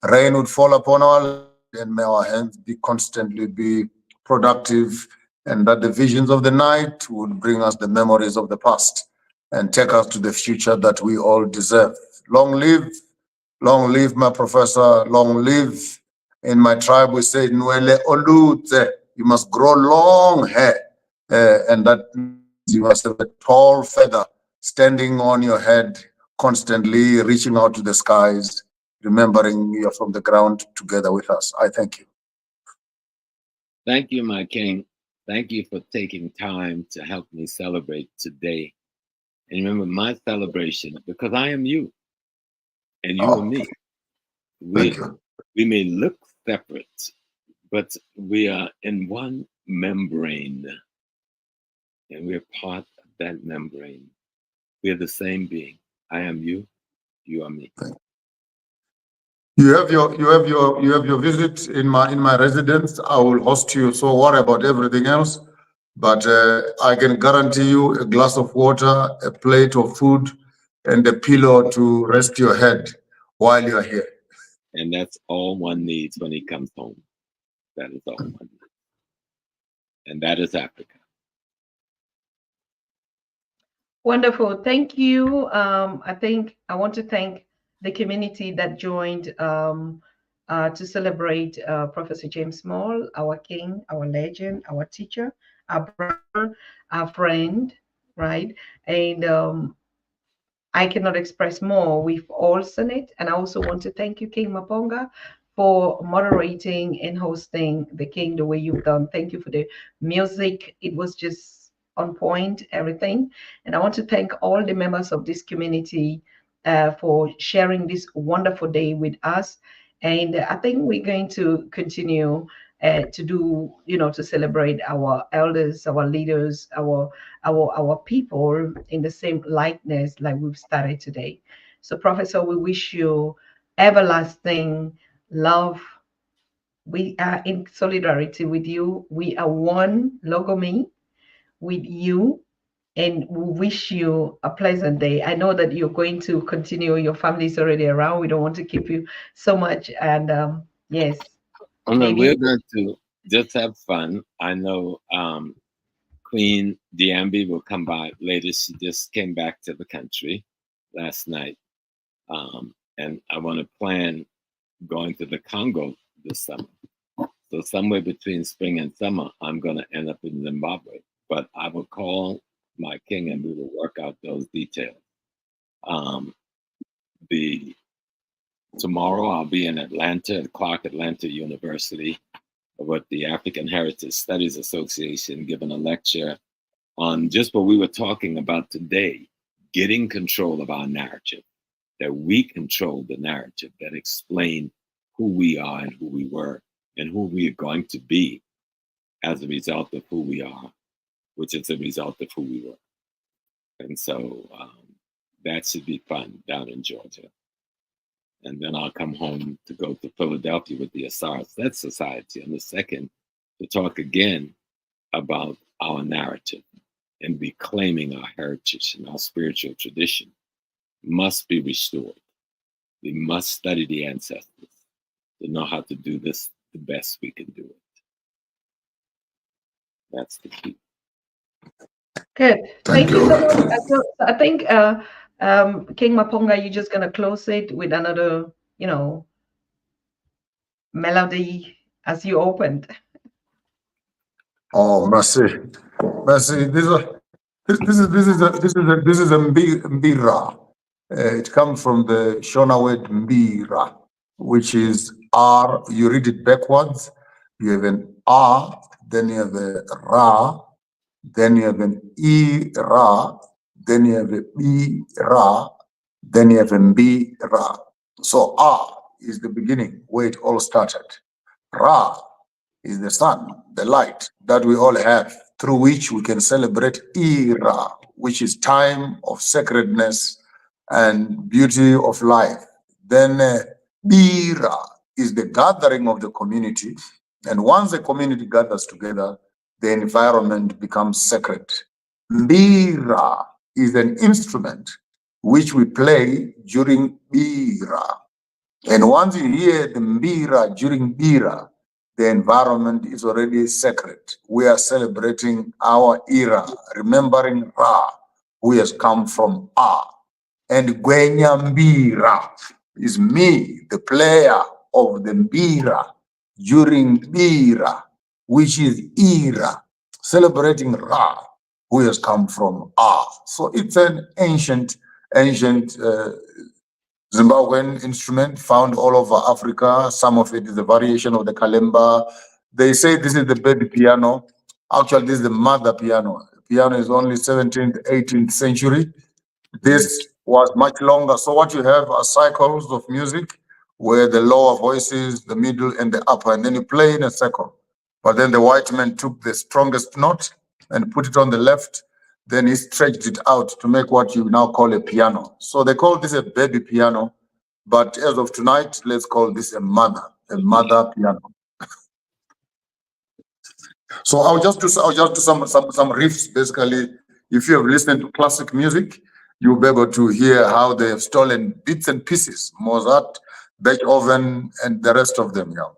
rain would fall upon our land, and may our hands constantly be productive, and that the visions of the night would bring us the memories of the past and take us to the future that we all deserve. Long live my professor, long live. In my tribe, we say, Nwele Olute, you must grow long hair. And that means you must have a tall feather standing on your head, constantly reaching out to the skies, remembering you're from the ground together with us. I thank you. Thank you, my king. Thank you for taking time to help me celebrate today. And remember my celebration, because I am you and you are me. Thank you. We may look separate, but we are in one membrane. And we're part of that membrane. We're the same being. I am you, you are me. You have your visit in my residence. I will host you, so worry about everything else. But I can guarantee you a glass of water, a plate of food, and a pillow to rest your head while you're here. And that's all one needs when he comes home. That is all one needs. And that is Africa. Wonderful. Thank you. I want to thank the community that joined to celebrate Professor James Small, our king, our legend, our teacher, our brother, our friend, right? And I cannot express more. We've all seen it. And I also want to thank you, King Maponga, for moderating and hosting the King the way you've done. Thank you for the music. It was just on point, everything. And I want to thank all the members of this community for sharing this wonderful day with us. And I think we're going to continue to do, to celebrate our elders, our leaders, our people in the same likeness like we've started today. So, Professor, we wish you everlasting love. We are in solidarity with you. We are one Logome with you, and we wish you a pleasant day. I know that you're going to continue. Your family is already around. We don't want to keep you so much. And yes, Oh, no, maybe. we're going to just have fun. I know Queen Diambi will come by later. She just came back to the country last night. And I want to plan going to the Congo this summer. So somewhere between spring and summer, I'm going to end up in Zimbabwe. But I will call my king and we will work out those details. Tomorrow I'll be in Atlanta at Clark Atlanta University with the African Heritage Studies Association, giving a lecture on just what we were talking about today, getting control of our narrative, that we control the narrative that explain who we are and who we were and who we are going to be as a result of who we are, which is a result of who we were. And so that should be fun down in Georgia. And then I'll come home to go to Philadelphia with the Asara Set Society on the 2nd to talk again about our narrative and reclaiming our heritage and our spiritual tradition must be restored. We must study the ancestors to know how to do this the best we can do it. That's the key. Good. Thank Thank you you. so much. So I think King Maponga, you're just gonna close it with another, melody as you opened. Oh, merci. Merci. This is a mbira. It comes from the Shona word mbira, which is R. You read it backwards. You have an R, then you have a Ra, then you have an E Ra, then you have a B Ra, then you have a B Ra. So R is the beginning where it all started. Ra is the sun, the light that we all have, through which we can celebrate Ira, which is time of sacredness and beauty of life. Then Bira is the gathering of the community. And once the community gathers together, the environment becomes sacred. Mbira is an instrument which we play during Bira. And once you hear the Mbira during Bira, the environment is already sacred. We are celebrating our era, remembering Ra, who has come from A. And Gwenya Mbira is me, the player of the Mbira during Bira, which is Ira, celebrating Ra, who has come from A. So it's an ancient Zimbabwean instrument found all over Africa. Some of it is a variation of the kalimba. They say this is the baby piano. Actually, this is the mother piano. Piano is only 17th, 18th century. This was much longer. So what you have are cycles of music where the lower voices, the middle, and the upper, and then you play in a circle. But then the white man took the strongest note and put it on the left. Then he stretched it out to make what you now call a piano. So they call this a baby piano. But as of tonight, let's call this a mother piano. So I'll just do some riffs. Basically, if you have listened to classic music, you'll be able to hear how they have stolen bits and pieces, Mozart, Beethoven, and the rest of them. Yeah.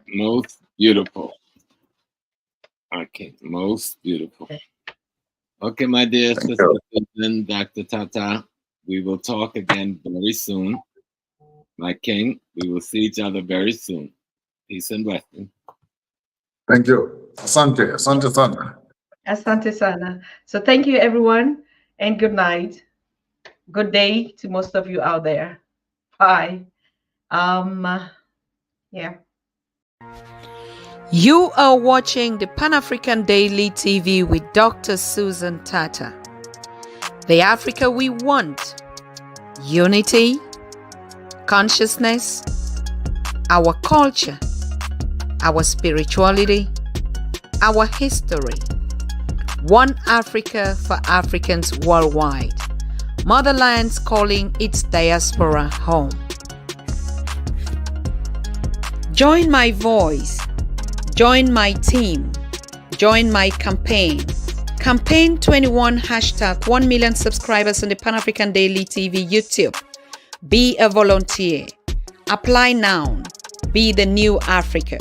Most beautiful. Okay, most beautiful. Okay, my dear Thank sister you. Susan, Dr. Tata, we will talk again very soon. My king, we will see each other very soon. Peace and blessing. Thank you. Asante, asante sana. Asante sana. So thank you, everyone, and good night. Good day to most of you out there. Bye. Yeah. You are watching the Pan-African Daily TV with Dr. Susan Tata. The Africa we want. Unity, consciousness, our culture, our spirituality, our history. One Africa for Africans worldwide. Motherlands calling its diaspora home. Join my voice. Join my team. Join my campaign. Campaign 21 hashtag 1 million subscribers on the Pan-African Daily TV YouTube. Be a volunteer. Apply now. Be the new Africa.